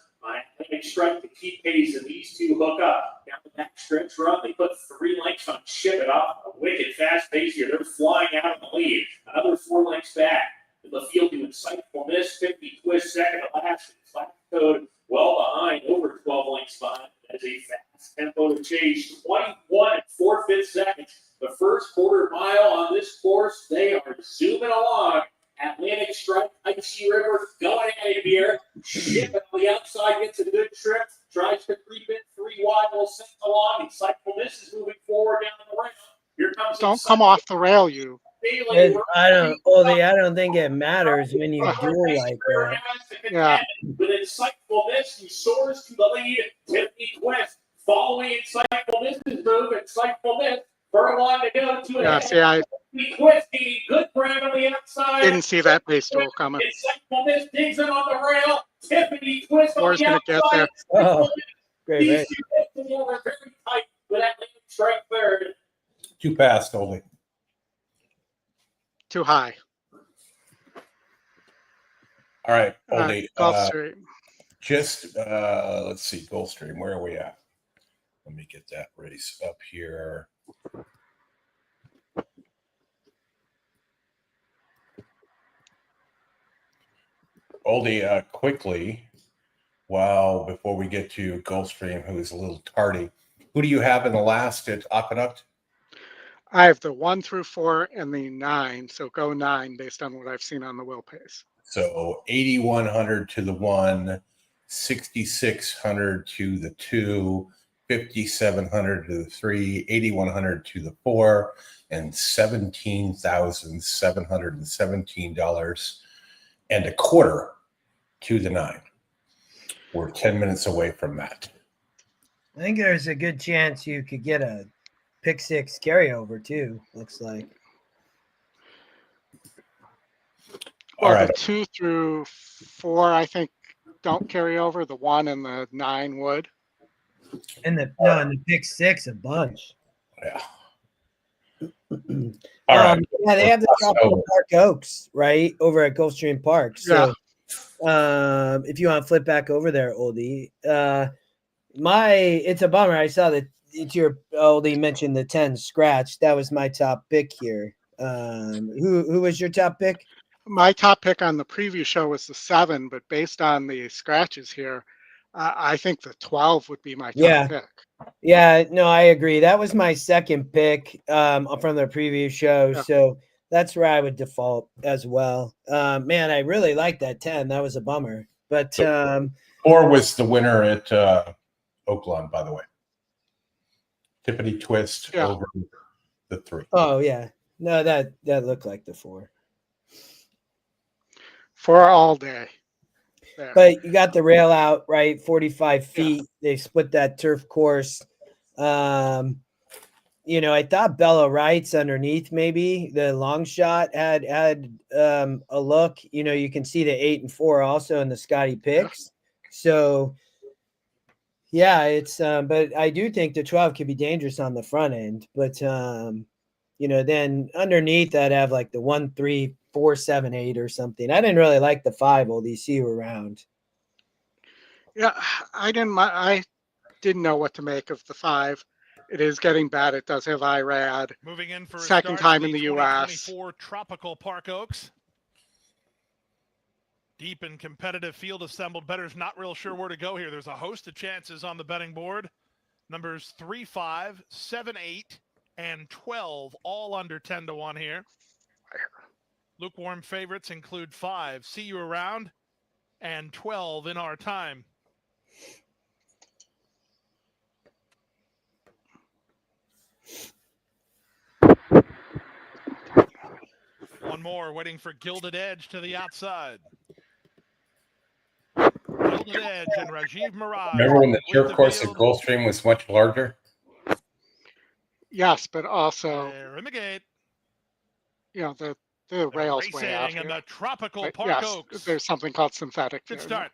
S4: Atlantic Strike to keep pace, and these 2 hook up. Down the back stretch run, they put 3 lengths on Ship It off a wicked fast pace here. They're flying out in the lead. Another 4 lengths back. In the field to Insightful Miss, 50 Twist, second to last. Flat Code well behind, over 12 lengths behind. As a fast tempo to chase. 21 and 4/5 seconds. The first quarter mile on this course, they are zooming along. Atlantic Strike, Icy River, going at it here. Ship It on the outside, gets a good trip. Tries to creep in 3 wide, will sink along. Insightful Miss is moving forward down the rail. Here comes.
S8: Don't come off the rail, you.
S2: I don't think it matters when you do like that.
S8: Yeah.
S4: With Insightful Miss, he soars to the lead. Tiffany Twist following Insightful Miss's move. Insightful Miss, furlong to go.
S8: Yeah, see, I
S4: Twist, good ground on the outside.
S8: didn't see that pace duel coming.
S4: Insightful Miss digs in on the rail. Tiffany Twist on
S8: Horse
S4: the
S8: gonna
S4: outside.
S8: get there.
S2: Oh, great
S4: These
S2: race.
S4: 2 were very tight with Atlantic Strike third.
S1: 2 past, Oldie.
S8: Too high.
S1: All right, Oldie.
S8: Gulfstream.
S1: Let's see, Gulfstream. Where are we at? Let me get that race up here. Oldie, quickly, before we get to Gulfstream, who is a little tardy, who do you have in the last at Aqueduct?
S8: I have the 1 through 4 and the 9. So go 9 based on what I've seen on the wheel pace.
S1: So 8,100 to the 1, 6,600 to the 2, 5,700 to the 3, 8,100 to the 4, and $17,717 and a quarter to the 9. We're 10 minutes away from that.
S2: I think there's a good chance you could get a pick 6 carryover too. Looks like.
S8: Well,
S1: All right.
S8: the 2 through 4, I think, don't carry over. The 1 and the 9 would.
S2: And the pick 6 a bunch.
S1: Yeah. All right.
S2: Yeah, they have the Tropical Park Oaks right over at Gulfstream Park. So, if you want to flip back over there, Oldie, it's a bummer. I saw that Oldie mentioned the 10 scratch. That was my top pick here. Who was your top pick?
S8: My top pick on the preview show was the 7, but based on the scratches here, I think the 12 would be my top pick.
S2: Yeah, no, I agree. That was my second pick from the preview show. Yeah. So that's where I would default as well. Man, I really like that 10. That was a bummer. But
S1: 4 was the winner at Oaklawn, by the way. Tippity twist over the 3.
S2: Oh, yeah. No, that looked like the 4.
S8: 4 all day. There.
S2: But you got the rail out, right? 45 feet. Yeah. They split that turf course. I thought Bella Wright's underneath maybe. The long shot had a look. You can see the 8 and 4 also in the Scotty picks. So, yeah, it's but I do think the 12 could be dangerous on the front end. But, then underneath I'd have like the 1, 3, 4, 7, 8 or something. I didn't really like the 5 Oldie. See you around.
S8: Yeah, I didn't know what to make of the 5. It is getting bad. It does have IRAD.
S7: Moving in for
S8: second time in the U.S.
S7: Tropical Park Oaks. Deep and competitive field assembled. Bettor's not real sure where to go here. There's a host of chances on the betting board. Numbers 3, 5, 7, 8, and 12, all under 10 to 1 here. Lukewarm favorites include 5, See You Around, and 12, In Our Time. One more, waiting for Gilded Edge to the outside. Gilded Edge and Rajiv Mirage.
S1: Remember when the turf course at Gulfstream was much larger?
S8: Yes, but also
S7: in the gate.
S8: The rails way out
S7: in the Tropical Park Oaks.
S8: There's something called synthetic.
S7: Good start.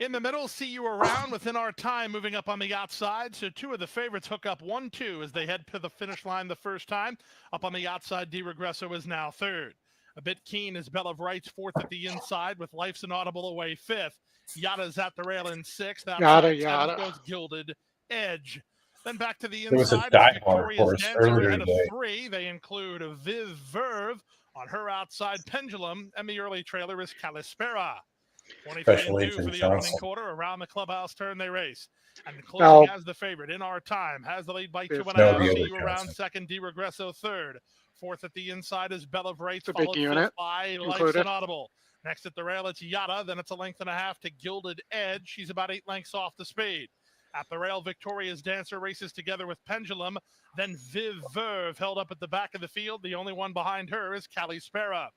S7: In the middle, See You Around within our time, moving up on the outside. So 2 of the favorites hook up 1-2 as they head to the finish line the first time. Up on the outside, Di Regresso is now 3rd. A bit keen is Bella Wright's 4th at the inside with Life's an Audible away 5th. Yada's at the rail in 6th. Yada goes Gilded Edge. Then back to the inside.
S1: There was a dive bar course earlier today.
S7: 3. They include Viv Verve on her outside Pendulum, and the early trailer is Calispera. 23-2 for the opening quarter. Around the clubhouse turn they race. And the closing has the favorite, In Our Time, has the lead by 2.5. See You Around 2nd, Di Regresso 3rd. 4th at the inside is Bella Wright, followed by Life's Inaudible. Next at the rail, it's Yada. Then it's a length and a half to Gilded Edge. She's about 8 lengths off the speed. At the rail, Victoria's Dancer races together with Pendulum. Then Viv Verve held up at the back of the field. The only one behind her is Calispera.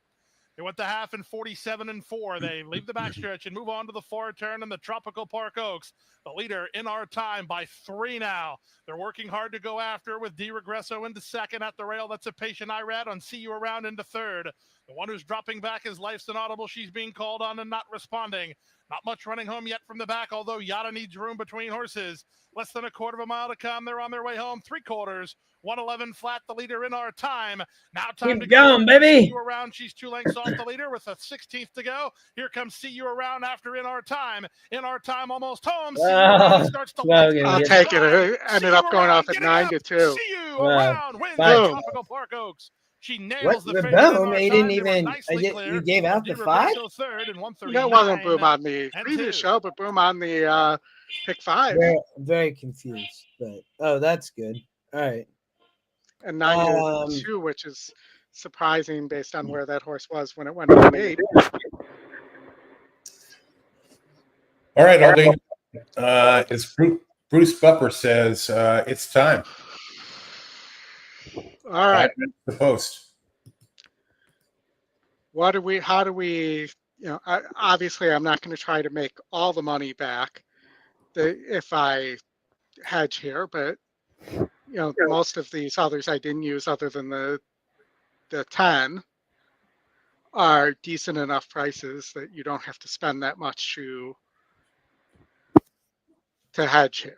S7: They went the half in 47-4. They leave the backstretch and move on to the 4 turn in the Tropical Park Oaks. The leader, In Our Time, by 3 now. They're working hard to go after with Di Regresso into 2nd at the rail. That's a patient IRAD on See You Around into 3rd. The one who's dropping back is Life's Inaudible. She's being called on and not responding. Not much running home yet from the back, although Yada needs room between horses. Less than a quarter of a mile to come. They're on their way home. 3/4. 1:11 flat, the leader in our time. Now time
S2: Keep
S7: to
S2: going,
S7: go.
S2: baby.
S7: See You Around. She's 2 lengths off the leader with a 16th to go. Here comes See You Around after In Our Time. In Our Time almost home. See You Around starts to
S2: well,
S7: lift.
S8: I'll take it. It ended up going off at 9-2.
S7: See You
S2: Wow.
S7: Around wins
S2: Five.
S7: at Tropical Park Oaks. She nails the
S2: What?
S7: favorite in
S2: Boom.
S7: our
S2: He
S7: time.
S2: didn't
S7: They were
S2: even.
S7: nicely clear.
S2: You gave out the
S7: Di
S2: 5.
S7: Roberto third and 139.
S8: That wasn't Boom on the
S7: and
S8: previous
S7: 2.
S8: show, but Boom on the pick 5.
S2: Very confused, but that's good. All right.
S8: And 9-2, which is surprising based on where that horse was when it went on 8.
S1: All right, Aldi. As Bruce Bupper says, it's time.
S8: All right.
S1: The post.
S8: How do we, obviously I'm not going to try to make all the money back if I hedge here, but most of these others I didn't use other than the 10 are decent enough prices that you don't have to spend that much to hedge here.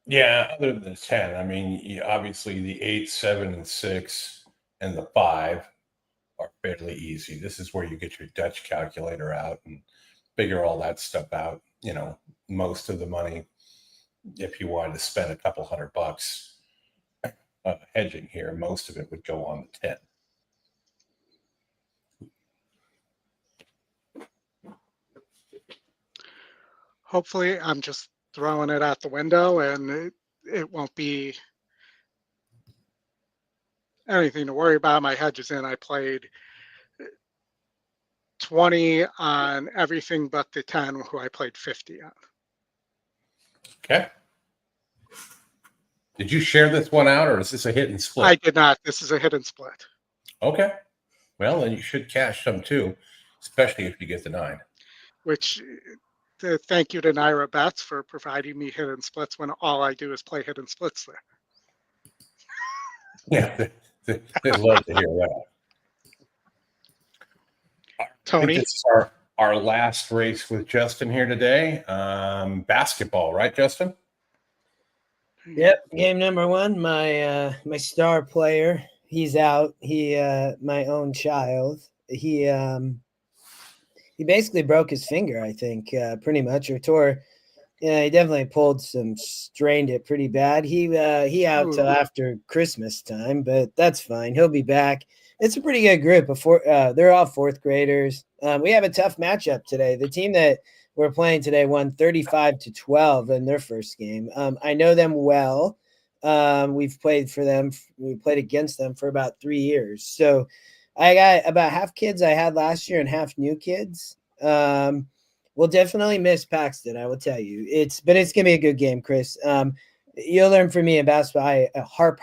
S1: Yeah, other than the 10, I mean, obviously the 8, 7, and 6 and the 5 are fairly easy. This is where you get your Dutch calculator out and figure all that stuff out. Most of the money, if you wanted to spend a couple $100 hedging here, most of it would go on the 10.
S8: Hopefully, I'm just throwing it out the window and it won't be anything to worry about. My hedges in. I played 20 on everything but the 10, who I played 50 on.
S1: Okay. Did you share this one out, or is this a hit and split?
S8: I did not. This is a hit and split.
S1: Okay. Well, then you should cash some too, especially if you get the 9.
S8: Which, thank you to Naira Bets for providing me hit and splits when all I do is play hit and splits there.
S1: Yeah, they'd love to hear that.
S8: Tony?
S1: I think this is our last race with Justin here today. Basketball, right, Justin?
S2: Yep. Game number 1. My star player. He's out. He my own child. He basically broke his finger, I think, pretty much, or tore. Yeah, he definitely strained it pretty bad. He out till after Christmas time, but that's fine. He'll be back. It's a pretty good group. They're all 4th graders. We have a tough matchup today. The team that we're playing today won 35-12 in their first game. I know them well. We've played for them. We played against them for about 3 years. So I got about half kids I had last year and half new kids. We'll definitely miss Paxton, I will tell you. But it's gonna be a good game, Chris. You'll learn from me in basketball. A harp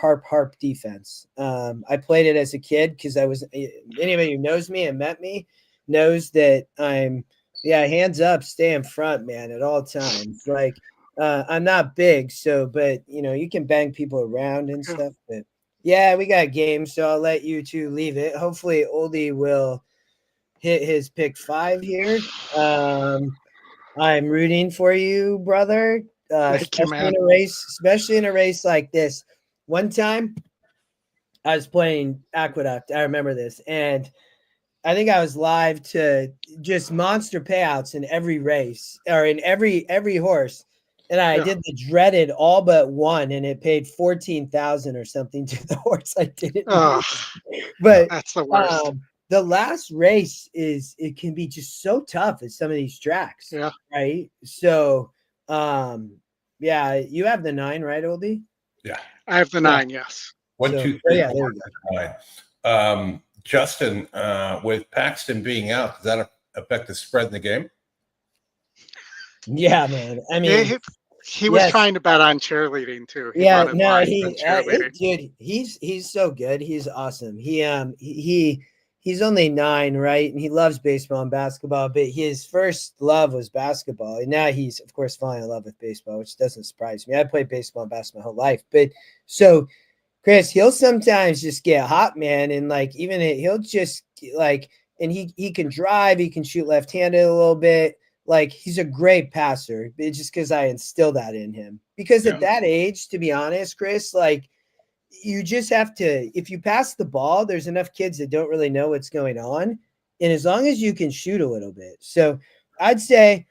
S2: defense. I played it as a kid because anybody who knows me and met me knows that I'm hands up, stay in front, man, at all times. Like I'm not big, but you can bang people around and stuff. But yeah, we got games, so I'll let you two leave it. Hopefully Oldie will hit his pick 5 here. I'm rooting for you, brother. Especially in a race like this. One time I was playing Aqueduct. I remember this. And I think I was live to just monster payouts in every race or in every horse. And I did the dreaded all but one, and it paid 14,000 or something to the horse I didn't. But
S8: that's the worst.
S2: The last race it can be just so tough at some of these tracks.
S8: Yeah.
S2: Right. So, you have the 9, right, Oldie?
S1: Yeah.
S8: I have the 9. Yes.
S1: 1, 2, 3, 4, 9. Justin, with Paxton being out, does that affect the spread in the game?
S2: Yeah, man. I mean,
S8: he was trying to bet on cheerleading too.
S2: Dude, he's so good. He's awesome. He's only 9, right? And he loves baseball and basketball, but his first love was basketball. And now he's, of course, falling in love with baseball, which doesn't surprise me. I played baseball and basketball my whole life. But so, Chris, he'll sometimes just get hot, man. And he'll just and he can drive, he can shoot left-handed a little bit. Like, he's a great passer. It's just because I instill that in him. Because at that age, to be honest, Chris, like, you just have to, if you pass the ball, there's enough kids that don't really know what's going on. And as long as you can shoot a little bit. So I'd say,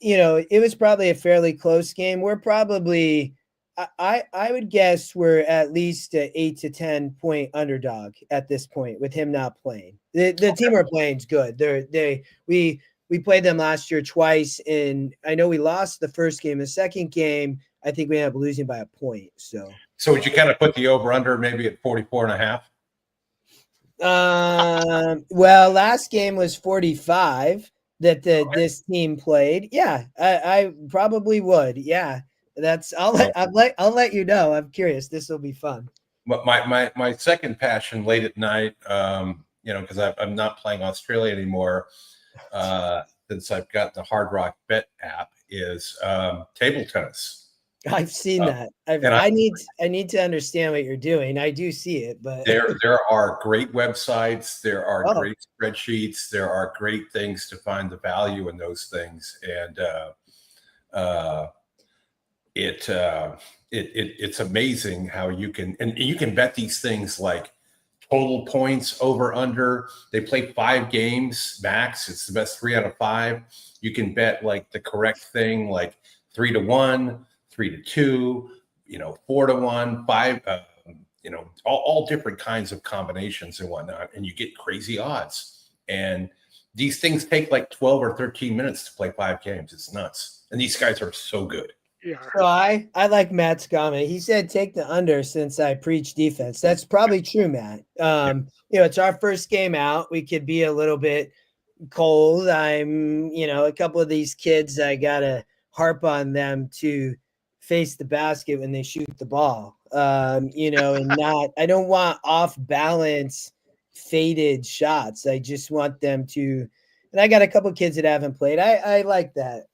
S2: it was probably a fairly close game. We're probably, I would guess we're at least an 8 to 10 point underdog at this point with him not playing. The team we're playing is good. We played them last year twice, and I know we lost the first game. The second game, I think we ended up losing by a point. So
S1: would you kind of put the over under maybe at 44.5?
S2: Well, last game was 45 that this team played. Yeah, I probably would. Yeah, I'll let you know. I'm curious. This will be fun.
S1: But my second passion late at night, because I'm not playing Australia anymore, since I've got the Hard Rock Bet app, is table tennis.
S2: I've seen that. I need to understand what you're doing. I do see it, but
S1: there are great websites, there are great spreadsheets, there are great things to find the value in those things, and it's amazing how you can bet these things like total points over under. They play 5 games max. It's the best 3 out of 5. You can bet like the correct thing, like 3-1, 3-2, 4-1, 5, all different kinds of combinations and whatnot, and you get crazy odds. And these things take like 12 or 13 minutes to play 5 games. It's nuts. And these guys are so good.
S8: Yeah.
S2: So I like Matt's comment. He said take the under since I preach defense. That's probably true, Matt. It's our first game out. We could be a little bit cold. I'm, a couple of these kids, I gotta harp on them to face the basket when they shoot the ball. And not, I don't want off balance faded shots. I just want them to, and I got a couple of kids that haven't played. I like that.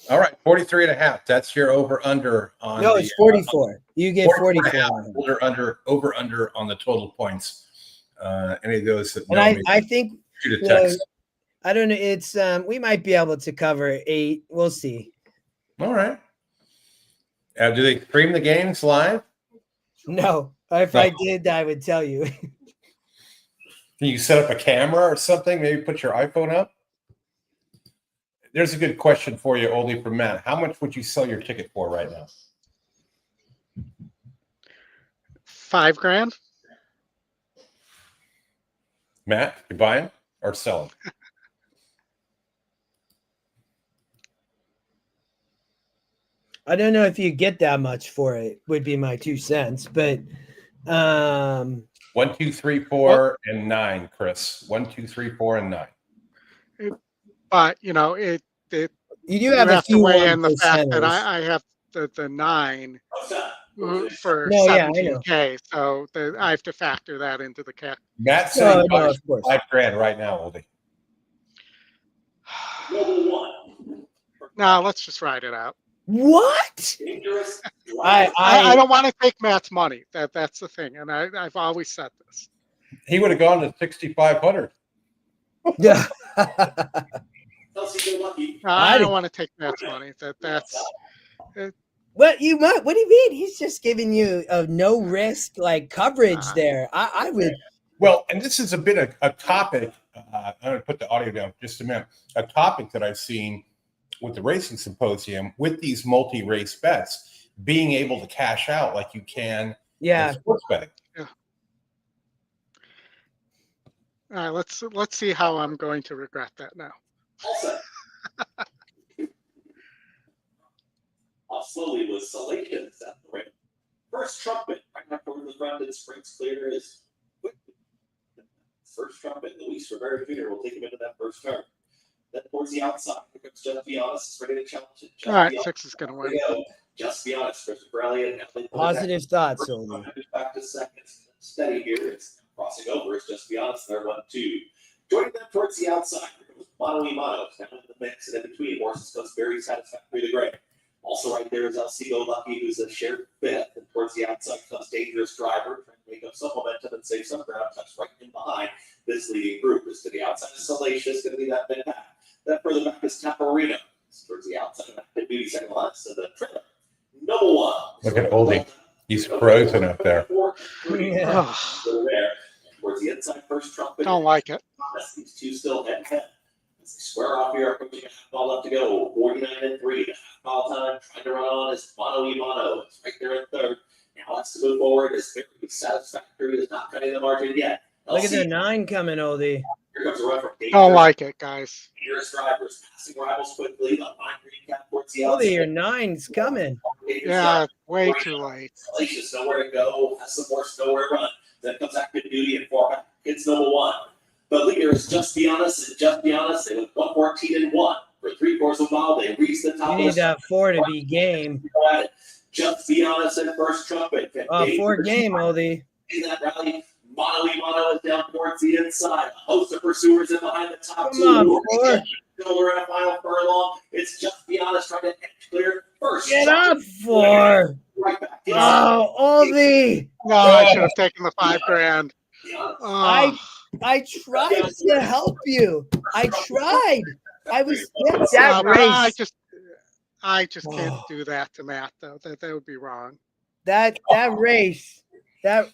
S1: All right, 43.5. That's your over under on.
S2: No, it's 44. You get 44.
S1: Over under on the total points. Any of those that know
S2: and
S1: me,
S2: I think
S1: shoot a text.
S2: I don't know. It's we might be able to cover 8. We'll see.
S1: All right. Do they stream the games live?
S2: No. If I did, I would tell you.
S1: Can you set up a camera or something? Maybe put your iPhone up? There's a good question for you, Oldie, from Matt. How much would you sell your ticket for right now?
S3: $5,000.
S1: Matt, you buying or selling?
S2: I don't know if you get that much for it, would be my 2 cents, but
S1: 1, 2, 3, 4, and 9, Chris. 1, 2, 3, 4, and 9.
S8: But
S2: you do
S8: you
S2: have a
S8: have
S2: few
S8: to weigh in the fact that
S2: percenters.
S8: I have the 9 for
S2: No, yeah, I know.
S8: $17K, so I have to factor that into the cap.
S1: Matt's
S2: No,
S1: saying
S2: of course.
S1: $5,000 right now, Oldie.
S4: Number 1.
S8: No, let's just ride it out.
S2: What?
S4: Dangerous.
S8: I don't want to take Matt's money. That's the thing, and I've always said this.
S1: He would have gone to 6,500.
S2: Yeah.
S8: I don't want to take Matt's money. That's
S2: What do you mean? He's just giving you a no risk like coverage there. I would.
S1: Well, and this is a bit of a topic. I'm going to put the audio down for just a minute. A topic that I've seen with the racing symposium with these multi-race bets, being able to cash out like you can in sports betting.
S8: Yeah. All right, let's see how I'm going to regret that now.
S5: Off slowly with Salacious at the rim. First trumpet, right back over the front, and springs clear is quick. First trumpet, Luis Rivera Jr. will take him into that first turn. Then towards the outside, here comes Just Be Honest, ready to challenge it.
S8: All right, 6 is going to win.
S5: Just Be Honest, Christopher Elliott.
S2: Positive thoughts, Oldie.
S5: Back to seconds. Steady here. It's crossing over. It's Just Be Honest. They're 1-2. Joining them towards the outside, here goes Mono y Mono. Down in the mix and in between. Horses goes very satisfactory to Gray. Also right there is Alcido Lucky, who's a shared fifth, and towards the outside comes Dangerous Driver, trying to make up some momentum and save some ground. Tucks right in behind this leading group. Is to the outside is Salacious, going to be that big back. Then further back is Taparino. Towards the outside of that beauty second last. So the trailer, number 1.
S1: Look at Oldie. He's frozen up there.
S2: Yeah.
S5: There. Towards the inside, first trumpet.
S8: Don't like it.
S5: These two still head to head. As they square off here, approaching a half mile left to go. 49-3. The half mile time. Trying to run on is Mono E Mono. It's right there in third. Now let's move forward. It's very satisfactory. It's not cutting the margin yet.
S2: Look at the 9 coming, Oldie.
S5: Here comes a run from Dangerous.
S8: Don't like it, guys.
S5: Dangerous Drivers passing rivals quickly. The line green cap towards the
S2: Oldie,
S5: outside.
S2: your 9's coming.
S8: Yeah, way too late.
S5: Salacious, nowhere to go. Has some more nowhere to run. Then comes Active Duty and 4 back. It's number 1. The leader is Just Be Honest, and Just Be Honest, they went 114-1 for 3/4 of a mile. They reached the top.
S2: You need that 4 to be game.
S5: Just Be Honest and first trumpet.
S2: 4 game, Oldie.
S5: In that rally, Mono E Mono is down towards the inside. A host of pursuers in behind the top
S2: Come
S5: 2.
S2: on, 4.
S5: Still around a final furlong. It's Just Be Honest trying to edge clear first.
S2: Get up, 4.
S5: Right back.
S2: Oh, Oldie.
S8: No, I should have taken the $5,000. Oh,
S2: I tried to help you. I tried. I was that
S8: yeah, but
S2: race.
S8: I just can't do that to Matt though. That would be wrong.
S2: That race. That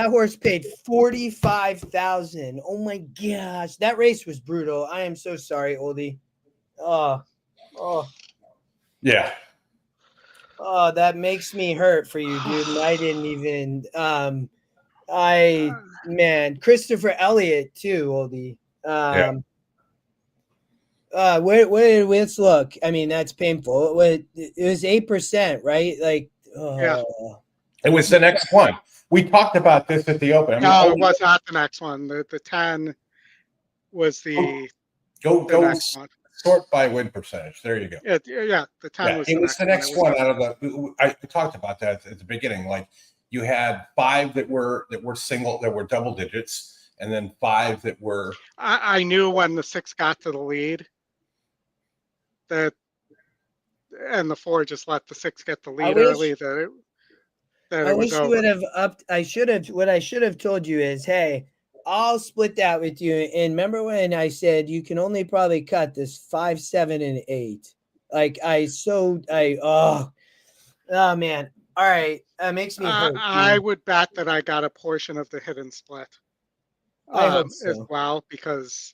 S2: horse paid $45,000. Oh my gosh, that race was brutal. I am so sorry, Oldie. Oh,
S1: Yeah.
S2: that makes me hurt for you, dude. And I didn't even. Christopher Elliott too, Oldie. Let's look. I mean, that's painful. It was 8%, right? Like,
S8: Yeah.
S1: It was the next one. We talked about this at the Open. I mean,
S8: No, it was not the next one. The 10 was the
S1: go
S8: next one.
S1: sort by win percentage. There you go.
S8: Yeah, the 10 was.
S1: It was the next one out of the. I talked about that at the beginning. Like you had 5 that were single, that were double digits, and then 5 that were.
S8: I knew when the 6 got to the lead that, and the 4 just let the 6 get the lead early.
S2: I wish you would have upped. What I should have told you is, hey, I'll split that with you. And remember when I said you can only probably cut this 5, 7, and 8? Like oh man. All right. That makes me hurt.
S8: I would bet that I got a portion of the hidden split
S2: I hope so.
S8: as well, because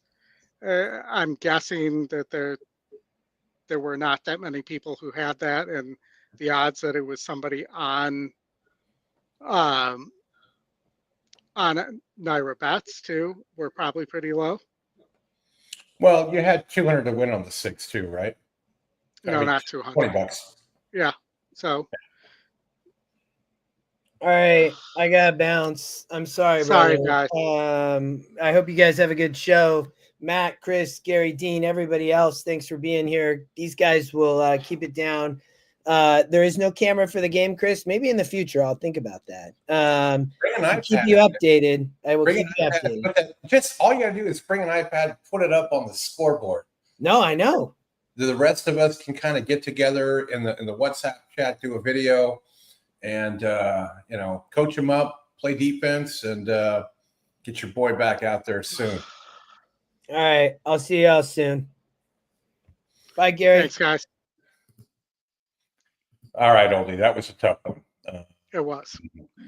S8: I'm guessing that there were not that many people who had that, and the odds that it was somebody on Naira Bets too were probably pretty low.
S1: Well, you had 200 to win on the 6 too, right?
S8: No, not 200.
S1: $20.
S8: Yeah. So.
S2: All right, I gotta bounce. I'm sorry,
S8: Sorry,
S2: brother.
S8: guys.
S2: I hope you guys have a good show. Matt, Chris, Gary, Dean, everybody else, thanks for being here. These guys will keep it down. There is no camera for the game, Chris. Maybe in the future I'll think about that. I'll keep you updated. I will keep you updated.
S1: Just all you gotta do is bring an iPad, put it up on the scoreboard.
S2: No, I know.
S1: The rest of us can kind of get together in the WhatsApp chat, do a video, and coach them up, play defense, and get your boy back out there soon.
S2: All right, I'll see y'all soon. Bye, Gary.
S8: Thanks, guys.
S1: All right, Oldie, that was a tough one.
S8: It was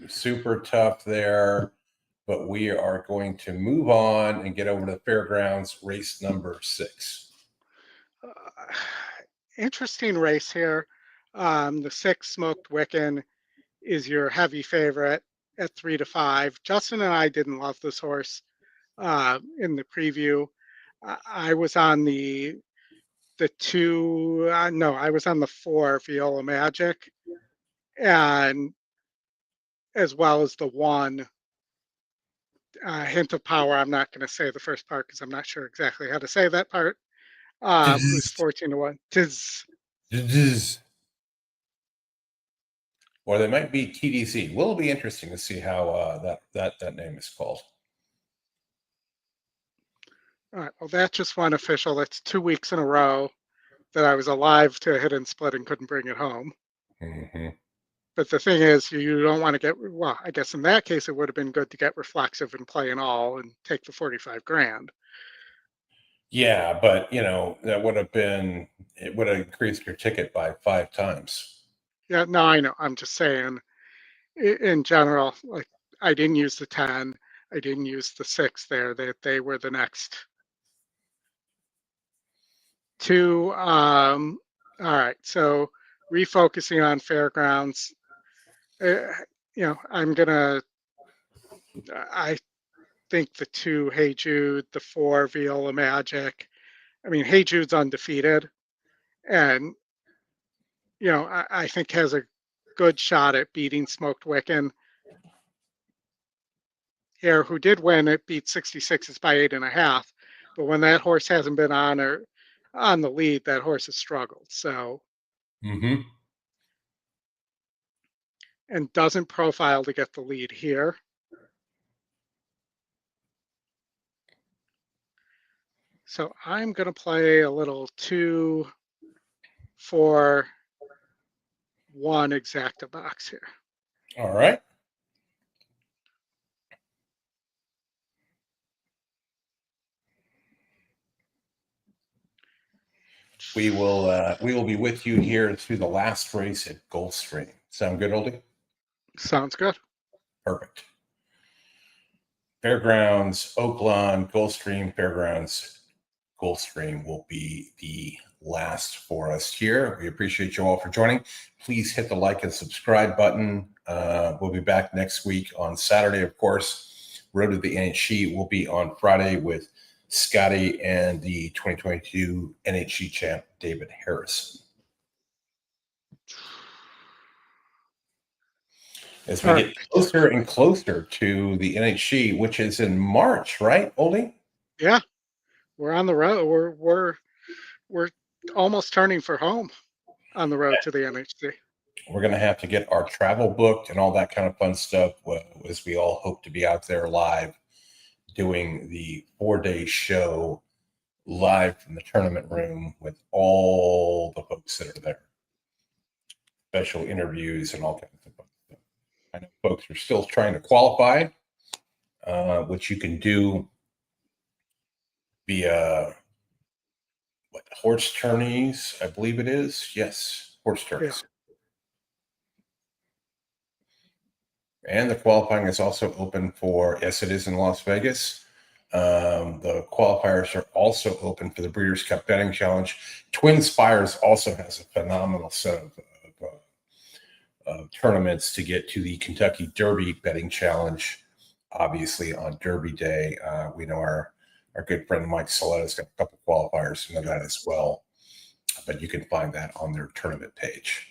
S1: Super tough there, but we are going to move on and get over to the Fairgrounds race number 6.
S8: Interesting race here. The 6 Smoked Wiccan is your heavy favorite at 3 to 5. Justin and I didn't love this horse in the preview. I was on the 2. No, I was on the 4 Viola Magic, and as well as the 1 Hint of Power. I'm not going to say the first part because I'm not sure exactly how to say that part. Who's 14-1? Tiz.
S1: Or they might be TDC. Will be interesting to see how that name is called.
S8: All right. Well, that just went official. That's 2 weeks in a row that I was alive to a hidden split and couldn't bring it home.
S1: Mm-hmm.
S8: But the thing is, you don't want to get, well, I guess in that case, it would have been good to get reflexive and play an all and take the 45 grand.
S1: Yeah, but that would have been, it would have increased your ticket by 5 times.
S8: Yeah, no, I know. I'm just saying, in general, like I didn't use the 10, I didn't use the 6 there. They were the next two. All right, so refocusing on Fairgrounds. I think the 2, Hey Jude, the 4, Viola Magic. I mean, Hey Jude's undefeated, and I think has a good shot at beating Smoked Wiccan here, who did win. It beat 66s by 8.5, but when that horse hasn't been on or on the lead, that horse has struggled. So, and doesn't profile to get the lead here. So I'm going to play a little 2, 4, 1 exacta box here.
S1: All right. We will be with you here through the last race at Gulfstream. Sound good, Oldie?
S8: Sounds good.
S1: Perfect. Fairgrounds, Oaklawn, Gulfstream, Fairgrounds, Gulfstream will be the last for us here. We appreciate you all for joining. Please hit the like and subscribe button. We'll be back next week on Saturday, of course. Road to the NHC will be on Friday with Scotty and the 2022 NHC champ, David Harrison. As we get closer and closer to the NHC, which is in March, right, Oldie?
S8: Yeah, we're on the road. We're almost turning for home on the road to the NHC.
S1: We're going to have to get our travel booked and all that kind of fun stuff, as we all hope to be out there live doing the 4-day show live from the tournament room with all the folks that are there. Special interviews and all kinds of fun stuff. I know folks are still trying to qualify, which you can do via horse tourneys, I believe it is. Yes, horse tourneys. Yeah. And the qualifying is also open for, yes, it is in Las Vegas. The qualifiers are also open for the Breeders' Cup Betting Challenge. Twin Spires also has a phenomenal set of tournaments to get to the Kentucky Derby Betting Challenge. Obviously, on Derby Day, we know our good friend Mike Saletta's got a couple qualifiers into that as well. But you can find that on their tournament page.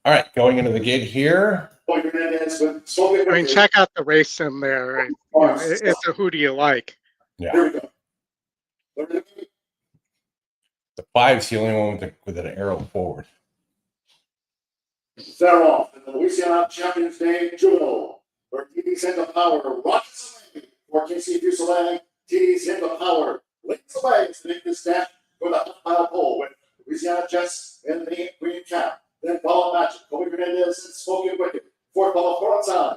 S1: All right, going into the gate here.
S8: I mean, check out the race sim there. It's a who do you like?
S1: Yeah. The 5's the only one with an arrow forward.
S6: They're off in the Louisiana Champions Day Judo, where TD's hit the power, rockets away for KC Fusillade. TD's hit the power, links away to make this dash for the half-mile pole with Louisiana Jets in the green cap. Then Ball Magic, Kobe Hernandez, and Smoking Wicked. 4th ball, 4 outside.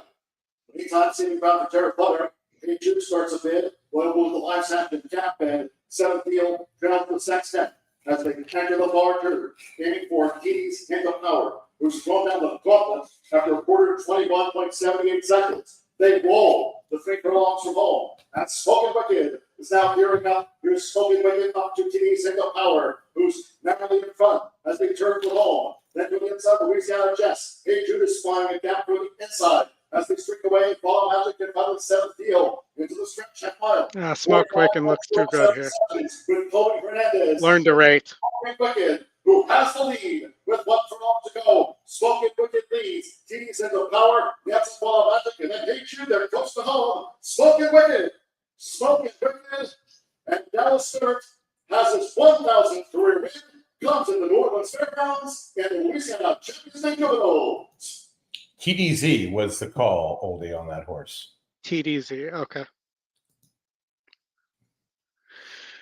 S6: Meantime, saving ground for Jared Butter. K2 starts a bid. Loyal with the live Hampton cap and 7th field, ground for Sextet. As they enter the bar curve, aiming for TD's hit the power, who's thrown down the gauntlet after a quarter 21.78 seconds. They roll the 3 furlongs from home. And Smoking Wicked is now gearing up. Here's Smoking Wicked up to TD's hit the power, who's narrowly in front as they turn for home. Then to the inside, Louisiana Jets. Hey, Judas flying a gap for the inside as they streak away. Ball Magic in front of the 7th field into the stretch check mile.
S8: Smoke Wicked looks too good here.
S6: With Kobe Hernandez.
S8: Learn to rate.
S6: Wicked, who has the lead with 1 furlong to go. Smoking Wicked leads. TD's in the power. That's Ball Magic. And then Hey Jude, they're close to home. Smoking Wicked. Smoking Wicked. And Dallas Stewart has his 1,000th career win. Comes in the New Orleans Fairgrounds and the Louisiana Champions Day Judo.
S1: TDZ was the call, Oldie, on that horse.
S8: TDZ, okay.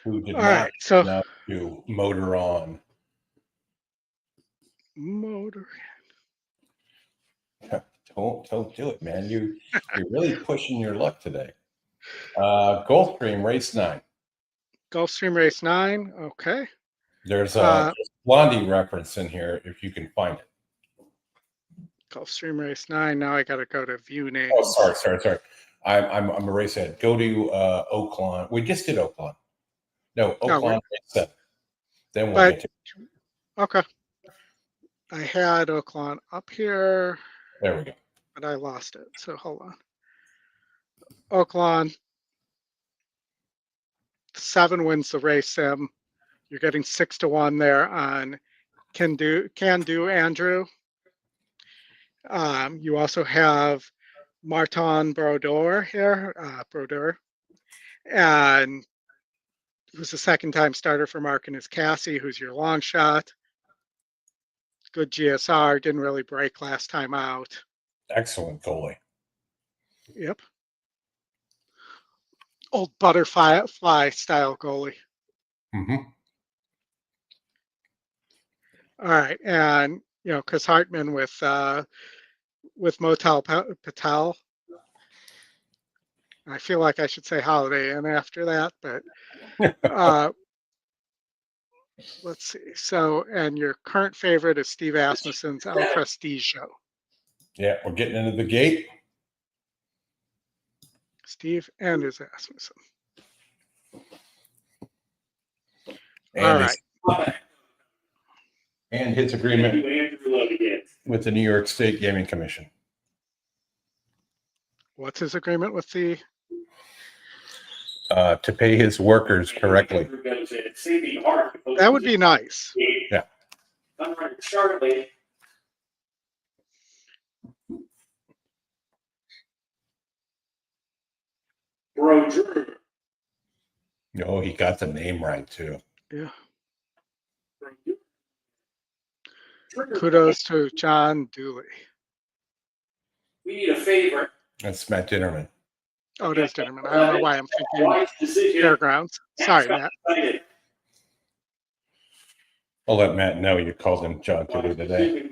S1: who did
S8: All
S1: not
S8: right, so
S1: know to motor on.
S8: motor.
S1: Don't do it, man. You're really pushing your luck today. Gulfstream race 9.
S8: Gulfstream race 9. Okay.
S1: There's a Blondie reference in here if you can find it.
S8: Gulfstream race 9. Now I got to go to view names.
S1: Oh, sorry. I'm a race ahead. Go to Oaklawn. We just did Oaklawn. No, Oaklawn race 7. Then we'll get to.
S8: Okay. I had Oaklawn up here.
S1: There we go.
S8: But I lost it. So hold on. Oaklawn 7 wins the race sim. You're getting 6-1 there on Can Do Andrew. You also have Martin Brodeur here, and who's the second-time starter for Martinez Cassie, who's your long shot. Good GSR, didn't really break last time out.
S1: Excellent goalie.
S8: Yep. Old butterfly style goalie.
S1: Mm-hmm.
S8: All right, and Chris Hartman with Motel Patel. I feel like I should say Holiday Inn after that, but let's see. So, and your current favorite is Steve Asmussen's El Prestigio.
S1: Yeah, we're getting into the gate.
S8: Steve and his Asmussen.
S1: And
S8: all right.
S1: And his agreement with the New York State Gaming Commission.
S8: What's his agreement with the?
S1: To pay his workers correctly.
S8: That would be nice.
S1: Yeah.
S4: Shortly. Brodeur.
S1: Oh, he got the name right too.
S8: Yeah. Kudos to John Dooley.
S4: We need a favor.
S1: That's Matt Dinnerman.
S8: Oh, it is Dinnerman. I don't know why I'm thinking Fairgrounds. Sorry, Matt.
S1: I'll let Matt know you called him John Dooley today.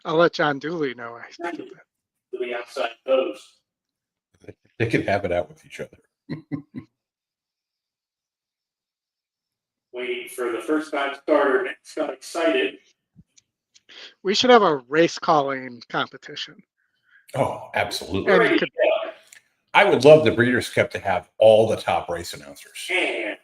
S8: I'll let John Dooley know I did that.
S4: To the outside post.
S1: They can have it out with each other.
S4: Waiting for the first time starter. Next got excited.
S8: We should have a race calling competition.
S1: Oh, absolutely.
S8: And you could,
S1: I would love the Breeders' Cup to have all the top race announcers.
S4: And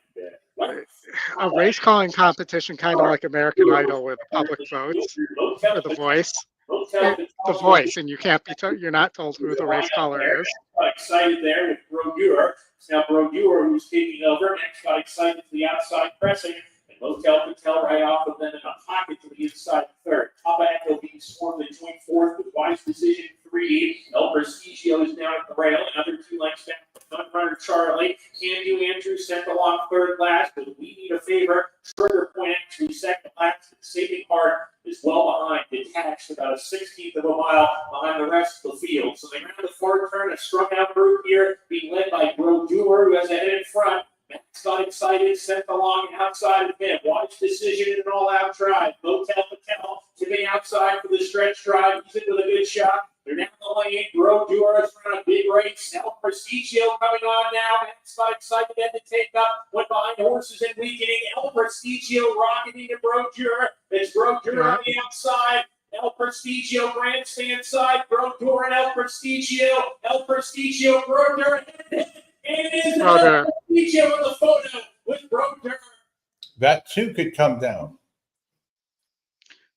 S8: a race calling competition, kind of like American Idol with public votes for The Voice. The Voice, and you can't be you're not told who the race caller is.
S4: Got excited there with Brodeur. It's now Brodeur who's taking over. Next got excited to the outside pressing. And Motel Patel right off of them in a pocket to the inside third. Top Echo being swarmed in joint fourth with Wise Decision 3. El Prestigio is now at the rail. Another 2 lengths down. Front runner Charlie. Can Do Andrew sent along third last, but we need a favor. Trigger Point actually second last. Saving Heart is well behind, detached about a 16th of a mile behind the rest of the field. So they ran the fourth turn, a strung out group here, being led by Brodeur, who has a head in front. Max got excited, sent along outside of him. Wise Decision in an all-out drive. Motel Patel to the outside for the stretch drive. He's in with a good shot. They're down the lane. Brodeur is running a big race. El Prestigio coming on now. Max got excited then to take up. Went behind horses and weakening. El Prestigio rocketing to Brodeur. It's Brodeur on the outside. El Prestigio grandstand side. Brodeur and El Prestigio. El Prestigio, Brodeur. And it is El Prestigio in the photo with Brodeur.
S1: That too could come down.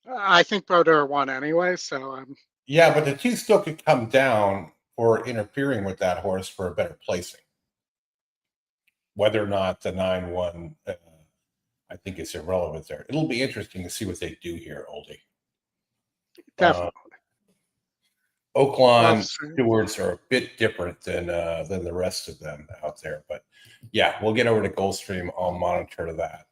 S8: I think Brodeur won anyway, so I'm.
S1: Yeah, but the 2 still could come down for interfering with that horse for a better placing. Whether or not the 9 won, I think it's irrelevant there. It'll be interesting to see what they do here, Oldie.
S8: Definitely.
S1: Oaklawn stewards are a bit different than the rest of them out there. But yeah, we'll get over to Gulfstream. I'll monitor that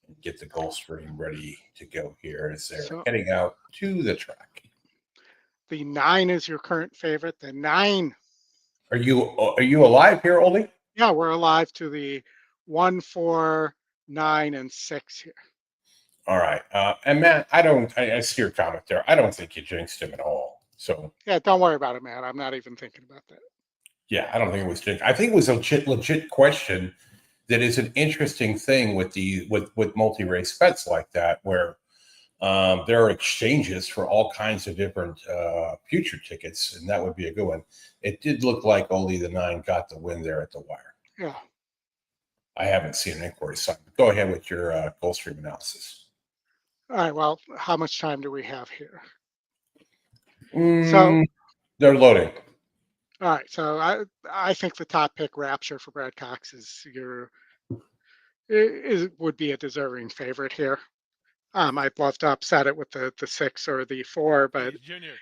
S1: and get the Gulfstream ready to go here as they're heading out to the track.
S8: The 9 is your current favorite. The 9.
S1: Are you alive here, Oldie?
S8: Yeah, we're alive to the 1, 4, 9, and 6 here.
S1: All right. And Matt, I see your comment there. I don't think you jinxed him at all. So
S8: Yeah, don't worry about it, man. I'm not even thinking about that.
S1: yeah, I don't think it was jinxed. I think it was a legit question that is an interesting thing with multi-race bets like that, where there are exchanges for all kinds of different future tickets, and that would be a good one. It did look like only the 9 got the win there at the wire.
S8: Yeah.
S1: I haven't seen an inquiry sign. Go ahead with your Gulfstream analysis.
S8: All right. Well, how much time do we have here?
S1: So they're loading.
S8: All right. So I think the top pick, Rapture for Brad Cox, would be a deserving favorite here. I'd love to upset it with the 6 or the 4, but
S7: Junior.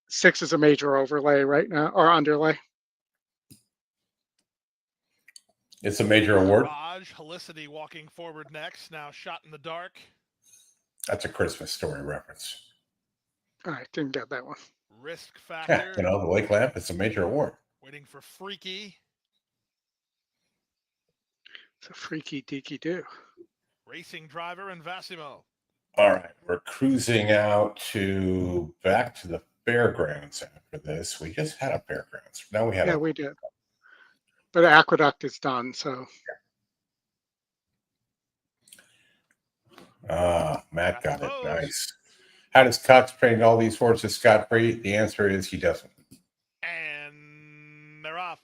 S8: 6 is a major overlay right now, or underlay.
S1: It's a major award.
S7: Raj Helicity walking forward next. Now shot in the dark.
S1: That's a Christmas Story reference.
S8: All right, didn't get that one.
S7: Risk factor.
S1: Yeah, the Lake Lamp. It's a major award.
S7: Waiting for Freaky.
S8: It's a freaky deaky do.
S7: Racing Driver and Vassimo.
S1: All right, we're cruising out back to the fairgrounds after this. We just had a fairgrounds. Now we have.
S8: Yeah, we did. But Aqueduct is done, so.
S1: Matt got it. Nice. How does Cox train all these horses scot-free? The answer is he doesn't.
S7: And they're off.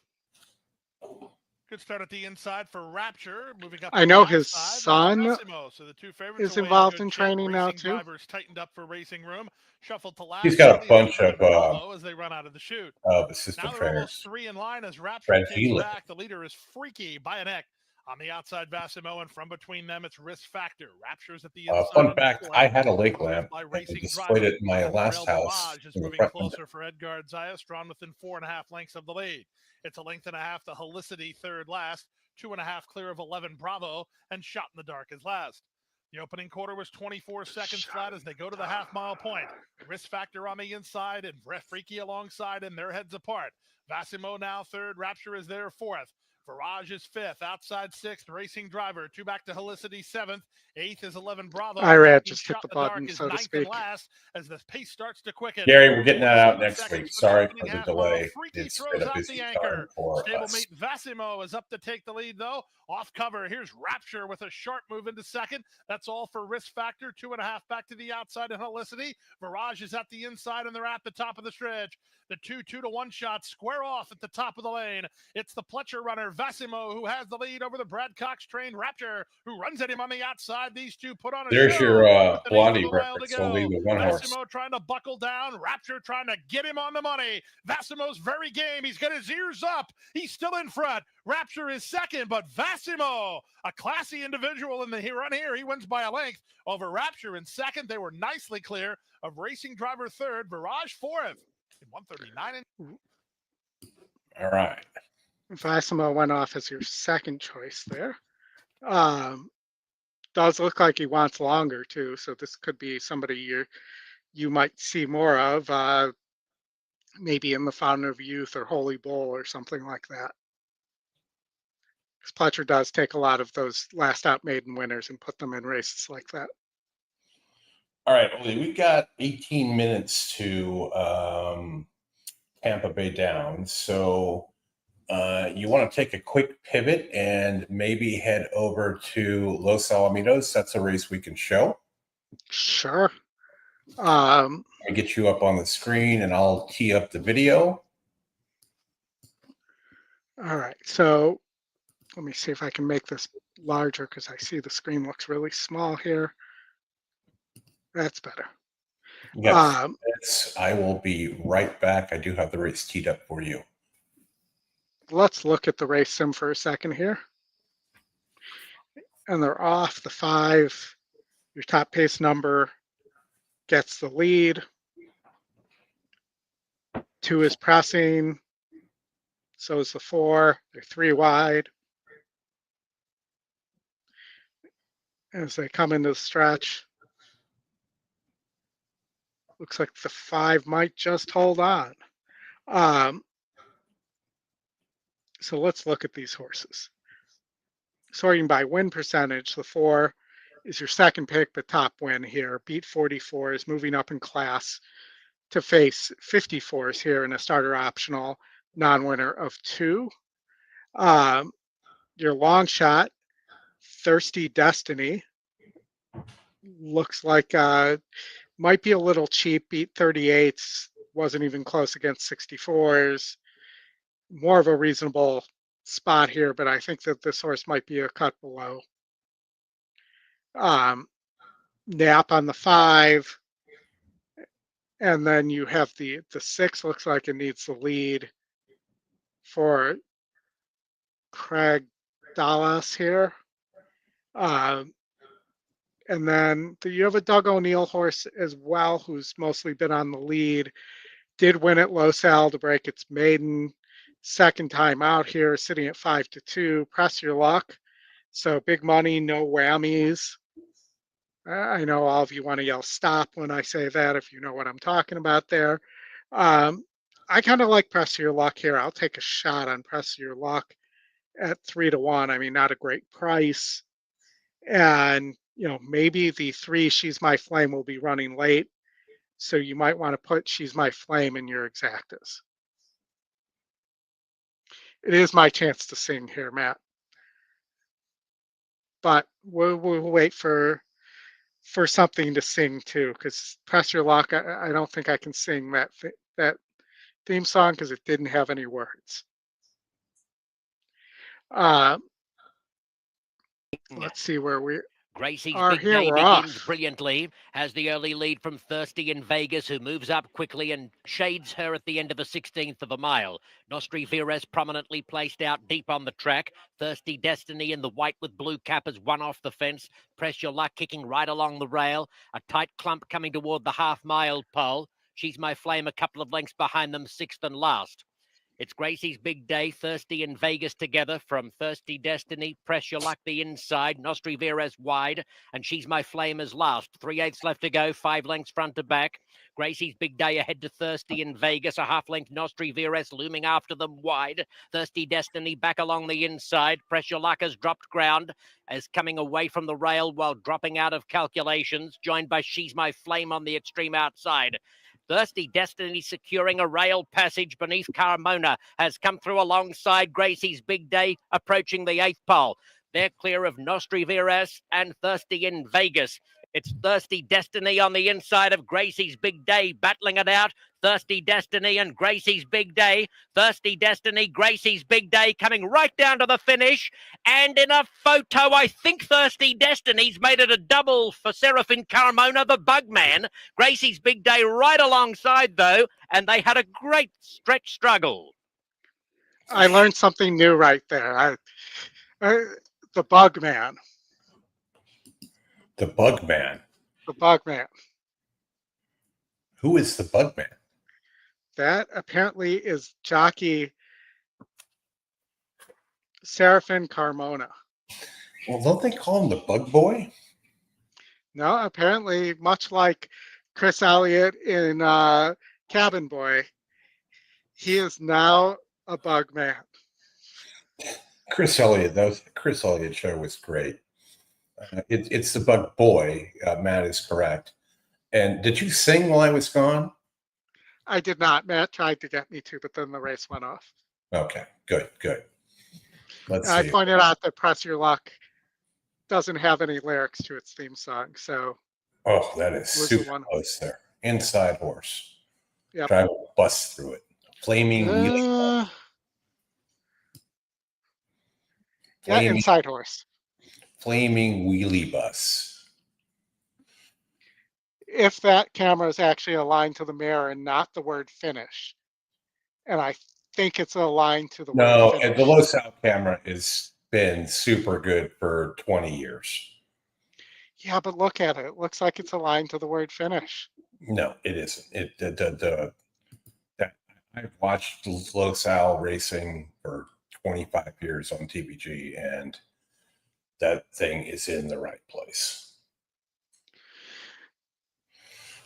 S7: Good start at the inside for Rapture. Moving up.
S8: I know his son
S7: so the two favorites
S8: is involved in training now too.
S7: Drivers tightened up for Racing Room. Shuffled to last.
S1: He's got a bunch of
S7: as they run out of the chute.
S1: Assistant
S7: now
S1: trainers.
S7: Almost 3 in line as Rapture takes back. The leader is Freaky by a neck. On the outside, Vassimo, and from between them, it's Risk Factor. Rapture's at the inside.
S1: Fun fact, I had a Lake Lamp. I displayed it in my last house.
S7: Is moving closer for Edgard Zayas, drawn within 4.5 lengths of the lead. It's a length and a half to Helicity, third last. 2.5 clear of 11 Bravo, and Shot in the Dark is last. The opening quarter was 24 seconds flat as they go to the half-mile point. Risk Factor on the inside and Freaky alongside, and their heads apart. Vassimo now third. Rapture is there fourth. Virage is fifth. Outside sixth. Racing Driver. 2 back to Helicity seventh. Eighth is 11 Bravo.
S8: Irad just hit the button, so to speak.
S7: Last as the pace starts to quicken.
S1: Gary, we're getting that out next week. Sorry for the delay.
S7: Freaky
S1: It's
S7: throws
S1: been a
S7: out
S1: busy
S7: the
S1: time
S7: anchor.
S1: for
S7: Stablemate
S1: us.
S7: Vassimo is up to take the lead, though. Off cover. Here's Rapture with a sharp move into second. That's all for Risk Factor. 2.5 back to the outside in Helicity. Virage is at the inside, and they're at the top of the stretch. The 2-2-1 shots square off at the top of the lane. It's the Pletcher runner, Vassimo, who has the lead over the Brad Cox trained Rapture, who runs at him on the outside. These two put on a
S1: There's
S7: show.
S1: your Blondie reference. Only with one horse.
S7: Vassimo trying to buckle down. Rapture trying to get him on the money. Vassimo's very game. He's got his ears up. He's still in front. Rapture is second, but Vassimo, a classy individual in the run here, he wins by a length over Rapture in second. They were nicely clear of Racing Driver third, Virage fourth. 139.
S1: All right.
S8: Vassimo went off as your second choice there. Does look like he wants longer too, so this could be somebody you might see more of, maybe in the Fountain of Youth or Holy Bull or something like that. Because Pletcher does take a lot of those last out maiden winners and put them in races like that.
S1: All right, Oli, we got 18 minutes to Tampa Bay down. So you want to take a quick pivot and maybe head over to Los Alamitos. That's a race we can show.
S8: Sure.
S1: I get you up on the screen and I'll tee up the video.
S8: All right, so let me see if I can make this larger because I see the screen looks really small here. That's better.
S1: Yes, I will be right back. I do have the race teed up for you.
S8: Let's look at the race sim for a second here. And they're off the 5. Your top pace number gets the lead. 2 is pressing. So is the 4. They're 3 wide. As they come into the stretch. Looks like the 5 might just hold on. So let's look at these horses. sorting by win percentage, the 4 is your second pick, but top win here. Beat 44 is moving up in class to face 54s here in a starter optional non-winner of 2. Your long shot, Thirsty Destiny, looks like might be a little cheap. Beat 38s, wasn't even close against 64s. More of a reasonable spot here, but I think that this horse might be a cut below. Nap on the 5, and then you have the 6. Looks like it needs the lead for Craig Dallas here. And then you have a Doug O'Neill horse as well, who's mostly been on the lead. Did win at Los Al to break its maiden. Second time out here, sitting at 5-2. Press your luck. So big money, no whammies. I know all of you want to yell stop when I say that, if you know what I'm talking about there. I kind of like press your luck here. I'll take a shot on press your luck at 3-1. I mean, not a great price. And, you know, maybe the 3 She's My Flame will be running late. So you might want to put She's My Flame in your exactas. It is my chance to sing here, Matt. But we'll wait for something to sing too, because Press Your Luck, I don't think I can sing that theme song because it didn't have any words. Let's see where we
S9: Gracie's
S8: are
S9: big
S8: here.
S9: day
S8: We're
S9: begins
S8: off.
S9: brilliantly. Has the early lead from Thirsty in Vegas, who moves up quickly and shades her at the end of a 16th of a mile. Nostri Vires prominently placed out deep on the track. Thirsty Destiny in the white with blue cap has won off the fence. Press Your Luck kicking right along the rail. A tight clump coming toward the half-mile pole. She's My Flame a couple of lengths behind them, 6th and last. It's Gracie's big day, Thirsty and Vegas together from Thirsty Destiny, Press Your Luck the inside, Nostri Vires wide, and She's My Flame is last. 3/8 left to go, 5 lengths front to back. Gracie's big day ahead to Thirsty in Vegas, a half-length Nostri Vires looming after them wide. Thirsty Destiny back along the inside. Press Your Luck has dropped ground as coming away from the rail while dropping out of calculations, joined by She's My Flame on the extreme outside. Thirsty Destiny securing a rail passage beneath Carmona has come through alongside Gracie's big day, approaching the 8th pole. They're clear of Nostri Vires and Thirsty in Vegas. It's Thirsty Destiny on the inside of Gracie's big day, battling it out. Thirsty Destiny and Gracie's big day. Thirsty Destiny, Gracie's big day coming right down to the finish. And in a photo, I think Thirsty Destiny's made it a double for Serafin Carmona, the Bugman. Gracie's big day right alongside, though, and they had a great stretch struggle.
S8: I learned something new right there. The Bugman.
S1: The Bugman.
S8: The Bugman.
S1: Who is the Bugman?
S8: That apparently is jockey Serafin Carmona.
S1: Well, don't they call him the Bug Boy?
S8: No, apparently, much like Chris Elliott in Cabin Boy, he is now a Bugman.
S1: Chris Elliott, the Chris Elliott show was great. It's the Bug Boy. Matt is correct. And did you sing while I was gone?
S8: I did not. Matt tried to get me to, but then the race went off.
S1: Okay, good. Let's see.
S8: I pointed out that Press Your Luck doesn't have any lyrics to its theme song, so.
S1: Oh, that is super close there. Inside Horse.
S8: Yep.
S1: Try to bust through it. Flaming Wheelie.
S8: Inside Horse.
S1: Flaming Wheelie Bus.
S8: If that camera is actually aligned to the mirror and not the word finish, and I think it's aligned to the word finish.
S1: No, the low sound camera has been super good for 20 years.
S8: Yeah, but look at it. It looks like it's aligned to the word finish.
S1: No, it isn't. I've watched low sal racing for 25 years on TVG, and that thing is in the right place.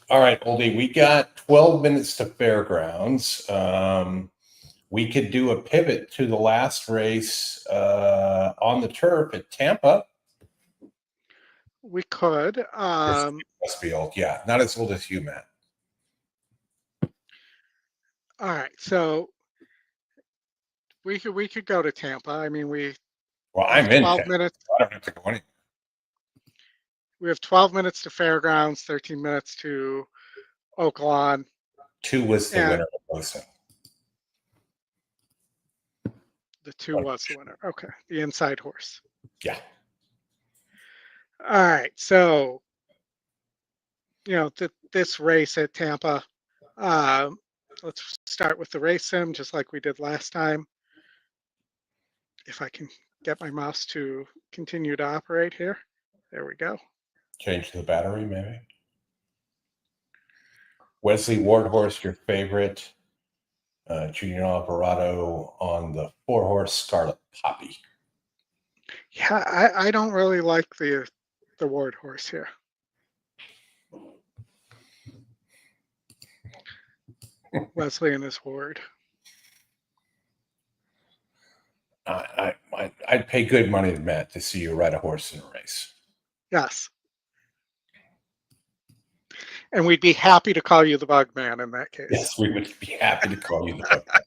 S1: All right, Oldie, we got 12 minutes to Fairgrounds. We could do a pivot to the last race on the turf at Tampa.
S8: We could.
S1: Must be old. Yeah, not as old as you, Matt.
S8: All right, so we could go to Tampa. I mean,
S1: Well,
S8: have
S1: I'm in
S8: 12
S1: Tampa.
S8: minutes.
S1: I don't have to go anywhere.
S8: We have 12 minutes to Fairgrounds, 13 minutes to Oaklawn.
S1: 2 was the
S8: And
S1: winner of posting.
S8: the 2 was the winner. Okay, the inside horse.
S1: Yeah.
S8: All right, so this race at Tampa. Let's start with the race sim, just like we did last time. If I can get my mouse to continue to operate here. There we go.
S1: Change the battery, maybe. Wesley Wardhorse, your favorite. Junior Alvarado on the 4-horse Scarlet Poppy.
S8: Yeah, I don't really like the Ward horse here. Wesley and his Ward.
S1: I'd pay good money to Matt to see you ride a horse in a race.
S8: Yes. And we'd be happy to call you the Bug Man in that case.
S1: Yes, we would be happy to call you the Bug Man.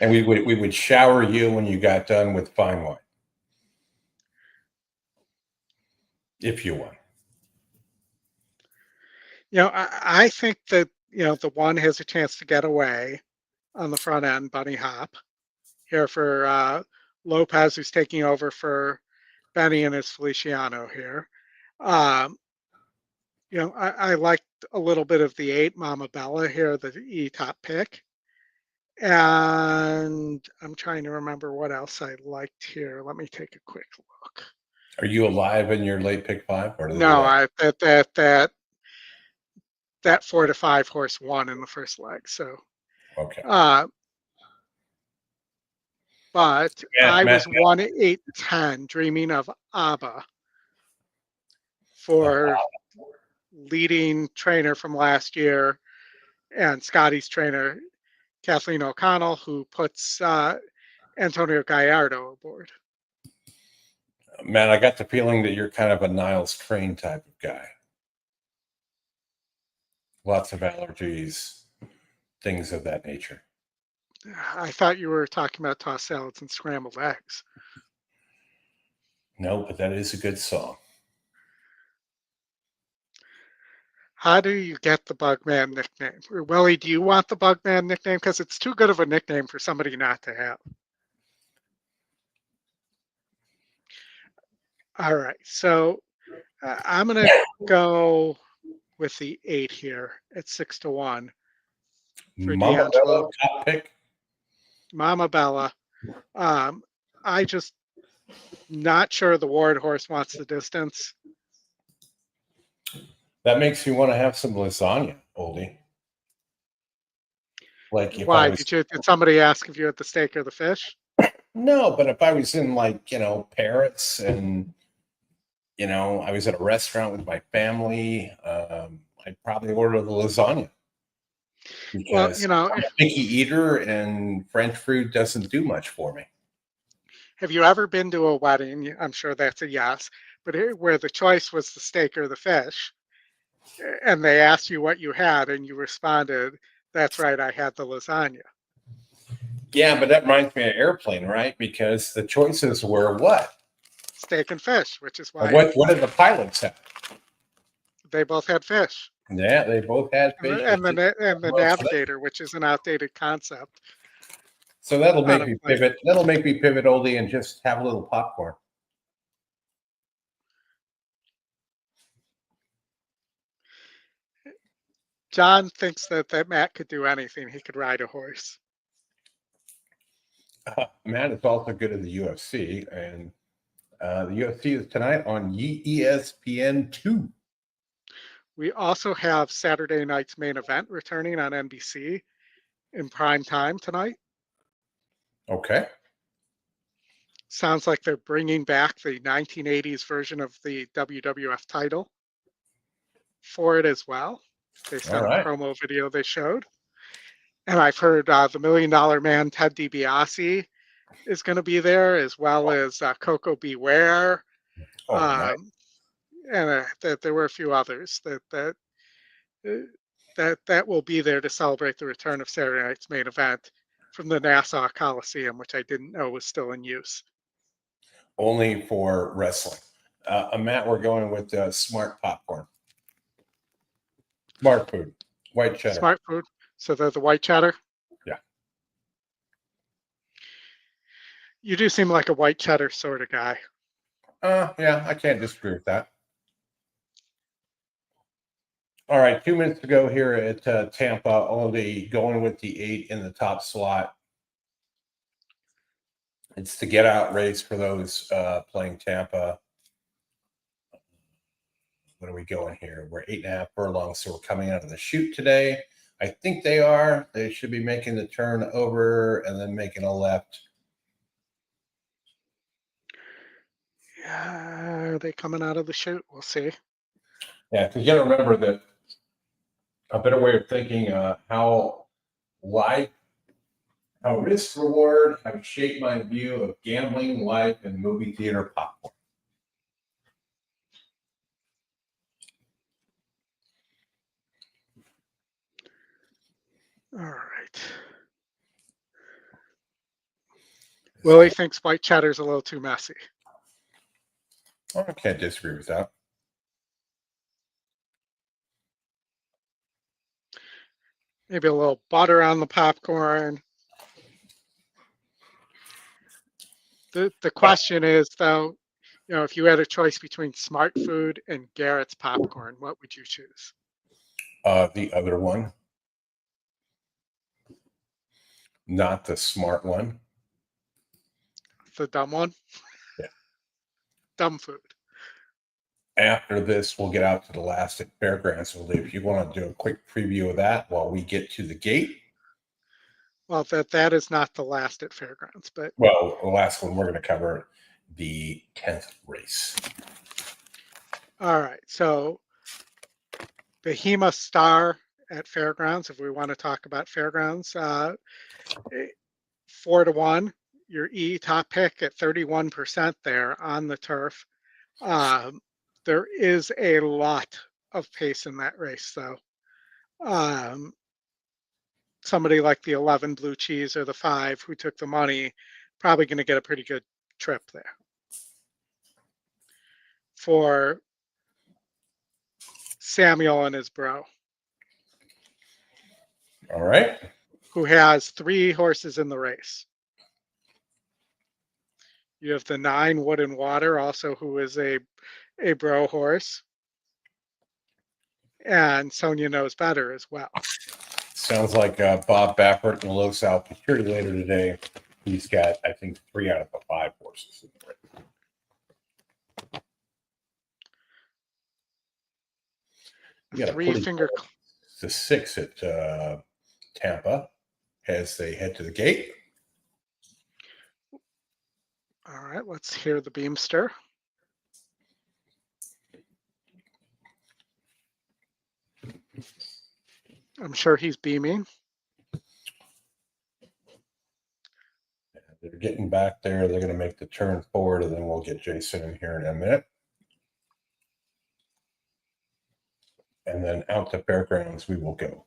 S1: And we would shower you when you got done with fine wine. If you won.
S8: I think that, the 1 has a chance to get away on the front end, Bunny Hop. Here for Lopez, who's taking over for Benny and his Feliciano here. I liked a little bit of the 8, Mama Bella here, the E-top pick. And I'm trying to remember what else I liked here. Let me take a quick look.
S1: Are you alive in your late pick 5? Or
S8: No, that 4 to 5 horse won in the first leg. So,
S1: okay.
S8: But I was 1, 8, 10, dreaming of ABBA for leading trainer from last year and Scotty's trainer, Kathleen O'Connell, who puts Antonio Gallardo aboard.
S1: Man, I got the feeling that you're kind of a Niles Crane type of guy. Lots of allergies, things of that nature.
S8: I thought you were talking about tossed salads and scrambled eggs.
S1: No, but that is a good song.
S8: How do you get the Bugman nickname? Or Willie, do you want the Bugman nickname? Because it's too good of a nickname for somebody not to have. All right, so I'm going to go with the 8 here at 6 to 1 for
S1: Mama
S8: D'Angelo.
S1: Bella, top pick.
S8: Mama Bella. I just not sure the Ward horse wants the distance.
S1: That makes me want to have some lasagna, oldie. Like if
S8: Why?
S1: was,
S8: did somebody ask if you had the steak or the fish?
S1: No, but if I was in Paris and I was at a restaurant with my family, I'd probably order the lasagna. Because I'm a picky eater and French food doesn't do much for me.
S8: Have you ever been to a wedding? I'm sure that's a yes, but where the choice was the steak or the fish, and they asked you what you had, and you responded, "That's right, I had the lasagna."
S1: Yeah, but that reminds me of Airplane, right? Because the choices were what?
S8: Steak and fish, which is why.
S1: What did the pilots have?
S8: They both had fish.
S1: Yeah, they both had fish.
S8: And the navigator, which is an outdated concept.
S1: So that'll make me pivot. That'll make me pivot, oldie, and just have a little popcorn.
S8: John thinks that Matt could do anything. He could ride a horse.
S1: Matt is also good at the UFC, and the UFC is tonight on ESPN2.
S8: We also have Saturday night's main event returning on NBC in prime time tonight.
S1: Okay.
S8: Sounds like they're bringing back the 1980s version of the WWF title for it as well, based on the promo video they showed. And I've heard the $1 Million Man, Ted DiBiase, is going to be there, as well as Coco Beware.
S1: Nice.
S8: And that there were a few others that will be there to celebrate the return of Saturday night's main event from the Nassau Coliseum, which I didn't know was still in use.
S1: Only for wrestling. Matt, we're going with smart popcorn. Smart food. White cheddar.
S8: Smart food. So they're the white cheddar?
S1: Yeah.
S8: You do seem like a white cheddar sort of guy.
S1: Yeah, I can't disagree with that. All right, 2 minutes to go here at Tampa. Only going with the 8 in the top slot. It's the get out race for those playing Tampa. What are we going here? We're 8.5 furlongs, so we're coming out of the chute today. I think they are. They should be making the turn over and then making a left.
S8: Yeah, are they coming out of the chute? We'll see.
S1: Yeah, because you got to remember that a better way of thinking how risk reward have shaped my view of gambling, life, and movie theater popcorn.
S8: All right. Willie thinks white cheddar's a little too messy.
S1: I can't disagree with that.
S8: Maybe a little butter on the popcorn. The question is, though, if you had a choice between Smart Food and Garrett's popcorn, what would you choose?
S1: The other one. Not the smart one.
S8: The dumb one?
S1: Yeah.
S8: Dumb food.
S1: After this, we'll get out to the last at Fairgrounds. So if you want to do a quick preview of that while we get to the gate.
S8: Well, that is not the last at Fairgrounds, but
S1: well, the last one we're going to cover, the 10th race.
S8: All right. So Behemoth Star at Fairgrounds, if we want to talk about Fairgrounds, 4-1. Your E top pick at 31% there on the turf. There is a lot of pace in that race, though. Somebody like the 11 Blue Cheese or the 5 who took the money, probably going to get a pretty good trip there. For Samuel and his bro.
S1: All right.
S8: Who has 3 horses in the race. You have the 9 Wood and Water, also who is a bro horse. And Sonia Knows Better as well.
S1: Sounds like Bob Baffert and Los Al Security later today. He's got, I think, 3 out of the 5 horses in the race. You got
S8: 3-finger.
S1: The 6 at Tampa as they head to the gate.
S8: All right, let's hear the Beamster. I'm sure he's beaming.
S1: They're getting back there. They're going to make the turn forward, and then we'll get Jason in here in a minute. And then out to Fairgrounds we will go.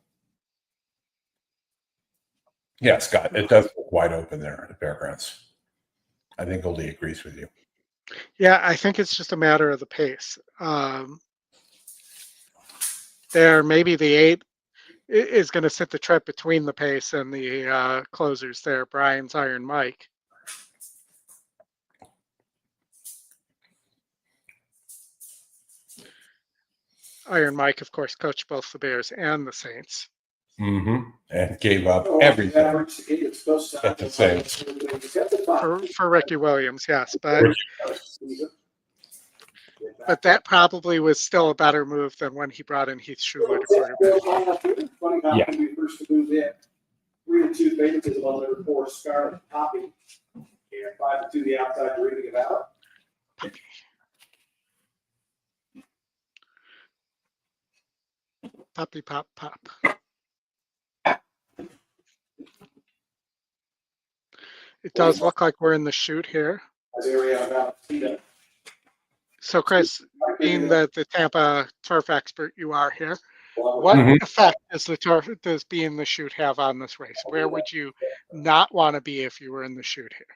S1: Yeah, Scott, it does look wide open there at Fairgrounds. I think Goldie agrees with you.
S8: Yeah, I think it's just a matter of the pace. There, maybe the 8 is going to sit the trip between the pace and the closers there, Brian's Iron Mike. Iron Mike, of course, coached both the Bears and the Saints.
S1: Mm-hmm. And gave up everything at the Saints.
S8: For Ricky Williams, yes. But that probably was still a better move than when he brought in Heath Schuler to quarterback.
S1: Yeah.
S10: 3-2 favorites is 1-4 Scarlet Poppy. And 5-2 the outside reading it out.
S8: Puppy pop pop. It does look like we're in the chute here. So, Chris, being the Tampa turf expert you are here, what effect does being in the chute have on this race? Where would you not want to be if you were in the chute here?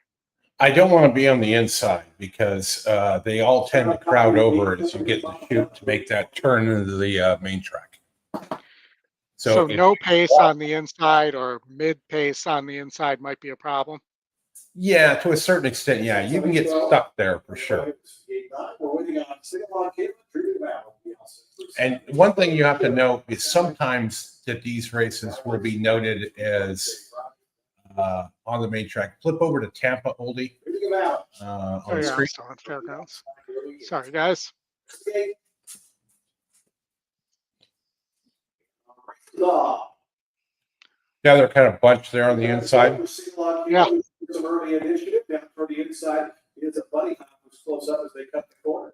S1: I don't want to be on the inside because they all tend to crowd over it as you get in the chute to make that turn into the main track.
S8: So no pace on the inside or mid pace on the inside might be a problem.
S1: Yeah, to a certain extent, yeah, you can get stuck there for sure. And one thing you have to know is sometimes that these races will be noted as on the main track. Flip over to Tampa, Oldie. On the screen.
S8: Still on Fairgrounds. Sorry, guys.
S1: Yeah, they're kind of bunched there on the inside.
S8: Yeah.
S10: Some early initiative down for the inside. It's a bunny hop who's close up as they cut the corner.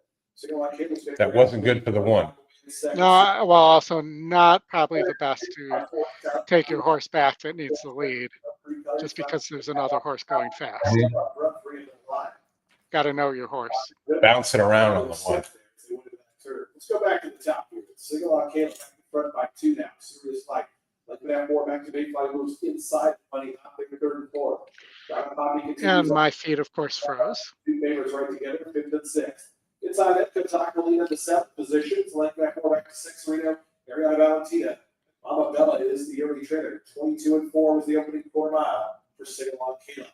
S1: That wasn't good for the one.
S8: No, well, also not probably the best to take your horse back that needs the lead just because there's another horse going fast. Got to know your horse.
S1: Bouncing around on the one.
S10: Let's go back to the top here. Single on Caleb back in front by 2 now. Serious fight. Like that more back to big flight moves inside the money, not big 3rd and 4th.
S8: And my feet, of course, froze.
S10: 2 favorites right together, 5th and 6th. Inside that, Kentucky will lead in the 7th positions. Like that more back to 6th Reno. Ariana Valentina. Mama Bella is the early trainer. 22 and 4 was the opening 4 mile for Single on Caleb.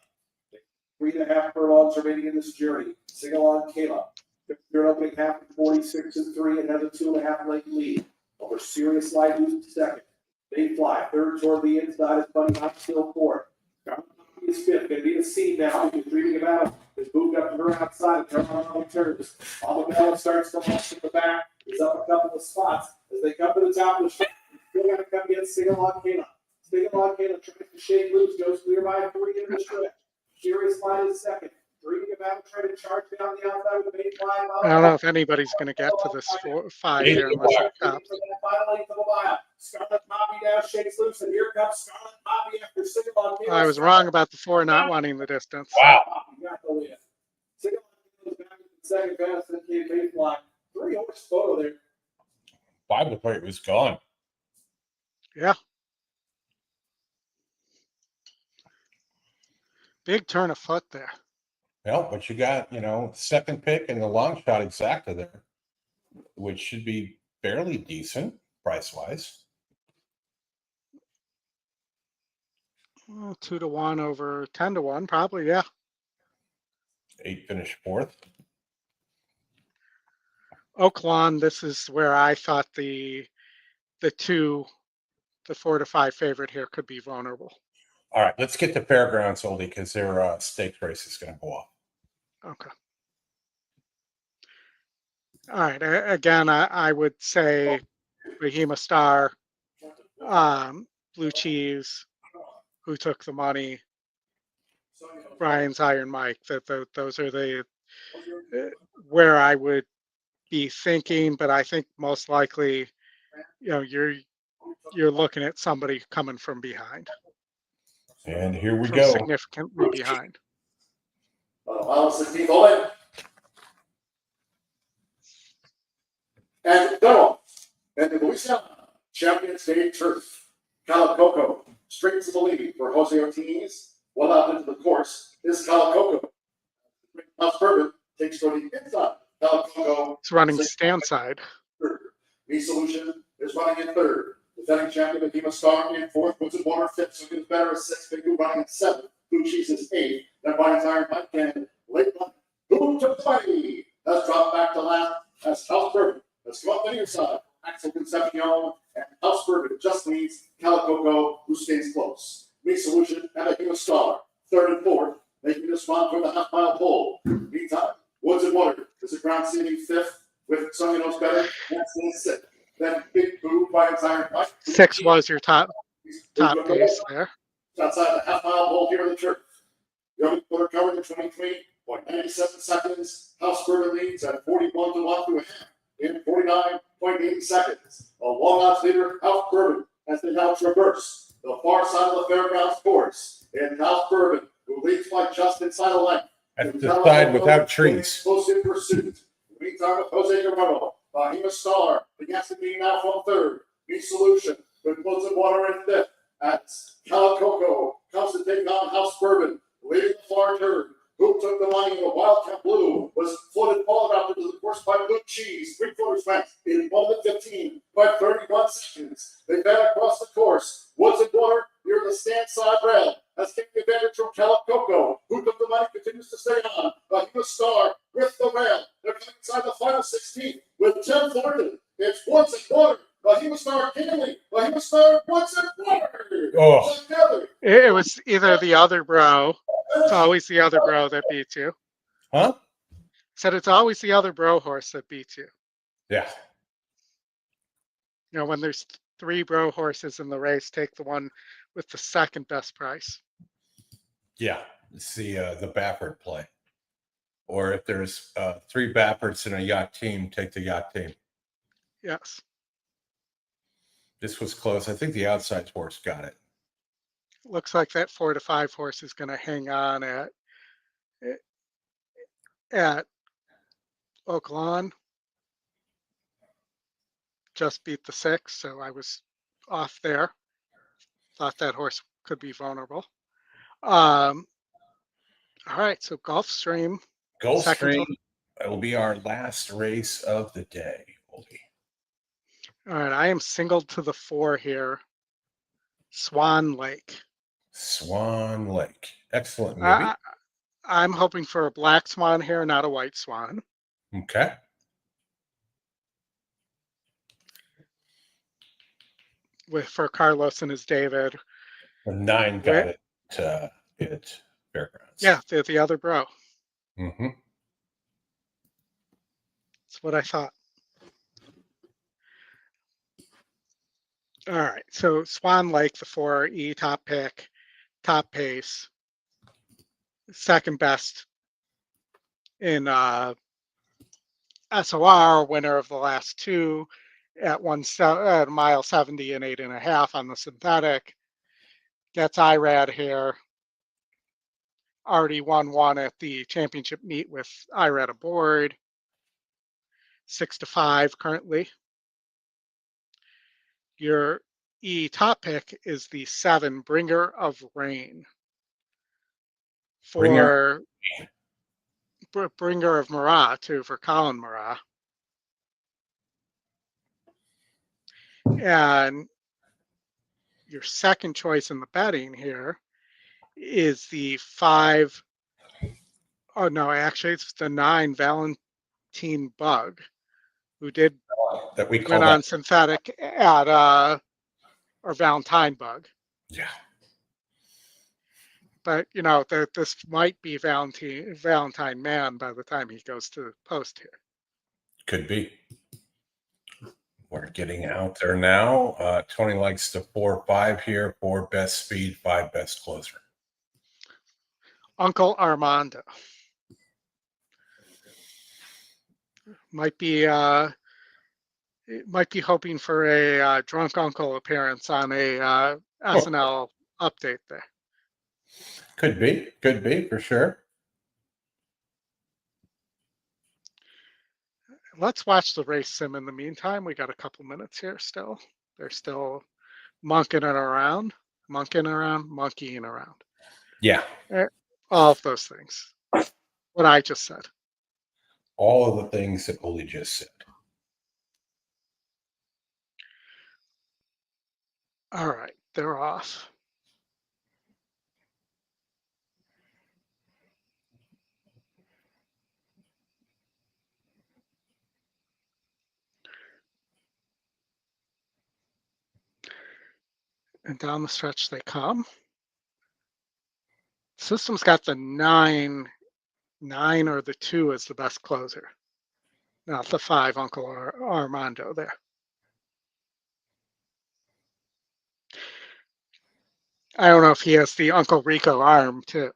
S10: 3.5 furlongs remaining in this journey. Single on Caleb. Third opening half at 46 and 3 and has a 2.5 length lead over Serious Light, who's second. They fly third toward the inside. Is Bunny Hop still 4th? Is 5th. Going to be a seed now. Who's dreaming about it. Is moved up to her outside and turn on the turns. Alabama starts to launch at the back. Is up a couple of spots as they come to the top of the stretch. Still got to come against Single on Caleb. Single on Caleb tries to shake loose. Goes clear by 3 in the stretch. Serious Light is second. Dreaming about trying to charge down the outside with the main line.
S8: I don't know if anybody's going to get to this 5 here unless it stops.
S10: Scarlet Poppy now shakes loose, and here comes Scarlet Poppy after Single on Caleb.
S8: I was wrong about the 4 not wanting the distance.
S1: Wow.
S10: Got the win. Single on Caleb back in the second fast, then came Mayfly. 3 horse photo there.
S1: 5 looked like it was gone.
S8: Yeah. Big turn of foot there.
S1: Well, but you got, second pick and the long shot exacta there, which should be fairly decent price-wise.
S8: 2 to 1 over 10 to 1, probably, yeah.
S1: 8 finished 4th.
S8: Oaklawn, this is where I thought the 4 to 5 favorite here could be vulnerable.
S1: All right, let's get to Fairgrounds, Oldie, because their stakes race is going to go off.
S8: Okay. All right. Again, I would say Rahima Star, Blue Cheese, Who Took the Money, Brian's Iron Mike. Those are the where I would be thinking, but I think most likely, you're looking at somebody coming from behind.
S1: And here we go.
S8: Significantly behind.
S6: And go. And the Louisiana Champion State Turf. Calicoco straight to the lead for Jose Ortiz. Well out into the course is Calicoco. Bourbon takes to the inside. Calicoco.
S8: It's running stand side.
S6: B Solution is running in 3rd. Defending champion Rahima Star in 4th. Woods and Water 5th. So gets better at 6th. Big Blue running in 7th. Blue Cheese is 8th. Then Brian's Iron Mike and late one. Who took 20? Has dropped back to last. That's House Bourbon. Let's come up the near side. Axel Concepcion and House Bourbon just leads Calicoco, who stays close. Me Solution and Rahima Star, 3rd and 4th, making this run for the half-mile pole. Meantime, Woods and Water is a ground seating 5th with Sonny Knows Better. That's 6th. Then Big Blue, Brian's Iron Mike.
S8: 6 was your top pace there.
S6: Outside the half-mile pole here in the turf. The other quarter covered in 23.97 seconds. House Bourbon leads at 41 to 1 to a half in 49.80 seconds. A long odds leader, House Bourbon, as they now traverse the far side of the Fairgrounds course. And House Bourbon, who leads by just inside a length.
S1: At the side without trees.
S6: Close in pursuit. Leads on with Jose Guerrero. Bahima Star, the Gasoline now from third. Me Solution, with Woods and Water in fifth. As Calicoco comes to take on House Bourbon, leading the far third. Who took the line in the Wildcat Blue was floated all out into the course by Blue Cheese. 3/4 went in 1:15 by 31 seconds. They ran across the course. Woods and Water near the stand side rail has taken advantage from Calicoco. Who took the line continues to stay on. Bahima Star with the rail. They're coming inside the final 16 with 10 Thornton. It's Woods and Water. Bahima Star Keeneland. Bahima Star Woods and Water.
S1: Oh.
S6: Together.
S8: It was either the other bro. It's always the other bro that beats you.
S1: Huh?
S8: Said it's always the other bro horse that beats you.
S1: Yeah.
S8: You know, when there's 3 bro horses in the race, take the one with the second best price.
S1: Yeah. It's the Baffert play. Or if there's 3 Bafferts in a yacht team, take the yacht team.
S8: Yes.
S1: This was close. I think the outside horse got it.
S8: Looks like that 4 to 5 horse is going to hang on at Oaklawn. Just beat the 6, so I was off there. Thought that horse could be vulnerable. All right, so Gulfstream.
S1: Gulfstream will be our last race of the day.
S8: All right, I am singled to the 4 here. Swan Lake.
S1: Swan Lake. Excellent movie.
S8: I'm hoping for a black swan here, not a white swan.
S1: Okay.
S8: For Carlos and his David.
S1: The 9 got it at Fairgrounds.
S8: Yeah, the other bro.
S1: Mm-hmm.
S8: That's what I thought. All right, so Swan Lake, the 4E top pick, top pace, second best in SOR, winner of the last 2 at mile 70 and 8.5 on the synthetic. Gets IRAD here. Already won 1 at the championship meet with IRAD aboard. 6 to 5 currently. Your E top pick is the 7 Bringer of Rain. For Bringer of Marat, too, for Colin Marat. And your second choice in the betting here is the 5. Oh, no, actually, it's the 9 Valentine Bug, who did
S1: that we
S8: went on synthetic at or Valentine Bug.
S1: Yeah.
S8: But you know that this might be Valentine Man by the time he goes to the post here.
S1: Could be. We're getting out there now. Tony likes the 4-5 here. 4 best speed, 5 best closer.
S8: Uncle Armando might be hoping for a drunk uncle appearance on a SNL update there.
S1: Could be for sure.
S8: Let's watch the race sim in the meantime. We got a couple minutes here still. They're still monkeying around.
S1: Yeah.
S8: All of those things. What I just said.
S1: All of the things that Oli just said.
S8: All right, they're off. And down the stretch they come. System's got the 9 or the 2 as the best closer. Not the 5, Uncle Armando there. I don't know if he has the Uncle Rico arm too.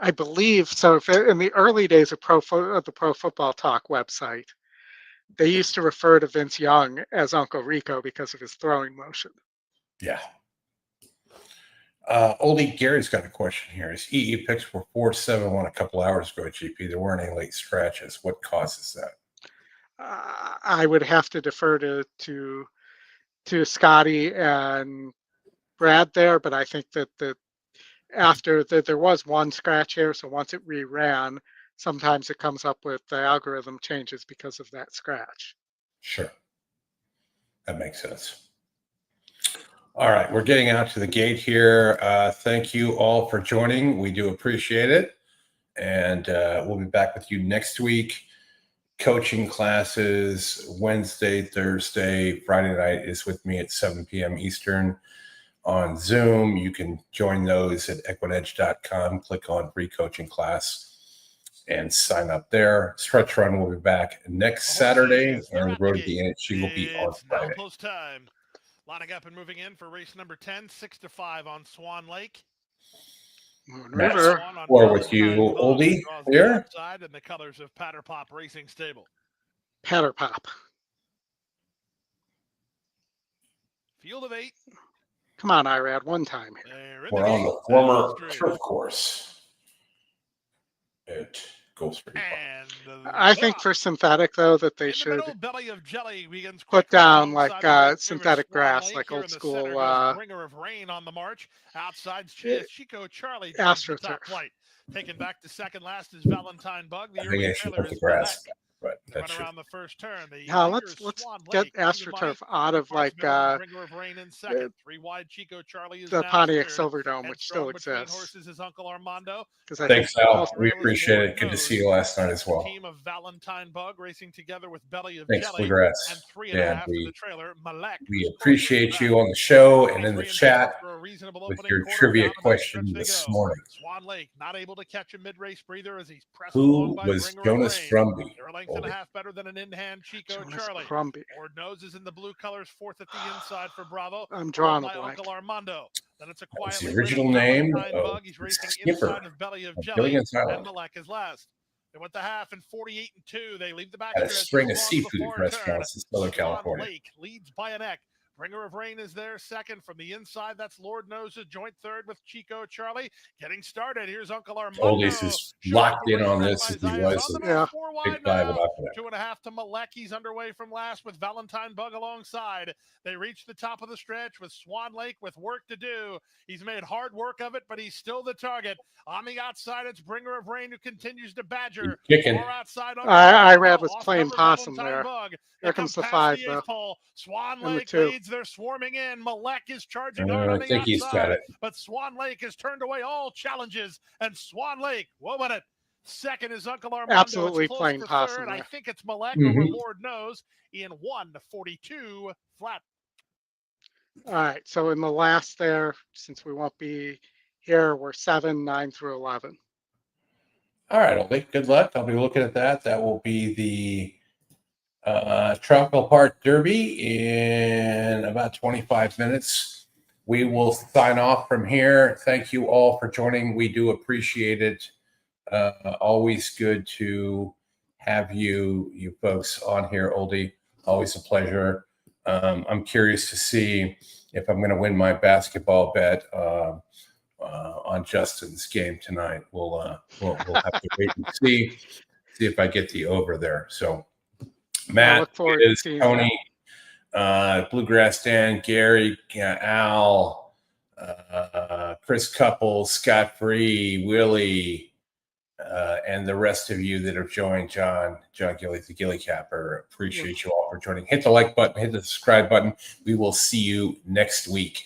S8: I believe so. If in the early days of the Pro Football Talk website, they used to refer to Vince Young as Uncle Rico because of his throwing motion.
S1: Yeah. Oldie Gary's got a question here. His EE picks were 4-7-1 a couple hours ago at GP. There weren't any late scratches. What causes that?
S8: I would have to defer to Scotty and Brad there, but I think that there was one scratch here, so once it reran, sometimes it comes up with the algorithm changes because of that scratch.
S1: Sure. That makes sense. All right, we're getting out to the gate here. Thank you all for joining. We do appreciate it. And we'll be back with you next week. Coaching classes Wednesday, Thursday, Friday night is with me at 7 p.m. Eastern on Zoom. You can join those at EquinEdge.com. Click on free coaching class and sign up there. Stretch Run will be back next Saturday, and the Road to the NHG will be on Friday.
S7: Now post time. Lining up and moving in for race number 10, 6-5 on Swan Lake.
S8: River.
S1: Or with you, Oldie, here.
S7: In the colors of Patter Pop Racing Stable.
S8: Patter Pop.
S7: Field of 8.
S8: Come on, Irad, one time here.
S1: We're on the former turf course at Gulfstream Park.
S8: I think for synthetic, though, that they should
S7: Belly of jelly
S8: put down like synthetic grass, like old school
S7: Ringer of Rain on the march. Outside Chico Charlie
S8: AstroTurf.
S7: Taken back to second last is Valentine Bug.
S1: I think I should put the grass back, but that's
S7: around the first turn.
S8: Let's get AstroTurf out of like
S7: Ringer of Rain in second. 3 wide Chico Charlie is
S8: the
S7: now
S8: Pontiac
S7: third.
S8: Silverdome, which still exists.
S7: Horses is Uncle Armando.
S1: Thanks, Al. We appreciate it. Good to see you last night as well.
S7: Team of Valentine Bug racing together with Belly of
S1: Thanks,
S7: Jelly
S1: Bluegrass.
S7: and 3.5
S1: Dan,
S7: for the trailer. Malek.
S1: we appreciate you on the show and in the chat with your trivia question this morning.
S7: Swan Lake not able to catch a mid-race breather as he's pressed
S1: Who
S7: along by
S1: was
S7: Bringer of
S1: Jonas
S7: Rain.
S1: Brumby?
S7: They're a length and a half better than an in-hand Chico Charlie. Lord Nose is in the blue colors, fourth at the inside for Bravo.
S8: I'm drawing a
S7: by
S8: blank.
S7: Uncle Armando. Then it's a
S1: That was
S7: quietly
S1: the original
S7: ridden
S1: name
S7: Valentine
S1: of
S7: Bug. He's
S1: the
S7: racing
S1: skipper
S7: inside of Belly of
S1: of
S7: Jelly,
S1: Gilligan's Island.
S7: and Malek is last. They went the half in 48-2. They leave the back
S1: At a
S7: stretch
S1: string of
S7: along the
S1: seafood
S7: forward
S1: restaurants in Southern
S7: turn. Swan
S1: California.
S7: Lake leads by a neck. Bringer of Rain is there second from the inside. That's Lord Nose's joint third with Chico Charlie. Getting started. Here's Uncle Armando.
S1: Oldies is locked in on this as he was at Big Five at Aqueduct.
S7: 2.5 to Malek. He's underway from last with Valentine Bug alongside. They reach the top of the stretch with Swan Lake with work to do. He's made hard work of it, but he's still the target. On the outside, it's Bringer of Rain who continues to badger.
S1: Kicking.
S8: Irad was playing possum there. Here comes the 5, though.
S7: Swan
S8: And the
S7: Lake
S8: 2.
S7: leads. They're swarming in. Malek is charging hard on
S1: I
S7: the
S1: think
S7: outside.
S1: he's got it.
S7: But Swan Lake has turned away all challenges. And Swan Lake, what about it? Second is Uncle Armando.
S8: Absolutely
S7: It's close
S8: playing
S7: for
S8: possum
S7: third.
S8: there.
S7: I think it's Malek
S1: Mhm.
S7: over Lord Nose in 1:42 flat.
S8: All right, so in the last there, since we won't be here, we're 7, 9 through 11.
S1: All right, Oldie. Good luck. I'll be looking at that. That will be the Tropical Park Derby in about 25 minutes. We will sign off from here. Thank you all for joining. We do appreciate it. Always good to have you folks on here, Oldie. Always a pleasure. I'm curious to see if I'm going to win my basketball bet on Justin's game tonight. We'll have to wait and see if I get the over there. So Matt, is Tony, Bluegrass Dan, Gary, Al, Chris Couples, Scott Free, Willie, and the rest of you that have joined, John Gilly, the Gilly Capper. Appreciate you all for joining. Hit the like button, hit the subscribe button. We will see you next week.